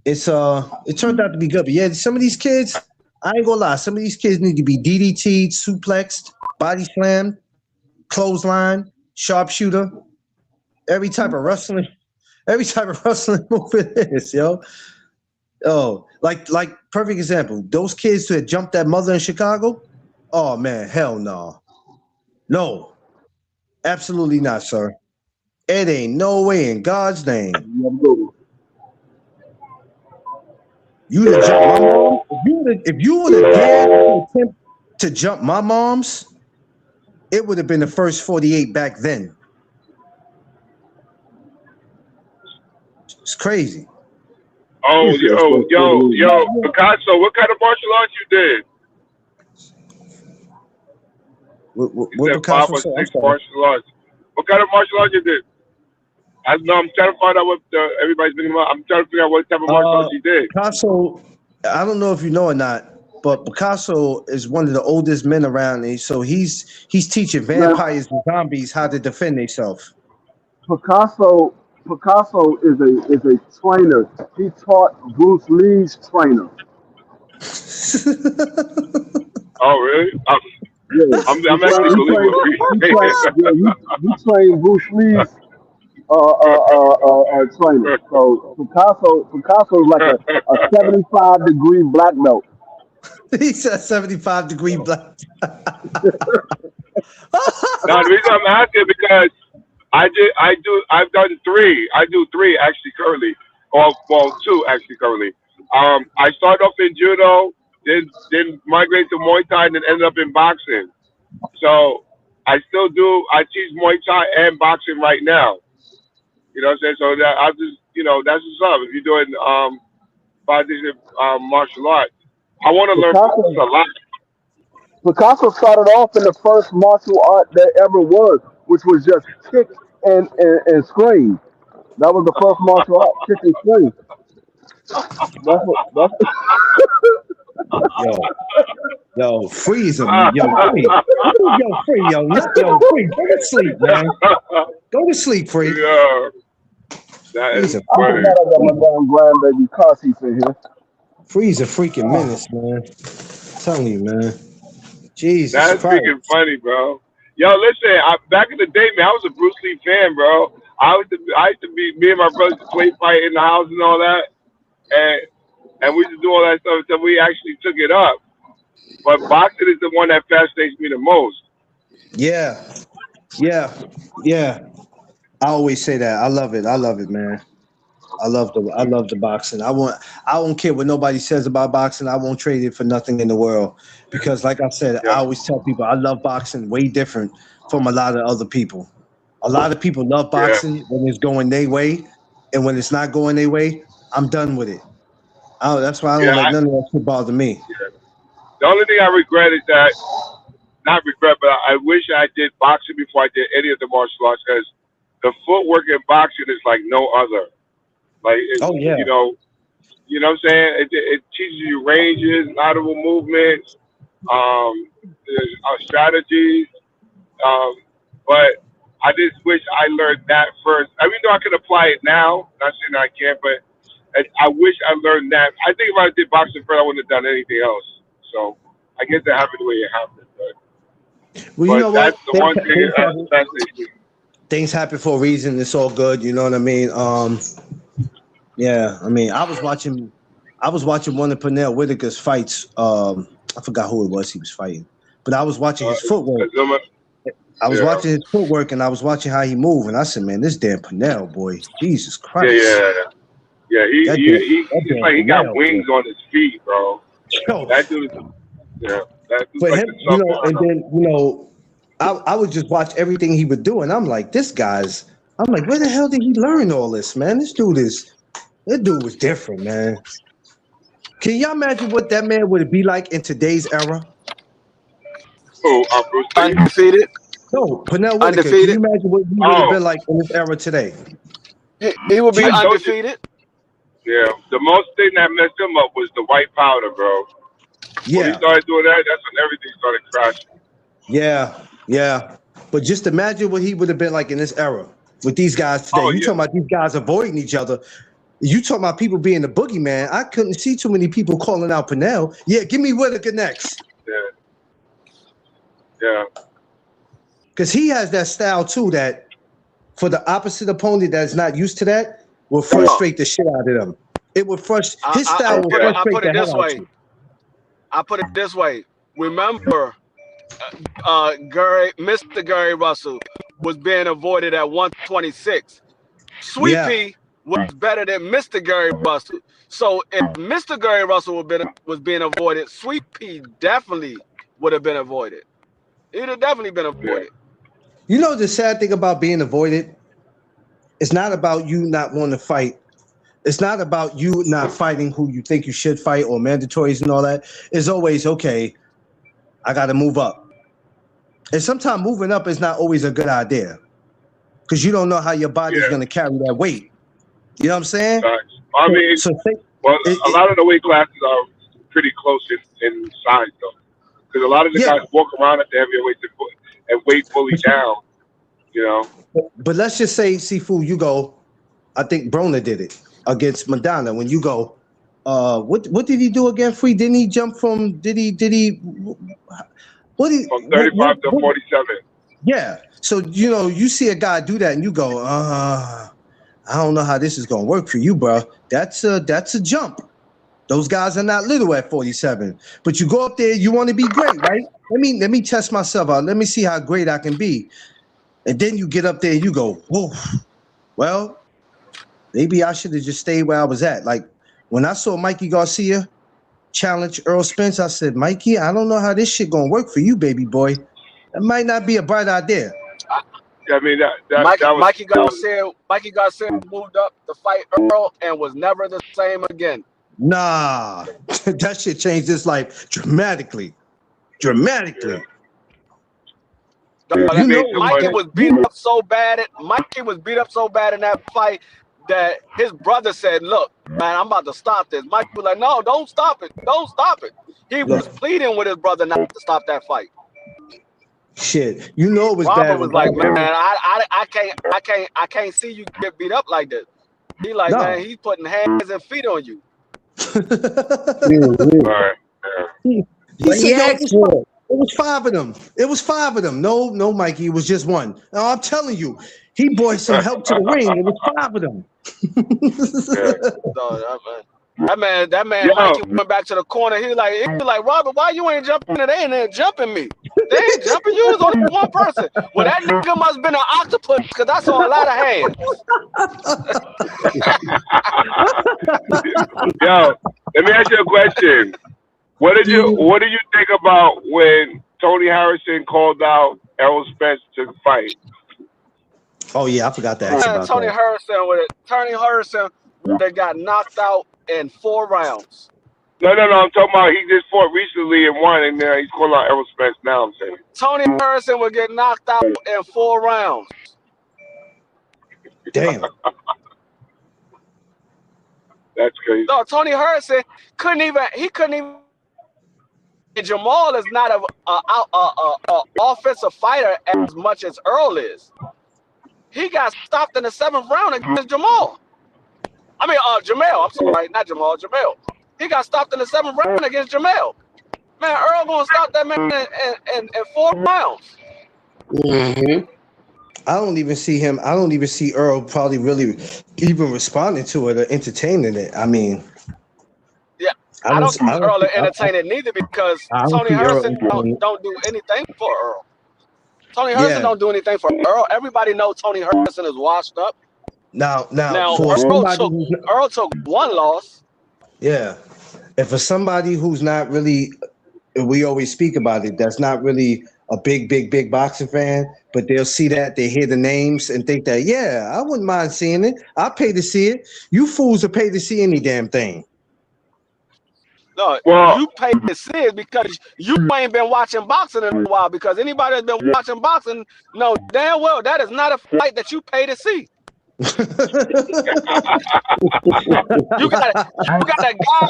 it's it turned out to be good. But yeah, some of these kids, I ain't gonna lie, some of these kids need to be DDT'd, suplexed, body slammed, clothesline, sharpshooter, every type of wrestling move it is, yo. Oh, like perfect example. Those kids who had jumped that mother in Chicago, oh man, hell no. No, absolutely not, sir. It ain't no way in God's name. You'd have jumped my mom. If you would have dared to attempt to jump my mom's, it would have been the first 48 back then. It's crazy. Oh, yo, Picasso, what kind of martial arts you did? What Picasso said 5 or 6 martial arts. What kind of martial arts you did? I'm trying to find out what everybody's thinking about. I'm trying to figure out what type of martial arts you did. Picasso, I don't know if you know or not, but Picasso is one of the oldest men around, and so he's teaching vampires and zombies how to defend themselves. Picasso is a trainer. He taught Bruce Lee's trainer. Oh, really? Yeah. I'm actually believing he trained Bruce Lee's trainer. So Picasso is like a 75-degree black belt. He said 75-degree black. No, the reason I'm asking because I've done 3. I do 3 actually currently. Well, 2 actually currently. I started off in judo, then migrated to Muay Thai, and then ended up in boxing. So I teach Muay Thai and boxing right now. You know what I'm saying? So that I just, you know, that's what's up. If you're doing 5 different martial arts, I want to learn a lot. Picasso started off in the first martial art that ever was, which was just kick and scream. That was the first martial art, kick and scream. Yo, freeze him. Free. Go to sleep, man. Go to sleep, Free. Yeah. That is funny. I got my damn grandbaby car seats in here. Free's a freaking menace, man. I'm telling you, man. Jesus That's Christ. freaking funny, bro. Yo, listen, back in the day, man, I was a Bruce Lee fan, bro. I used to be, me and my brothers used to play fight in the house and all that. And we used to do all that stuff until we actually took it up. But boxing is the one that fascinates me the most. Yeah. I always say that. I love it, man. I love the boxing. I don't care what nobody says about boxing. I won't trade it for nothing in the world. Because like I said, I always tell people I love boxing way different from a lot of other people. A lot of people love boxing when it's going their way, and when it's not going their way, I'm done with it. That's why I don't let none of that shit bother me. Yeah. The only thing I regret is that, not regret, but I wish I did boxing before I did any of the martial arts, because the footwork in boxing is like no other. Like, you know what I'm saying? It teaches you ranges, lateral movements, strategies. But I just wish I learned that first. I mean, though I can apply it now. Not saying I can't, but I wish I learned that. I think if I did boxing first, I wouldn't have done anything else. So I guess it happened the way it happened. But you know that's what? the one thing that's the Things happen for a reason. It's all good. You know what I mean? Yeah. I mean, I was watching one of Pernell Whitaker's fights. I forgot who it was he was fighting, but I was watching his footwork. I was watching his footwork, and I was watching how he moved, and I said, "Man, this damn Pernell boy, Jesus Christ!" Yeah. He got wings on his feet, bro. Yo. That dude, that dude's But like him, you know, and then you know, I would just watch everything he would do, and I'm like, where the hell did he learn all this, man? This dude was different, man. Can y'all imagine what that man would be like in today's era? Bruce Lee? Undefeated. No, Pernell Whitaker. Can you imagine what he would have been like in this era today? He would be undefeated. Yeah, the most thing that messed him up was the white powder, bro. Yeah. When he started doing that, that's when everything started crashing. Yeah. But just imagine what he would have been like in this era with these guys today. Oh, You yeah. talking about these guys avoiding each other. You talking about people being the boogeyman. I couldn't see too many people calling out Pernell. Yeah, give me Whitaker next. Yeah. Because he has that style too that for the opposite opponent that's not used to that will frustrate the shit out of them. It would frustrate. His style will frustrate I put the it hell this out way. you. I put it this way. Remember, Mr. Gary Russell was being avoided at 126. Sweet Yeah. Pea was better than Mr. Gary Russell. So if Mr. Gary Russell was being avoided, Sweet Pea definitely would have been avoided. He'd have definitely been avoided. You know the sad thing about being avoided? It's not about you not wanting to fight. It's not about you not fighting who you think you should fight or mandatories and all that. It's always, okay, I got to move up. And sometimes moving up is not always a good idea because you don't know how your body's going to carry that weight. You know what I'm saying? I mean, well, a lot of the weight classes are pretty close in size, though. Because a lot of the guys walk around at the heavyweight and weight fully down, you know. But let's just say, Sifu, you go, I think Broner did it against Madonna. When you go, what did he do again, Free? Didn't he jump from, from 35 to 47. Yeah. So, you know, you see a guy do that and you go, I don't know how this is going to work for you, bro. That's a jump. Those guys are not little at 47. But you go up there, you want to be great, right? Let me test myself out. Let me see how great I can be. And then you get up there and you go, whoa, well, maybe I should have just stayed where I was at. Like when I saw Mikey Garcia challenge Earl Spence, I said, Mikey, I don't know how this shit gonna work for you, baby boy. That might not be a bright idea. I mean, Mikey Garcia moved up to fight Earl and was never the same again. Nah, that shit changed his life dramatically. Dramatically. You know, Mikey was beat up so bad in that fight that his brother said, look, man, I'm about to stop this. Mikey was like, no, don't stop it. Don't stop it. He was pleading with his brother not to stop that fight. Shit, you know it was Robert bad. was like, man, I can't see you get beat up like this. He like, man, he's putting hands and feet on you. He said, it was five of them. It was five of them. No, Mikey, it was just one. No, I'm telling you, he brought some help to the ring. It was five of them. That man, Mikey went back to the corner. He was like, Robert, why you ain't jumping? They ain't jumping me. They ain't jumping you. It's only one person. Well, that nigga must have been an octopus because I saw a lot of hands. Yo, let me ask you a question. What did you think about when Tony Harrison called out Errol Spence to fight? Oh yeah, I forgot to ask about Tony that. Tony Harrison would have got knocked out in 4 rounds. No. I'm talking about he just fought recently and won, and now he's calling out Errol Spence. Now I'm saying Tony Harrison would get knocked out in 4 rounds. Damn. That's crazy. No, Tony Harrison couldn't even. Jamal is not a offensive fighter as much as Earl is. He got stopped in the 7th round against Jamal. I mean, Jamel. I'm sorry, not Jamal. Jamel. He got stopped in the 7th round against Jamel. Man, Earl gonna stop that man in 4 rounds. Mm-hmm. I don't even see Earl probably really even responding to it or entertaining it. I mean, yeah, I don't see Earl entertain it neither because Tony Harrison don't do anything for Earl. Tony Harrison don't do anything for Earl. Everybody knows Tony Harrison is washed up. Now Earl took 1 loss. Yeah. And for somebody who's not really, we always speak about it, that's not really a big boxing fan, but they'll see that, they hear the names and think that, yeah, I wouldn't mind seeing it. I'll pay to see it. You fools are paid to see any damn thing. No, you pay to see it because you ain't been watching boxing in a while. Because anybody that's been watching boxing know damn well that is not a fight that you pay to see. You got a guy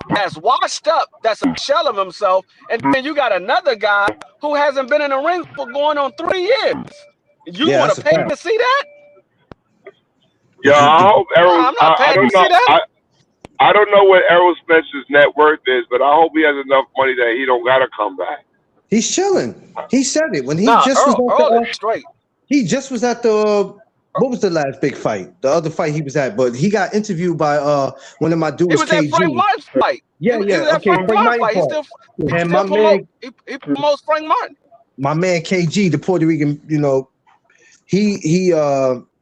that's washed up, that's a shell of himself, and then you got another guy who hasn't been in the ring for going on 3 years. You Yeah, want that's to a pay fact. to see that? Yeah, I hope Errol. I'm not I paying don't to see know. that. I don't know what Errol Spencer's net worth is, but I hope he has enough money that he don't gotta come back. He's chilling. He said it when he Nah, just was Earl at the. is straight. He just was at the. What was the last big fight? The other fight he was at, but he got interviewed by one of my dudes, He was at Frank KG. Martin's fight. Yeah, He was yeah. at Okay, Frank Frank Martin's Martin fight. He fought. And still my promote. man, He promotes Frank Martin. my man KG, the Puerto Rican, he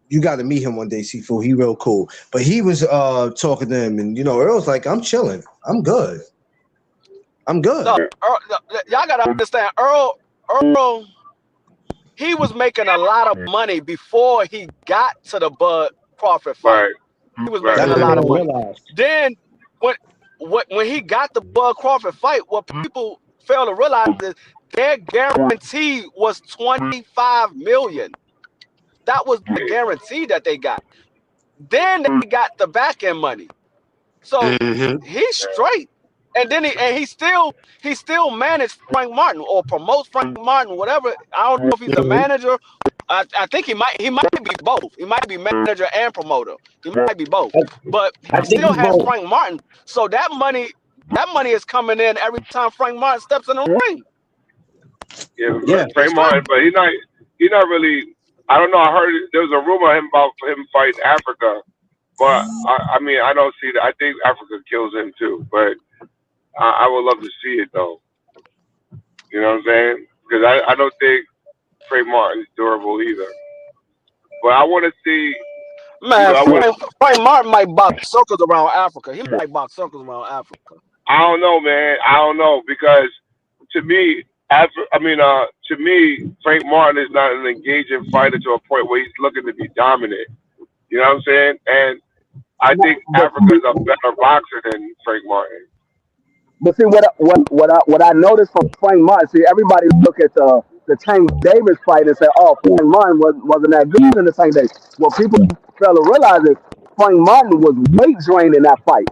you got to meet him one day, Seafood. He real cool. But he was talking to him, and Earl's like, I'm chilling. I'm good. No, y'all gotta understand, Earl, he was making a lot of money before he got to the Bud Crawford fight. Right. He was Right. making a lot of money. Realize. Then when he got the Bud Crawford fight, what people fail to realize is their guarantee was $25 million. That was the guarantee that they got. Then they got the back end money. So he's straight. And then he still managed Frank Martin or promotes Frank Martin, whatever. I don't know if he's a manager. I think he might be both. He might be manager and promoter. He might be both. But he still has Frank Martin. So that money is coming in every time Frank Martin steps in the ring. Yeah, Frank Martin, but he's not really. I don't know. I heard there was a rumor about him fighting Africa, but I mean, I don't see that. I think Africa kills him too, but I would love to see it though. You know what I'm saying? Because I don't think Frank Martin is durable either. But I want to see. Man, Frank Martin might box circles around Africa. He might box circles around Africa. I don't know, man. I don't know because to me, to me, Frank Martin is not an engaging fighter to a point where he's looking to be dominant. You know what I'm saying? And I think Africa is a better boxer than Frank Martin. But see what I noticed from Frank Martin. See, everybody look at the Tank Davis fight and say, "Oh, Frank Martin wasn't that good in the Tank Davis." What people fail to realize is Frank Martin was weight drained in that fight,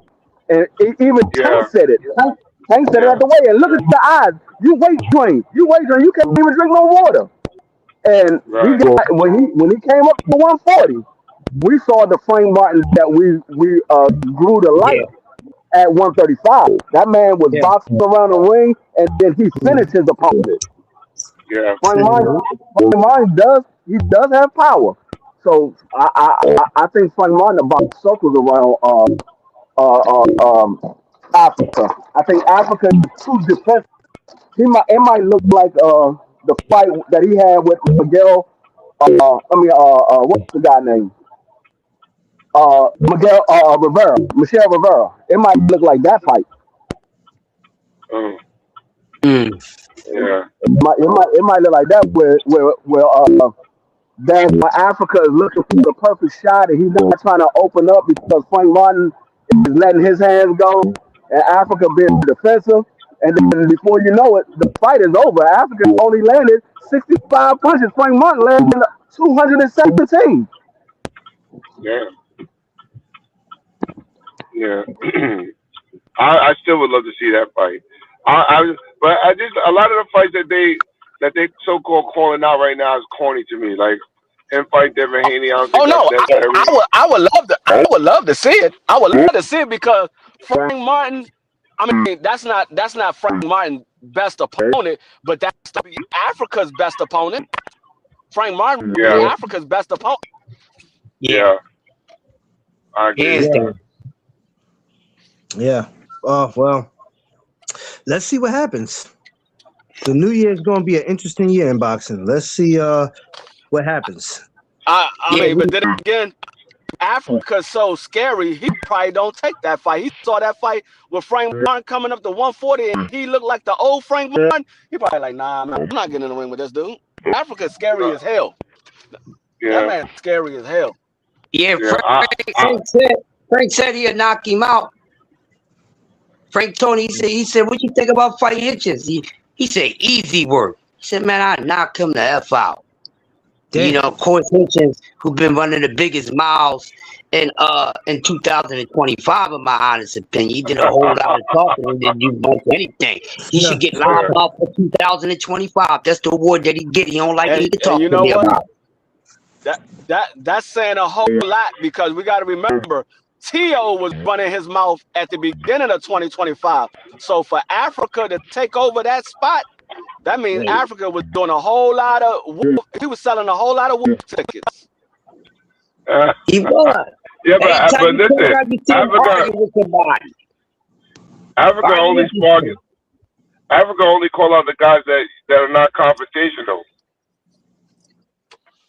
and even Tank said it. Tank said it at the weigh. And look at the eyes. You weight drained. You can't even drink no water. And when he came up to 140, we saw the Frank Martin that we grew to like. At 135, that man was boxing around the ring, and then he finished his opponent. Yeah, Frank Martin does have power. So I think Frank Martin box circles around Africa. I think Africa is too defensive. It might look like the fight that he had with Miguel. What's the guy name? Michelle Rivera. It might look like that fight. Yeah. It might look like that where then Africa is looking for the perfect shot and he's not trying to open up because Frank Martin is letting his hands go and Africa being defensive. And then before you know it, the fight is over. Africa only landed 65 punches. Frank Martin landed 217. Yeah. Yeah, I still would love to see that fight. But a lot of the fights that they so-called calling out right now is corny to me. Like him fight Devin Haney. I would love to see it. I would love to see it because Frank Martin. I mean, that's not Frank Martin's best opponent, but that's Africa's best opponent. Frank Martin would be Africa's best opponent. Yeah. I agree. Yeah. Oh, well, let's see what happens. The new year is going to be an interesting year in boxing. Let's see what happens. I mean, but then again, Africa's so scary, he probably don't take that fight. He saw that fight with Frank Martin coming up to 140, and he looked like the old Frank Martin. He probably like, nah, I'm not getting in the ring with this dude. Africa's scary as hell. That man's scary as hell. Yeah, Frank said he'd knock him out. Frank Tony, he said, what you think about fighting Hitchens? He said, easy work. He said, man, I'd knock him the F out. You know, Corey Hitchens, who've been one of the biggest miles in 2025, in my honest opinion. He did a whole lot of talking and didn't do much of anything. He should get loud mouth for 2025. That's the award that he get. He don't like me to talk you to know me what? about. That's saying a whole lot, because we got to remember T.O. was running his mouth at the beginning of 2025. So for Africa to take over that spot, that means Africa was doing a whole lot of he was selling a whole lot of wolf tickets. He was. Yeah, but listen, Africa only sparking. Africa only call out the guys that are not confrontational.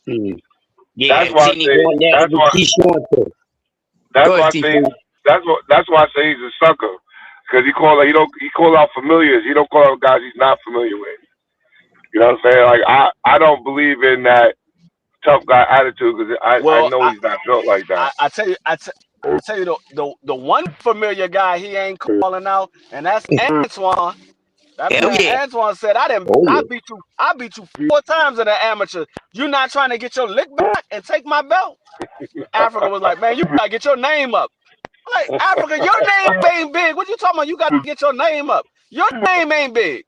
Yeah, that's why I say he's a sucker, because he call out familiars. He don't call out guys he's not familiar with. You know what I'm saying? Like I don't believe in that tough guy attitude, because I know he's not built like that. I tell you the one familiar guy he ain't calling out, and that's Antoine. Antoine said, I beat you 4 times in the amateur. You not trying to get your lick back and take my belt? Africa was like, man, you gotta get your name up. Like, Africa, your name ain't big. What you talking about? You gotta get your name up. Your name ain't big.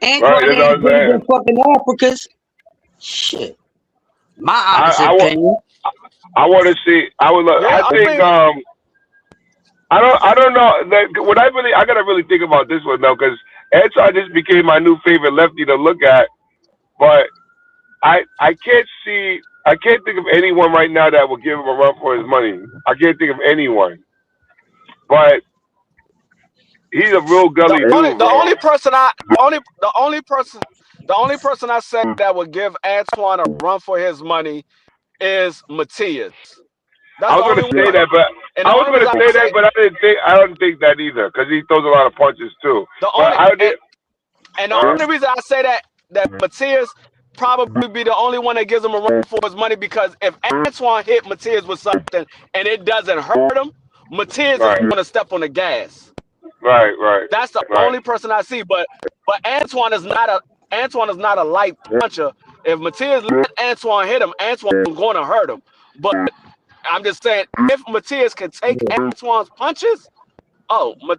Antoine ain't big in fucking Africa's. Shit. My honest opinion. I want to see. I don't know. What I gotta really think about this one though, because Antoine just became my new favorite lefty to look at. But I can't think of anyone right now that will give him a run for his money. I can't think of anyone. But he's a real gully dude. The only person I said that would give Antoine a run for his money is Matias. I was going to say that, but I don't think that either, because he throws a lot of punches too. The only reason I say that Matias probably be the only one that gives him a run for his money, because if Antoine hit Matias with something and it doesn't hurt him, Matias is going to step on the gas. Right. That's the only person I see. But Antoine is not a light puncher. If Matias let Antoine hit him, Antoine is going to hurt him. But I'm just saying, if Matias can take Antoine's punches,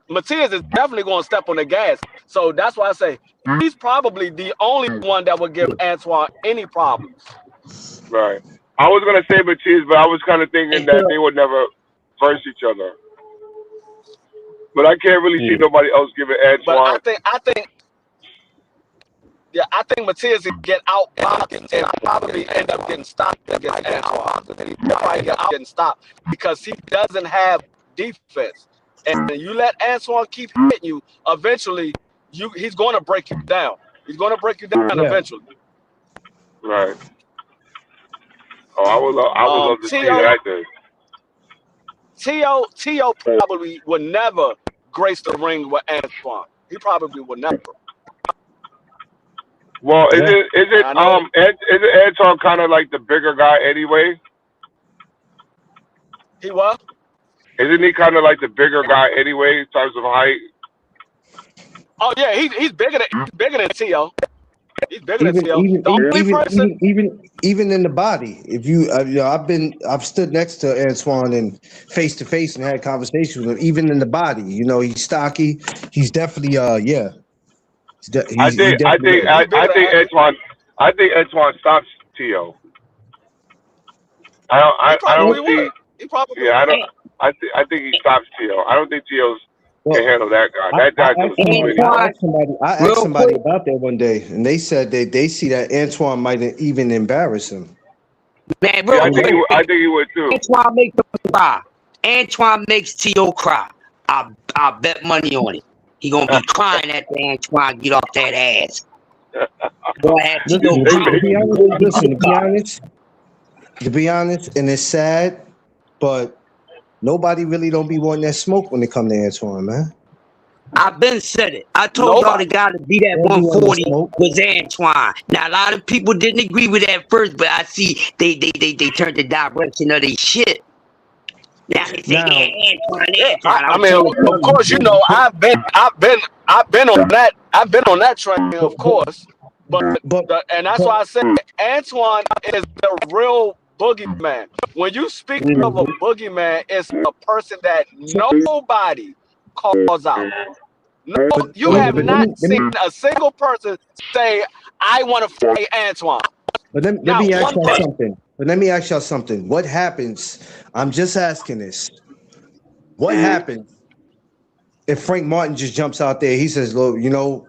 Matias is definitely going to step on the gas. So that's why I say he's probably the only one that would give Antoine any problems. Right. I was going to say Matias, but I was kind of thinking that they would never verse each other. But I can't really see nobody else giving Antoine. But I think Matias would get out and probably end up getting stopped against Antoine. He probably getting stopped because he doesn't have defense. And you let Antoine keep hitting you, eventually he's going to break you down. He's going to break you down eventually. Right. Oh, I would love to see that then. T.O. probably would never grace the ring with Antoine. He probably would never. Well, is it Antoine kind of like the bigger guy anyway? He what? Isn't he kind of like the bigger guy anyway in terms of height? Oh yeah, he's bigger than T.O. He's bigger than T.O. Even in the body. If you, I've stood next to Antoine and face to face and had conversations with him. Even in the body, he's stocky. He's definitely I think Antoine stops T.O. I think he stops T.O. I don't think T.O.'s can handle that guy. I asked somebody about that one day, and they said they see that Antoine might even embarrass him. Man, bro, I think he would too. Antoine makes him cry. Antoine makes T.O. cry. I bet money on it. He gonna be crying after Antoine get off that ass. To be honest, and it's sad, but nobody really don't be wanting that smoke when it come to Antoine, man. I've been said it. I told y'all the guy to be that 140 was Antoine. Now a lot of people didn't agree with that first, but I see they turned the direction of their shit. Now they say Antoine. I mean, of course, I've been on that. I've been on that train, of course. And that's why I said Antoine is the real boogeyman. When you speak of a boogeyman, it's a person that nobody calls out. No, you have not seen a single person say, "I want to fight Antoine." But let me ask y'all something. Let me ask y'all something. What happens? I'm just asking this. What happens if Frank Martin just jumps out there? He says, "Look, you know,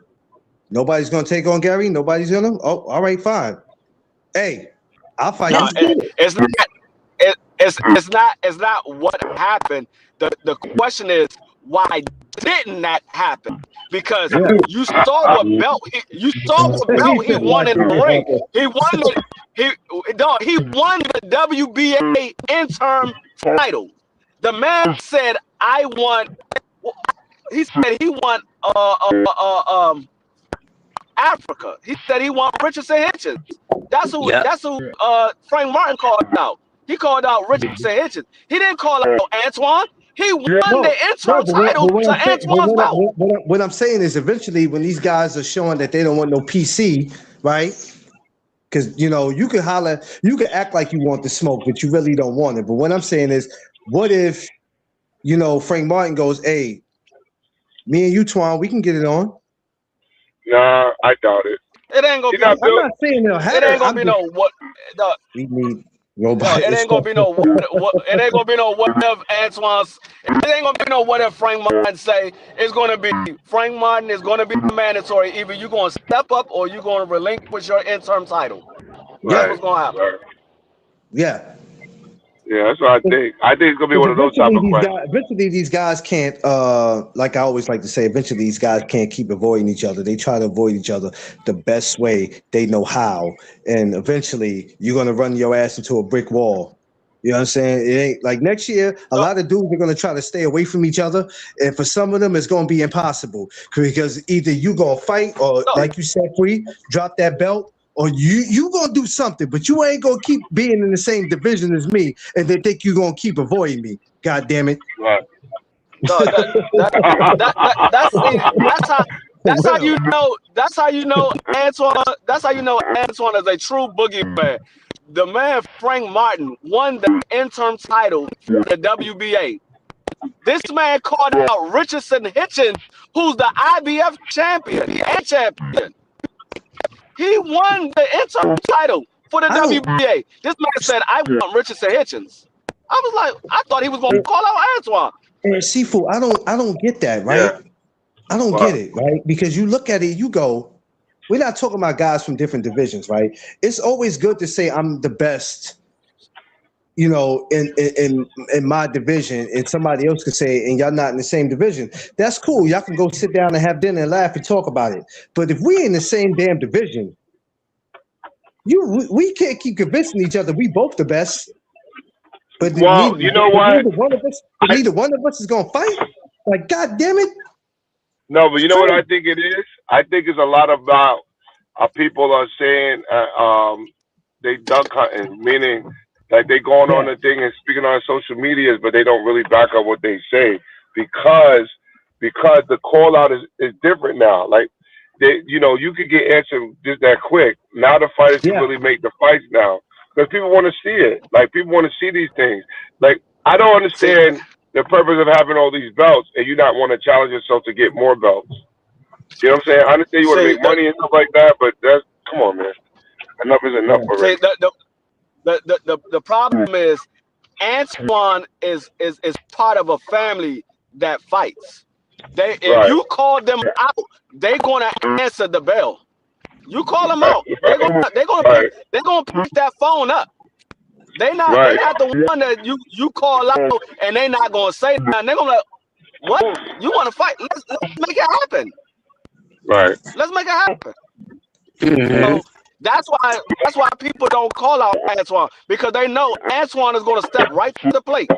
nobody's gonna take on Gary. Nobody's gonna." Oh, all right, fine. Hey, I'll fight. No, it's not. It's not what happened. The question is, why didn't that happen? Because you saw what belt he won in the ring. He won the WBA interim title. The man said, "I want." He said he want Africa. He said he want Richardson Hitchens. That's who. Yep. That's who. Frank Martin called out. He called out Richardson Hitchens. He didn't call out Antoine. He won the interim title to Antoine's belt. What I'm saying is, eventually, when these guys are showing that they don't want no PC, right? Because you know you can holler, you can act like you want the smoke, but you really don't want it. But what I'm saying is, what if, you know, Frank Martin goes, "Hey, me and you, Twan, we can get it on." Nah, I doubt it. It ain't gonna be. I'm not saying it'll happen. It ain't gonna be no what. We need No, it ain't gonna be no what. It ain't gonna be no what if Antoine's. It ain't gonna be no what if Frank Martin say. It's gonna be Frank Martin is gonna be mandatory. Either you gonna step up or you gonna relinquish your interim title. That's what's gonna happen. Right. Yeah. Yeah, that's what I think. I think it's gonna be one of those type of questions. Eventually, these guys can't. Like I always like to say, eventually these guys can't keep avoiding each other. They try to avoid each other the best way they know how, and eventually you're gonna run your ass into a brick wall. You know what I'm saying? It ain't like next year. A lot of dudes are gonna try to stay away from each other, and for some of them, it's gonna be impossible because either you gonna fight or, like you said, Free, drop that belt. Or you gonna do something, but you ain't gonna keep being in the same division as me, and they think you gonna keep avoiding me. God damn it! Right. No, that's how you know. That's how you know Antoine. That's how you know Antoine is a true boogeyman. The man Frank Martin won the interim title for the WBA. This man called out Richardson Hitchens, who's the IBF champion and champion. He won the interim title for the WBA. This man said, "I want Richardson Hitchens." I was like, I thought he was going to call out Antoine. And Seafood, I don't get that, right? Yeah. I don't get it, right? Because you look at it, you go, we're not talking about guys from different divisions, right? It's always good to say I'm the best, you know, in my division, and somebody else could say, and y'all not in the same division. That's cool. Y'all can go sit down and have dinner and laugh and talk about it. But if we in the same damn division, we can't keep convincing each other we both the best. But you know what? Neither one of us is gonna fight. Like, God damn it! No, but you know what I think it is? I think it's a lot about people are saying they duck hunting, meaning like they going on the thing and speaking on social medias, but they don't really back up what they say because the call out is different now. Like they, you know, you could get answered just that quick. Now the fighters can really make the fights now because people want to see it. Like people want to see these things. Like I don't understand the purpose of having all these belts and you not want to challenge yourself to get more belts. You know what I'm saying? I understand you want to make money and stuff like that, but that's come on, man. Enough is enough already. The problem is Antoine is part of a family that fights. If you call them out, they're gonna answer the bell. You call them out, they're gonna pick that phone up. They're not the one that you call out and they're not gonna say nothing. They're gonna like, what? You want to fight? Let's make it happen. Right. Let's make it happen. So that's why people don't call out Antoine because they know Antoine is gonna step right to the plate.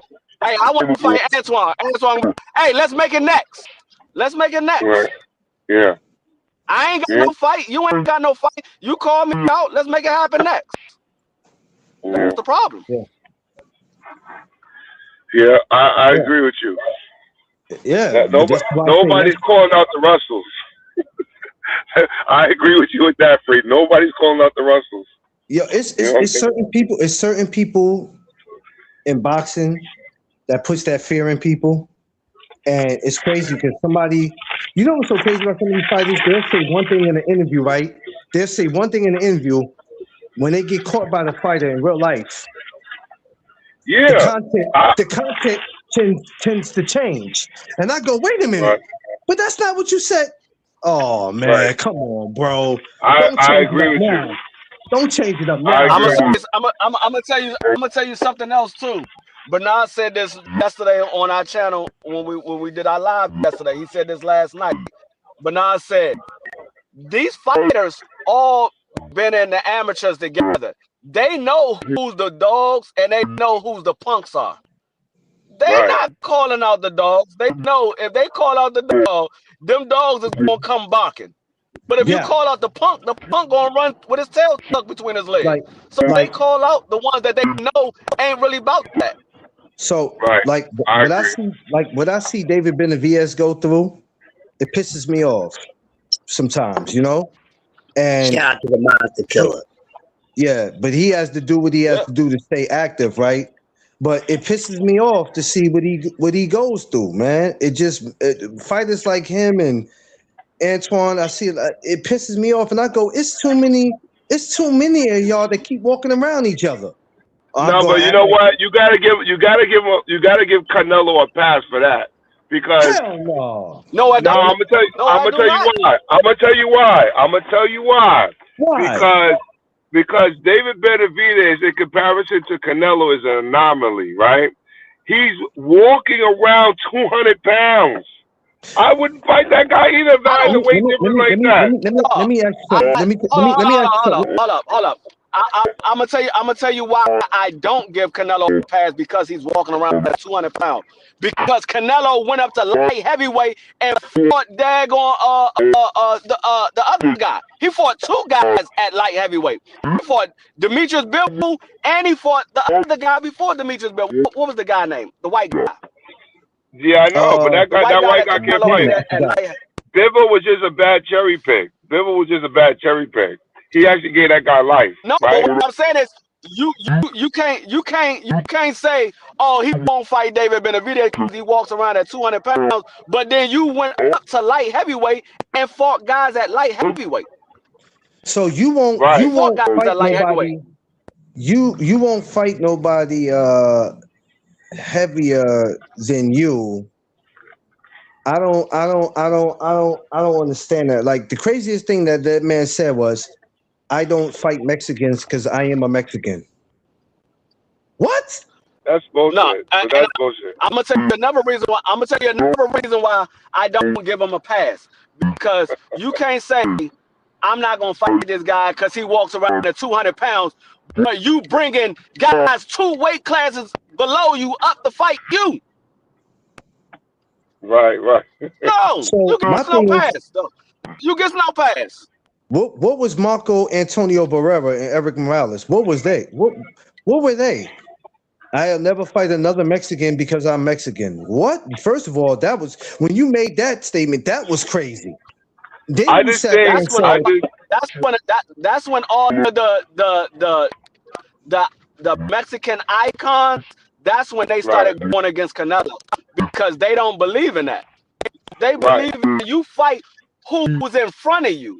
Hey, I want to fight Antoine. Antoine, hey, let's make it next. Let's make it next. Right. Yeah. I ain't got no fight. You ain't got no fight. You call me out. Let's make it happen next. That's the problem. Yeah, I agree with you. Yeah. Nobody's calling out the Russells. I agree with you with that, Freed. Nobody's calling out the Russells. Yeah, it's You know what it's I'm saying? certain people. It's certain people in boxing that puts that fear in people, and it's crazy because somebody, you know, what's so crazy about some of these fighters? They'll say one thing in an interview, right? They'll say one thing in the interview. When they get caught by the fighter in real life, the Yeah. content tends to change. And I go, wait a minute, Right. but that's not what you said. Oh man, Right. come on, bro. I Don't change it agree up with you. now. Don't change it up I now. I'm agree. gonna tell you something else too. Bernard said this yesterday on our channel when we did our live yesterday. He said this last night. Bernard said these fighters all been in the amateurs together. They know who's the dogs and they know who's the punks are. They Right. not calling out the dogs. They know if they call out the dog, them dogs is gonna come barking. But if you Yeah. call out the punk gonna run with his tail stuck between his legs. Like, So they like, call out the ones that they know ain't really about that. so, Right. like, I what I agree. see, what I see David Benavidez go through, it pisses me off sometimes, you know. And Shout out to the Monster Killer. yeah, but he has to do what he has Yeah. to do to stay active, right? But it pisses me off to see what he goes through, man. Fighters like him and Antoine, I see it pisses me off, and I go, it's too many of y'all that keep walking around each other. No, but you know what? You gotta give Canelo a pass for that because Hell no. No, I no, don't. I'm gonna tell you. No, I'm I gonna do tell you not. why. I'm gonna tell you why. Why? Because David Benavidez, in comparison to Canelo, is an anomaly, right? He's walking around 200 pounds. I wouldn't fight that guy either if I had a weight difference like that. Let me ask you something. Let me ask you something. Hold up. I'm gonna tell you why I don't give Canelo a pass because he's walking around at 200 pounds. Because Canelo went up to light heavyweight and fought daggone the other guy. He fought two guys at light heavyweight. He fought Demetrius Bivol and he fought the other guy before Demetrius Bivol. What was the guy name? The white guy. Yeah, I know, but that white guy can't fight. Canelo Bivol was just a bad cherry pick. He actually gave that guy life. No, right? but what I'm saying is you can't say, oh, he won't fight David Benavidez because he walks around at 200 pounds, but then you went up to light heavyweight and fought guys at light heavyweight. So you won't Right. you won't Guys fight that like nobody. You won't fight nobody heavier than you. I don't understand that. Like the craziest thing that man said was, I don't fight Mexicans because I am a Mexican. What? That's bullshit. No, That's bullshit. I'm gonna tell you another reason why. I don't give him a pass, because you can't say I'm not gonna fight this guy because he walks around at 200 pounds, but you bringing guys 2 weight classes below you up to fight you. Right. No, So you my get no thing is- pass. You get no pass. What was Marco Antonio Barrera and Eric Morales? What was they? What were they? I'll never fight another Mexican because I'm Mexican. What? First of all, that was when you made that statement. That was crazy. Then I you just sat think there and said, That's when all the Mexican icons. That's when they started going against Canelo, because they don't believe in that. They believe in you fight who's in front of you.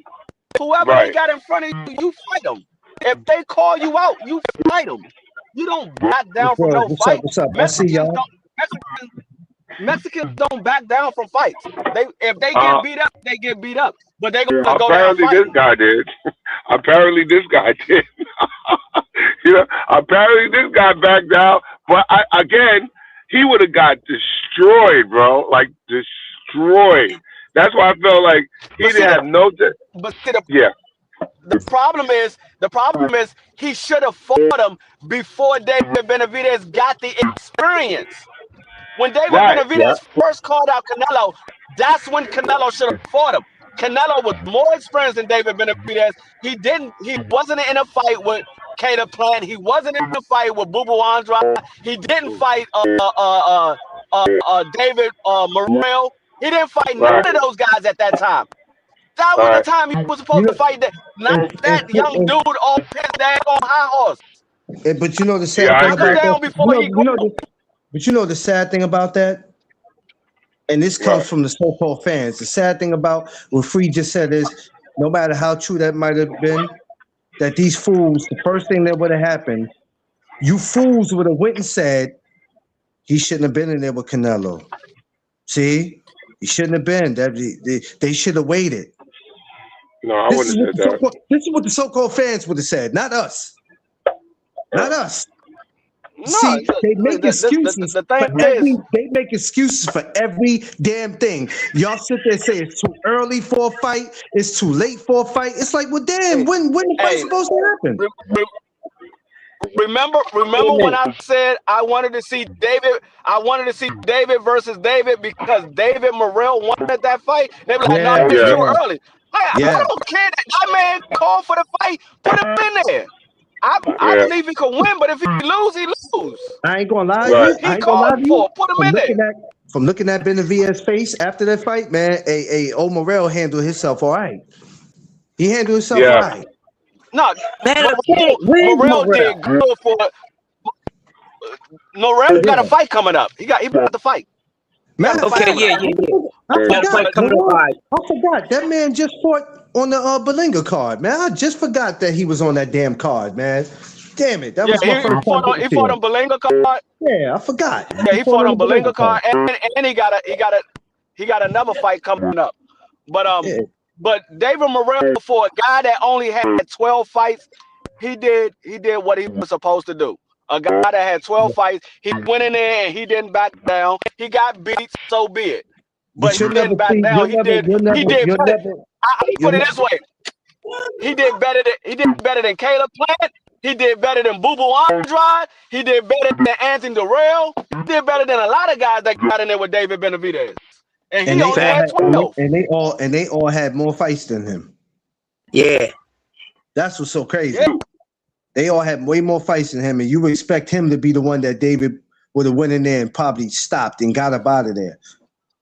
Whoever they got in front of you, you fight them. If they call you out, you fight them. You don't back down from no What's fight. up? What's up? I see y'all. Mexicans don't back down from fights. If they get beat up, they get beat up. But they gonna go down Apparently fighting. this guy did. Apparently this guy did. Apparently this guy backed down. But again, he would have got destroyed, bro. Like destroyed. That's why I felt like he didn't have no. But see, the problem is he should have fought him before David Benavidez got the experience. When David Benavidez first called out Canelo, that's when Canelo should have fought him. Canelo was more experienced than David Benavidez. He wasn't in a fight with Caleb Plant. He wasn't in a fight with Boo Boo Andrade. He didn't fight David Morrell. He didn't fight none of those guys at that time. That All was right. the time he was supposed to fight that. Not that young dude on his dad on high horse. But you know the sad Yeah, I thing agree. Knock him about down that. before he goes. But you know the sad thing about that, and this comes What? from the so-called fans. The sad thing about what Free just said is, no matter how true that might have been, that these fools, the first thing that would have happened, you fools would have went and said he shouldn't have been in there with Canelo. See, he shouldn't have been. That they should have waited. No, I wouldn't have said that. This is what the so-called fans would have said, not us. Not us. No, See, they make excuses the for thing every. is, They make excuses for every damn thing. Y'all sit there and say it's too early for a fight. It's too late for a fight. It's like, well, damn, when the fight's supposed to happen? remember when I said I wanted to see David? I wanted to see David versus David because David Morrell wanted that fight. They were like, no, it's Yeah. too early. I don't care. That man called for the fight. Put him in there. I Yeah. believe he could win, but if he lose, he lose. I ain't gonna lie. Right. I He ain't gonna lie to called you. for it. Put him in there. From looking at Benavidez's face after that fight, man, Morrell handled himself all right. He handled himself Yeah. all right. No, Man, where's Morrell Morrell? did good for it. Morrell got a fight coming up. He got the fight. Man, Okay, yeah. I Got a fight forgot. coming up. All right. I forgot that man just fought on the Belinga card, man. I just forgot that he was on that damn card, man. Damn it, that was my he first fought time. on Belinga card. Yeah, I forgot. Yeah, he fought on the Belinga card, and he got another fight coming up. But Yeah. but David Morrell, for a guy that only had 12 fights, he did what he was supposed to do. A guy that had 12 fights, he went in there and he didn't back down. He got beat, so be it. But he you'll didn't never back see- down. you'll He never- did. you'll never- He did you'll better. never- I put it this way. He did better than Caleb Plant. He did better than Boo Boo Andrade. He did better than Anthony Durrell. He did better than a lot of guys that got in there with David Benavidez. And he only had 12. and they all had more fights than him. Yeah. That's what's so crazy. Yeah. They all had way more fights than him, and you would expect him to be the one that David would have went in there and probably stopped and got up out of there.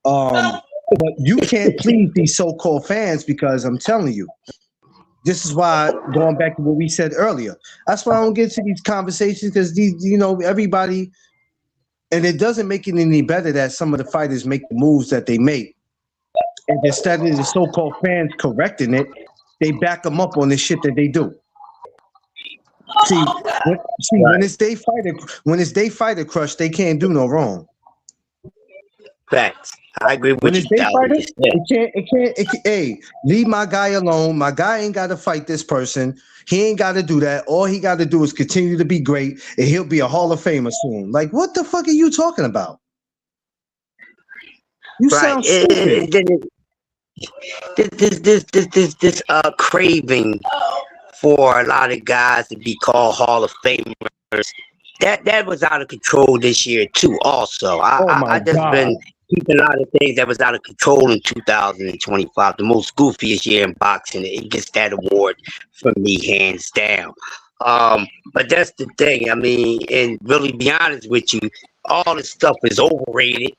But you can't please these so-called fans because I'm telling you, this is why, going back to what we said earlier, that's why I don't get to these conversations because these, everybody, and it doesn't make it any better that some of the fighters make the moves that they make. And instead of the so-called fans correcting it, they back them up on the shit that they do. See, when it's they fighter crush, they can't do no wrong. Facts. I agree When with it's you. they fighter, 1,000%. it can't. Hey, leave my guy alone. My guy ain't got to fight this person. He ain't got to do that. All he got to do is continue to be great, and he'll be a Hall of Famer soon. Like, what the fuck are you talking about? You sound stupid. This craving for a lot of guys to be called Hall of Famers, that was out of control this year too. Also, I just been keeping a lot of things that was out of control in 2025. The most goofiest year in boxing. It gets that award for me, hands down. But that's the thing. I mean, and really be honest with you, all this stuff is overrated.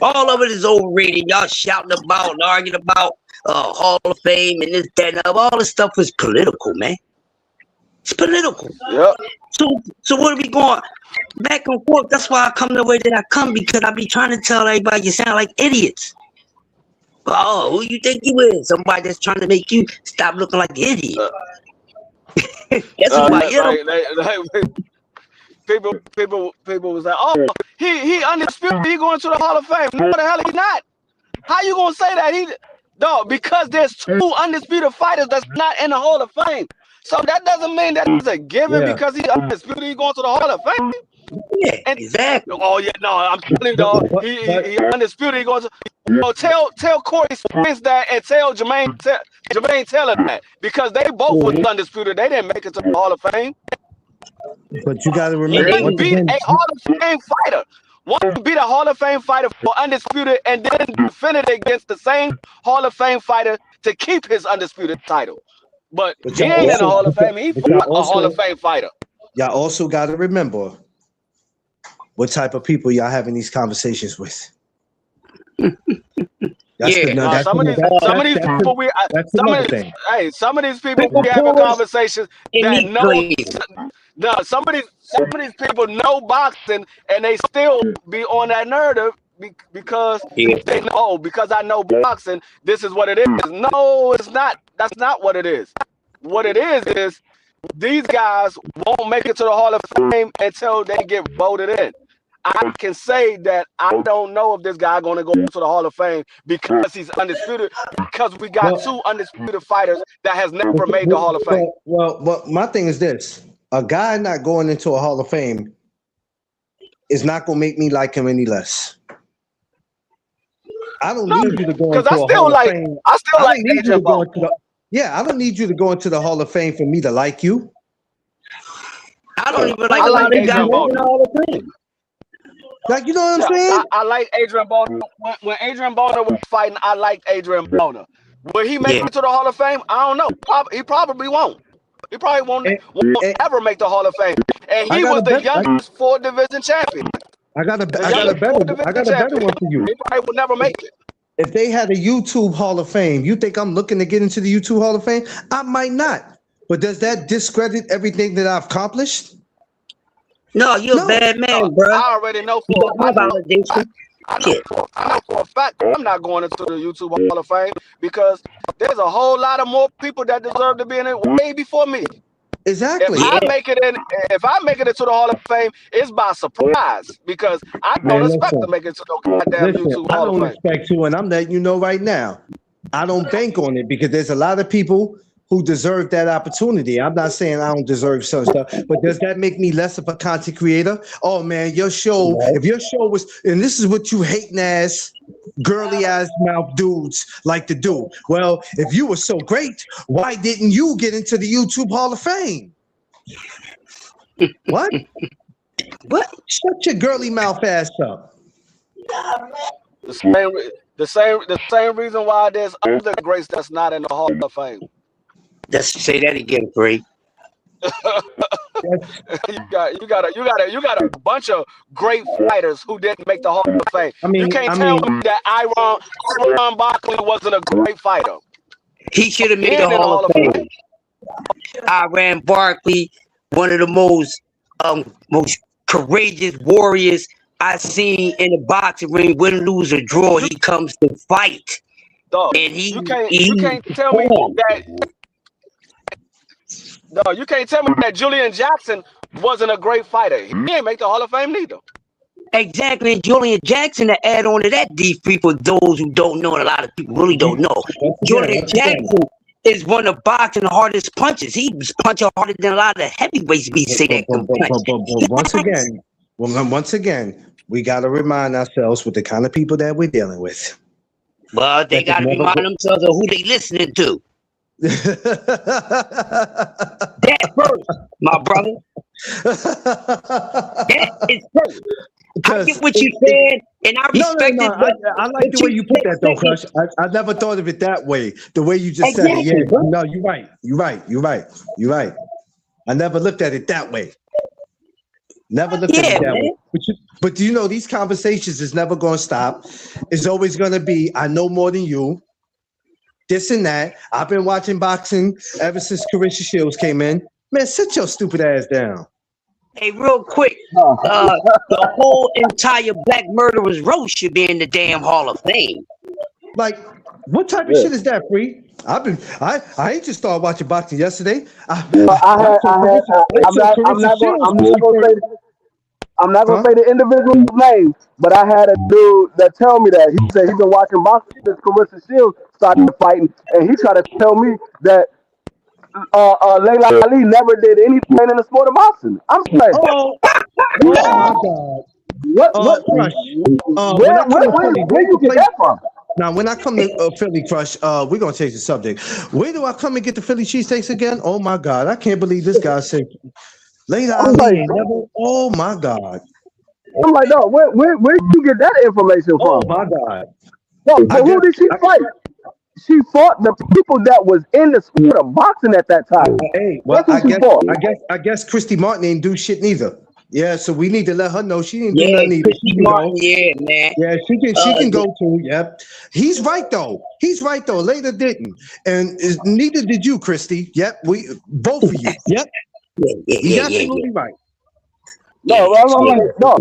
All of it is overrated. Y'all shouting about and arguing about Hall of Fame and this, that, and other. All this stuff is political, man. It's political. Yep. So what are we going back and forth? That's why I come the way that I come, because I be trying to tell everybody you sound like idiots. Oh, who you think you is? Somebody that's trying to make you stop looking like an idiot. That's who I am. People was like, oh, he undisputed. He going to the Hall of Fame. No, the hell he not. How you gonna say that? Because there's two undisputed fighters that's not in the Hall of Fame. So that doesn't mean that it's a given because he's undisputed. He's going to the Hall of Fame. Yeah, exactly. Oh yeah, no, I'm telling you, dog. He undisputed. He going to. Tell Corey Spence that, and tell Jermaine Taylor that, because they both was undisputed. They didn't make it to the Hall of Fame. But you got to He remember, didn't beat a Hall of Fame fighter. One beat a Hall of Fame fighter for undisputed, and then defended against the same Hall of Fame fighter to keep his undisputed title. But he ain't in the Hall of Fame. He fought a Hall of Fame fighter. Y'all also got to remember what type of people y'all having these conversations with. Y'all That's Yeah. the no. Now That's some of these people that's another thing. some of these people People we having forward conversations and that meat know. glaze. No, some of these people know boxing and they still be on that narrative because Yeah. they know, oh, because I know boxing, this is what it is. No, it's not. That's not what it is. What it is these guys won't make it to the Hall of Fame until they get voted in. I can say that I don't know if this guy going to go to the Hall of Fame because he's undisputed, because we got two undisputed fighters that has never made the Hall of Fame. Well, my thing is this: a guy not going into a Hall of Fame is not going to make me like him any less. I don't need you to go into a Hall of Fame. I still like Adrian Bone. Yeah, I don't need you to go into the Hall of Fame for me to like you. I don't even like a lot of these guys in the Hall of Fame. Like, you know what I'm saying? I like Adrian Bona. When Adrian Bona was fighting, I liked Adrian Bona. Will he make it to the Hall of Fame? I don't know. He probably won't. He probably won't ever make the Hall of Fame. And he was the youngest 4-division champion. I got a better one for you. He probably would never make it. If they had a YouTube Hall of Fame, you think I'm looking to get into the YouTube Hall of Fame? I might not. But does that discredit everything that I've accomplished? No, you're a bad man, bro. I already know for I know for a fact I'm not going into the YouTube Hall of Fame because there's a whole lot of more people that deserve to be in it way before me. Exactly. If I make it into the Hall of Fame, it's by surprise because I don't expect to make it to no goddamn YouTube Hall of Fame. I don't expect to, and I'm letting you know right now. I don't bank on it because there's a lot of people who deserve that opportunity. I'm not saying I don't deserve some stuff, but does that make me less of a content creator? Oh man, your show, if your show was, and this is what you hating ass, girly ass mouth dudes like to do. Well, if you were so great, why didn't you get into the YouTube Hall of Fame? What? What? Shut your girly mouth ass up. The same reason why there's other greats that's not in the Hall of Fame. Let's say that again, Free. you got a bunch of great fighters who didn't make the Hall of Fame. You can't tell me that Iron Barkley wasn't a great fighter. He should have made the Hall of Fame. Iron Barkley, one of the most courageous warriors I've seen in the boxing ring. Win, lose, or draw, he comes to fight. Dog, and you can't tell me that. No, you can't tell me that Julian Jackson wasn't a great fighter. He didn't make the Hall of Fame neither. Exactly. And Julian Jackson, to add on to that, these people, those who don't know, and a lot of people really don't know, Julian Jackson is one of boxing hardest punches. He was punching harder than a lot of heavyweights we say that can punch. Once again, we got to remind ourselves with the kind of people that we're dealing with. Well, they got to remind themselves of who they listening to. That first, my brother. That is first. I get what you said, and I respect it. I like the way you put that, though, Crush. I never thought of it that way. The way you just said it. Yeah. No, you're right. You're right. I never looked at it that way. Never looked at it that way. But you know, these conversations is never going to stop. It's always going to be, I know more than you. This and that. I've been watching boxing ever since Carissa Shields came in. Man, sit your stupid ass down. Hey, real quick, the whole entire Black Murderers Roast should be in the damn Hall of Fame. Like, what type of shit is that, Free? I ain't just started watching boxing yesterday. I'm not gonna say the individual name, but I had a dude that tell me that he said he's been watching boxing since Carissa Shields started fighting, and he tried to tell me that Layla Ali never did anything in the sport of boxing. I'm like, oh my God. Where you get that from? Now, when I come to Philly, Crush, we're going to change the subject. Where do I come and get the Philly cheesesteaks again? Oh, my God. I can't believe this guy said Layla Ali ain't never. Oh, my God. I'm like, no, where did you get that information from? Oh, my God. No, who did she fight? She fought the people that was in the sport of boxing at that time. Hey, well, I guess Christy Martin ain't do shit neither. Yeah, so we need to let her know she didn't do Yeah, nothing either. She Christy can Martin. go. Yeah, man. Yeah, she can go Yeah, too. Yep. He's right though. Later didn't. And neither did you, Christy. Yep. We both of you. Yep. He's absolutely right. No, I'm like, no.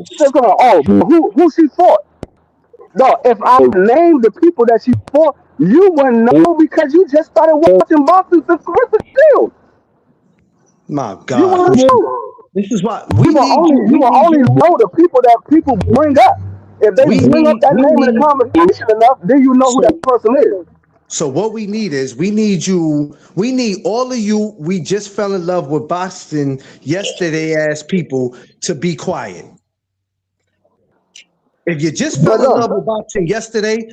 She's gonna, who she fought? No, if I named the people that she fought, you wouldn't know because you just started watching boxing since Clarissa Shields. My You God. wouldn't know. This is what we You will need you. you will only know the people that people bring up. If they bring up that name in the conversation enough, then you know who that person is. So what we need is we need all of you. We just fell in love with boxing yesterday as people to be quiet. If you just fell in love with boxing yesterday,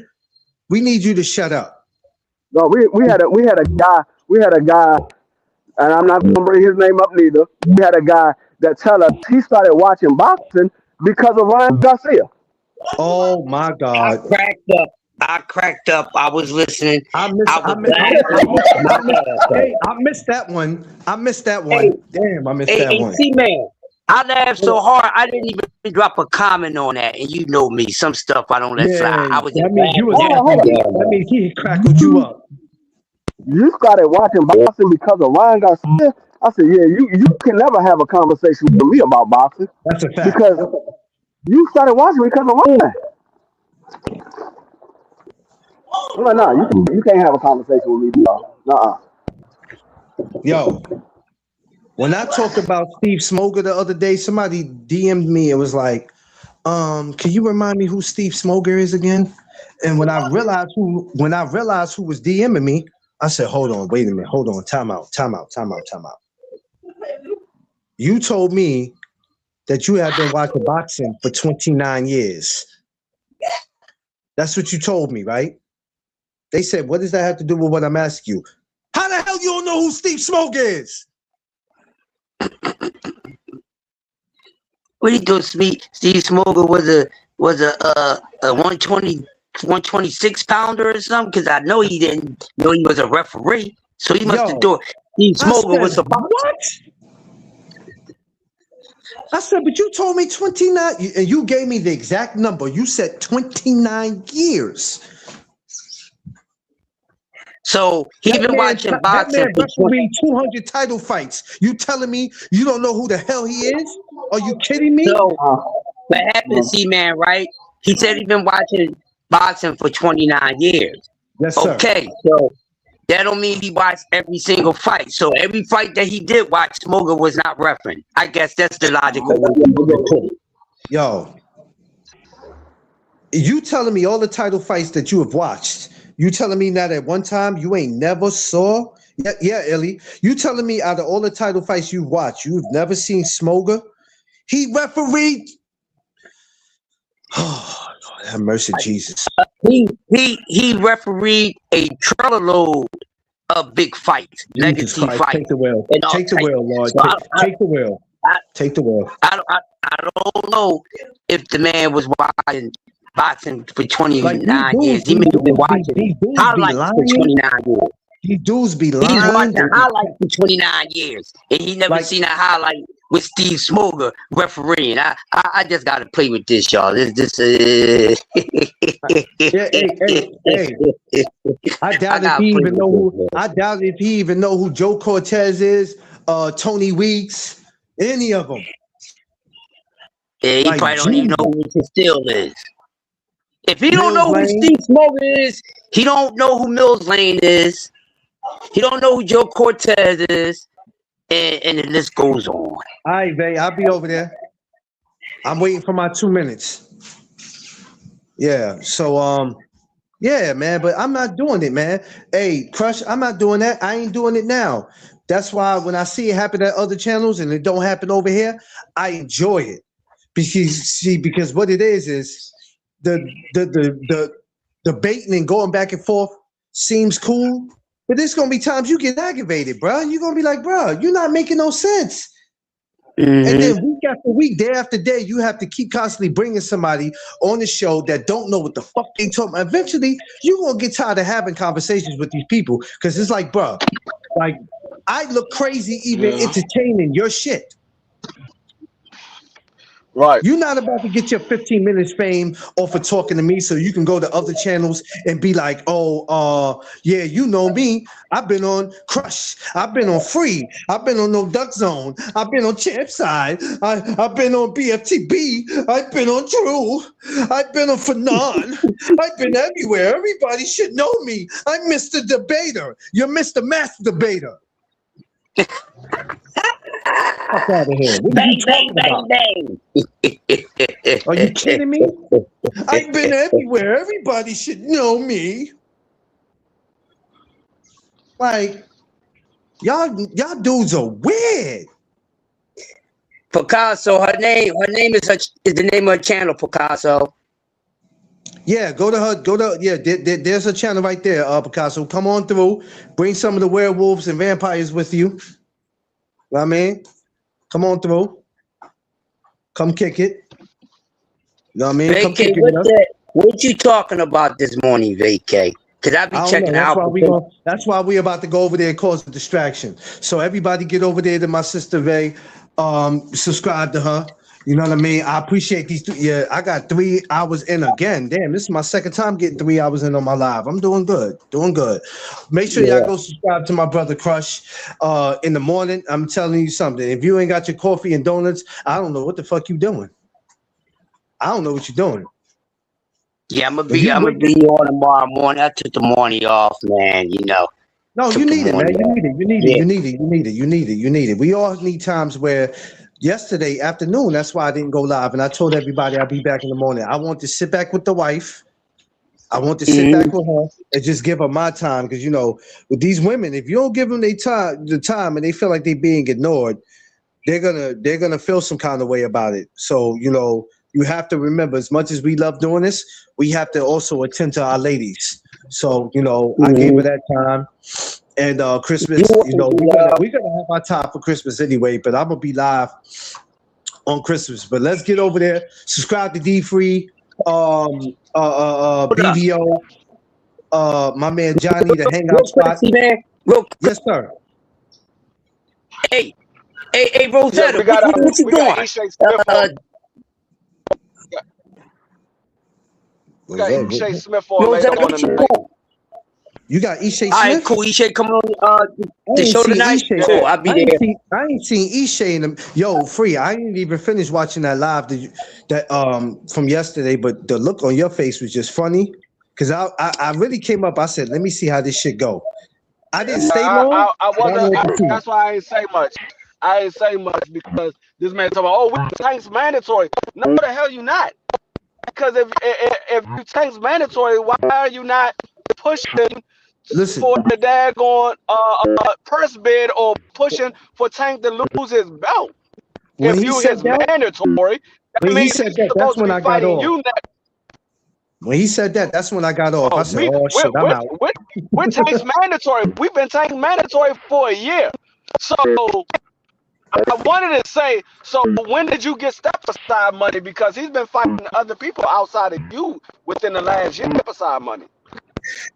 we need you to shut up. No, we had a guy, and I'm not gonna bring his name up neither. We had a guy that tell us he started watching boxing because of Ryan Garcia. Oh my God! I cracked up. I was listening. I missed that one. Damn, I missed that one. C-Man, I laughed so hard I didn't even drop a comment on that, and you know me. Some stuff I don't let fly. I was. That means he crackled you up. You started watching boxing because of Ryan Garcia. I said, yeah, you can never have a conversation with me about boxing. That's a fact. Because you started watching because of Ryan. No, you can't have a conversation with me, dog. Yo, when I talked about Steve Smoger the other day, somebody DM'd me. It was like, can you remind me who Steve Smoger is again? And when I realized who was DMing me, I said, hold on, wait a minute, hold on, time out. You told me that you have been watching boxing for 29 years. That's what you told me, right? They said, what does that have to do with what I'm asking you? How the hell you don't know who Steve Smoger is? What he do? Steve Smoger was a 126 pounder or something, because I know he didn't know he was a referee, so he must have thought Steve Smoger was a what? I said, but you told me 29, and you gave me the exact number. You said 29 years. So he been watching boxing. That man 200 title fights. You telling me you don't know who the hell he is? Are you kidding me? So what happened, C-Man, right? He said he been watching boxing for 29 years. Yes, sir. Okay, so that don't mean he watched every single fight. So every fight that he did watch, Smoger was not refereeing. I guess that's the logical way to put it. Yo, you telling me all the title fights that you have watched, you telling me that at one time you ain't never saw? Yeah, Ellie. You telling me out of all the title fights you've watched, you've never seen Smoger? He refereed. Oh, Lord, have mercy, Jesus. He refereed a trailer load of big fights, legacy fights. Take the wheel. Take the wheel, Lord. So take the wheel. Take the wheel. I don't know if the man was watching boxing for 29 years. He may have been watching highlights for 29 years. These dudes be lying. He's watching highlights for 29 years, and he never seen a highlight with Steve Smoger refereeing. I just got to play with this, y'all. Hey. I doubt if he even know who Joe Cortez is, Tony Weeks, any of them. Yeah, he probably don't even know who Castile is. If he don't know who Steve Smoger is, he don't know who Mills Lane is. He don't know who Joe Cortez is, and the list goes on. All right, babe, I'll be over there. I'm waiting for my 2 minutes. Yeah, so yeah, man, but I'm not doing it, man. Hey, Crush, I'm not doing that. I ain't doing it now. That's why when I see it happen at other channels and it don't happen over here, I enjoy it. Because what it is the debating and going back and forth seems cool. But there's gonna be times you get aggravated, bro. You're gonna be like, bro, you're not making no sense. Mm-hmm. And then week after week, day after day, you have to keep constantly bringing somebody on the show that don't know what the fuck they talking about. Eventually, you're gonna get tired of having conversations with these people because it's like, bro, like I look crazy even entertaining your shit. Right. You're not about to get your 15 minutes fame off of talking to me so you can go to other channels and be like, oh, yeah, you know me. I've been on Crush. I've been on Free. I've been on No Duck Zone. I've been on Champ Side. I've been on BFTB. I've been on True. I've been on Fanon. I've been everywhere. Everybody should know me. I'm Mr. Debater. You're Mr. Mass Debater. Fuck out of here. What are you talking about? Bang. Are you kidding me? I've been everywhere. Everybody should know me. Like, y'all dudes are weird. Picasso, her name is the name of her channel, Picasso. Yeah, go to her. There's a channel right there, Picasso. Come on through. Bring some of the werewolves and vampires with you. Know what I mean? Come on through. Come kick it. You know what I mean? Come kick it. What you talking about this morning, VK? Because I be checking out. That's why we're about to go over there and cause a distraction. So everybody get over there to my sister Vay. Subscribe to her. You know what I mean? I appreciate these. Yeah, I got 3 hours in again. Damn, this is my second time getting 3 hours in on my live. I'm doing good. Make sure y'all go subscribe to my brother Crush. In the morning, I'm telling you something. If you ain't got your coffee and donuts, I don't know what the fuck you doing. I don't know what you're doing. Yeah, I'm gonna be on tomorrow morning. I took the morning off, man. You know. No, you need it, man. You need it. We all need times where. Yesterday afternoon, that's why I didn't go live, and I told everybody I'll be back in the morning. I want to sit back with the wife. I want to sit back with her and just give her my time, because with these women, if you don't give them the time, and they feel like they're being ignored, they're gonna feel some kind of way about it. So you have to remember, as much as we love doing this, we have to also attend to our ladies. So I gave her that time. And Christmas, we're gonna have our time for Christmas anyway. But I'm gonna be live on Christmas. But let's get over there. Subscribe to D Free, BVO, my man Johnny, the Hangout Spot. Yes, sir. Hey, Rosetta, what you doing? We got Ishay Smith on later on tonight. You got Ishay Smith? All right, cool. Ishay coming on the show tonight. Cool, I'll be there. I ain't seen Ishay in them. Yo, Free, I didn't even finish watching that live from yesterday, but the look on your face was just funny. Because I really came up, I said, let me see how this shit go. I didn't stay long. That's why I ain't say much. I ain't say much because this man talking about, tank's mandatory. No, the hell you not. Because if you tank's mandatory, why are you not pushing for the daggone purse bid or pushing for Tank to lose his belt? When if you his mandatory, that means he's supposed to be fighting you next. When he said that, that's when I got off. I said, shit, I'm out. We're Tank's mandatory. We've been Tank mandatory for a year. So I wanted to say, so when did you get step aside money? Because he's been fighting other people outside of you within the last year, step aside money.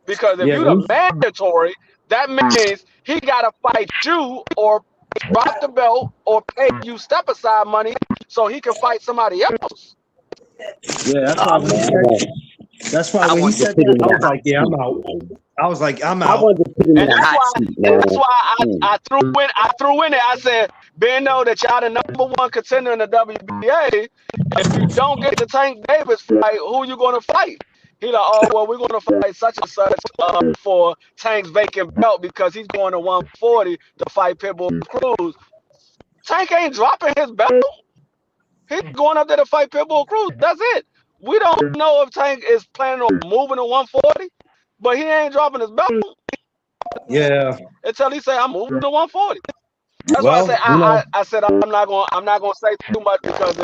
Because if you're the mandatory, that means he got to fight you or drop the belt or pay you step aside money so he can fight somebody else. Yeah, that's why when he said that, I was like, yeah, I'm out. I was like, I'm out. And that's why I threw in it. I said, being know that y'all the #1 contender in the WBA, if you don't get the Tank Davis fight, who you gonna fight? He like, we're gonna fight such and such for Tank's vacant belt because he's going to 140 to fight Pitbull Cruz. Tank ain't dropping his belt. He's going up there to fight Pitbull Cruz. That's it. We don't know if Tank is planning on moving to 140, but he ain't dropping his belt. Yeah. Until he say I'm moving to 140. That's why I said I'm not gonna say too much because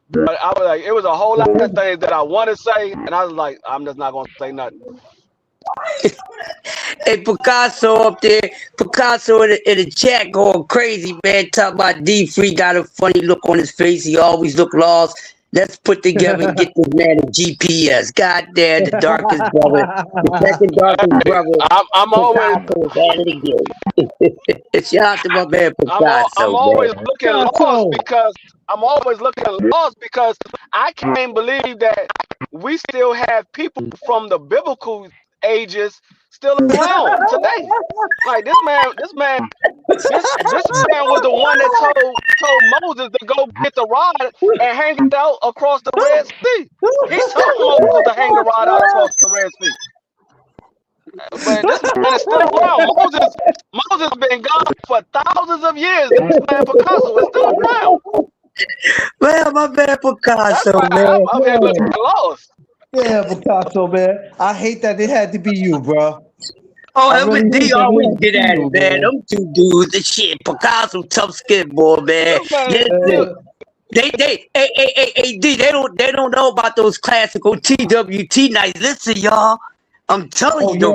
but I was like, it was a whole lot of things that I want to say, and I was like, I'm just not gonna say nothing. Hey, Picasso up there, Picasso in the chat going crazy, man. Talking about D Free got a funny look on his face. He always look lost. Let's put together and get this man a GPS. God damn, the darkest brother, the second darkest brother. I'm always Picasso had it again. Shout out to my man Picasso. I'm always man. looking lost because I can't believe that we still have people from the biblical ages still around today. Like this man was the one that told Moses to go get the rod and hang it out across the Red Sea. He told Moses to hang the rod out across the Red Sea. But this man is still around. Moses been gone for thousands of years. This man Picasso is still around. Well, my man Picasso, man. I'm here looking lost. Yeah, Picasso, man. I hate that it had to be you, bro. Oh, they always get at it, man. Them two dudes, the shit. Picasso, tough skin boy, man. They don't know about those classical TWT nights. Listen, y'all. I'm telling you, the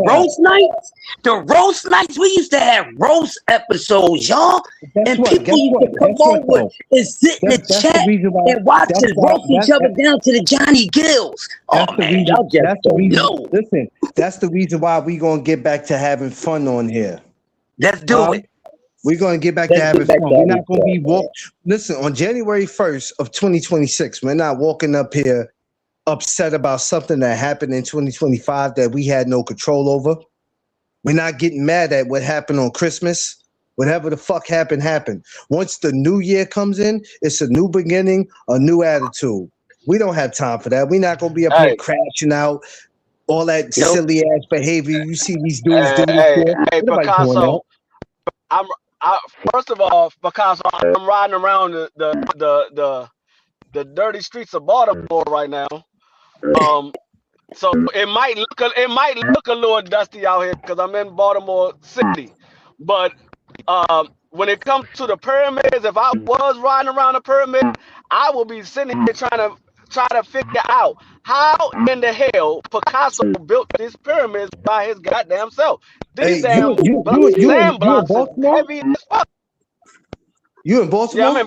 roast nights, we used to have roast episodes, y'all. And people used to come over and sit in the chat and watch us roast each other down to the Johnny Gills. Oh, man, y'all just don't know. Listen, that's the reason why we going to get back to having fun on here. Let's do it. We're going to get back to having fun. We're not going to be Listen, on January 1st of 2026, we're not walking up here upset about something that happened in 2025 that we had no control over. We're not getting mad at what happened on Christmas. Whatever the fuck happened. Once the new year comes in, it's a new beginning, a new attitude. We don't have time for that. We're not going to be up here crashing out, all that silly ass behavior. You see these dudes doing Hey, Picasso. First of all, Picasso, I'm riding around the dirty streets of Baltimore right now. So it might look a little dusty out here because I'm in Baltimore City, but when it comes to the pyramids, if I was riding around the pyramid, I will be sitting here trying to figure out how in the hell Picasso built these pyramids by his goddamn self. These damn sand blocks are heavy as fuck. You in Baltimore? Yeah, I'm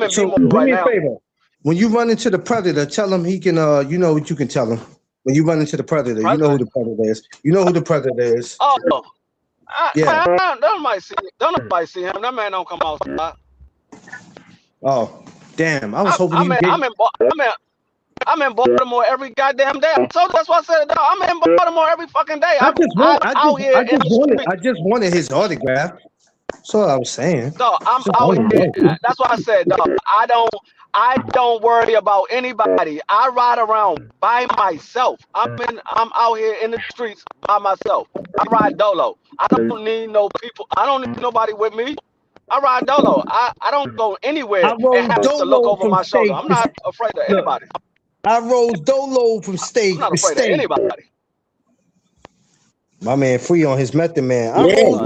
in Baltimore right now. Favor. When you run into the Predator, tell him he can, you know what you can tell him. When you run into the Predator, you know who the Predator is. You know who the Predator is. Oh, yeah. Don't nobody see him. That man don't come outside. Oh, damn. I was hoping I'm in Baltimore every goddamn day. So that's why I said, no, I'm in Baltimore every fucking day. I just wanted his autograph. That's all I was saying. No, I'm out here. That's why I said, dog, I don't worry about anybody. I ride around by myself. I'm out here in the streets by myself. I ride dolo. I don't need no people. I don't need nobody with me. I ride dolo. I don't go anywhere and have to look over my shoulder. I'm not afraid of anybody. I rose dolo from state I'm not to afraid state. of anybody. My man Free on his Method Man. I rose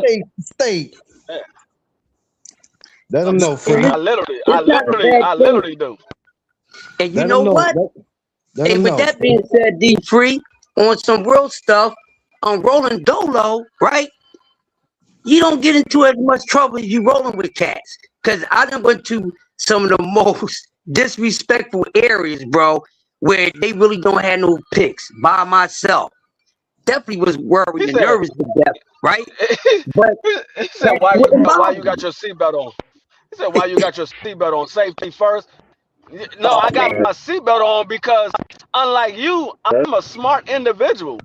state to state. Yeah. Let them know, Free. I literally do. And you know what? Hey, with that being said, D Free, on some real stuff, on rolling dolo, right? You don't get into as much trouble as you rolling with cats. Cause I done went to some of the most disrespectful areas, bro, where they really don't have no picks by myself. Definitely was worried and nervous to death, right? But he said, why you got your seatbelt on? He said, why you got your seatbelt on? Safety first. No, I got my seatbelt on because unlike you, I'm a smart individual.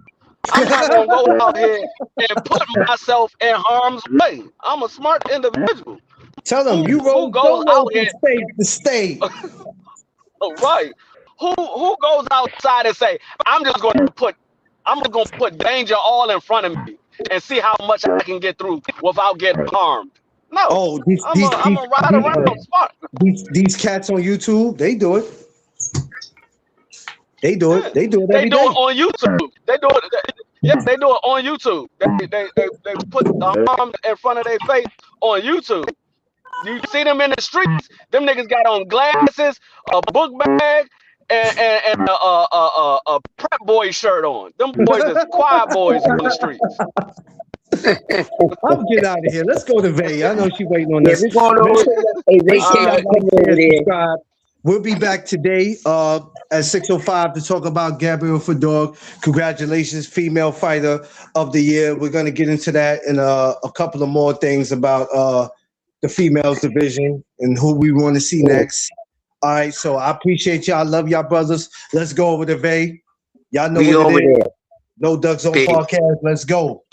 I'm not gonna go out here and put myself in harm's way. I'm a smart individual. Tell them you roll goes out here state to state. Right. Who goes outside and say, I'm just gonna put danger all in front of me and see how much I can get through without getting harmed. No. Oh, I'm a ride around smart. These cats on YouTube, they do it. They do it. They do it every day. They do it on YouTube. They do it. They do it on YouTube. They put the arm in front of their face on YouTube. You see them in the streets. Them niggas got on glasses, a book bag, and a prep boy shirt on. Them boys is quiet boys on the streets. I'll get out of here. Let's go to Vay. I know she's waiting on this. We're going over. We'll be back today at 6:05 to talk about Gabriel Fedor. Congratulations, female fighter of the year. We're going to get into that and a couple of more things about the females division and who we want to see next. All right, so I appreciate y'all. I love y'all, brothers. Let's go over to Vay. Y'all know We what over it is. there. No Ducks on Peace. podcast. Let's go.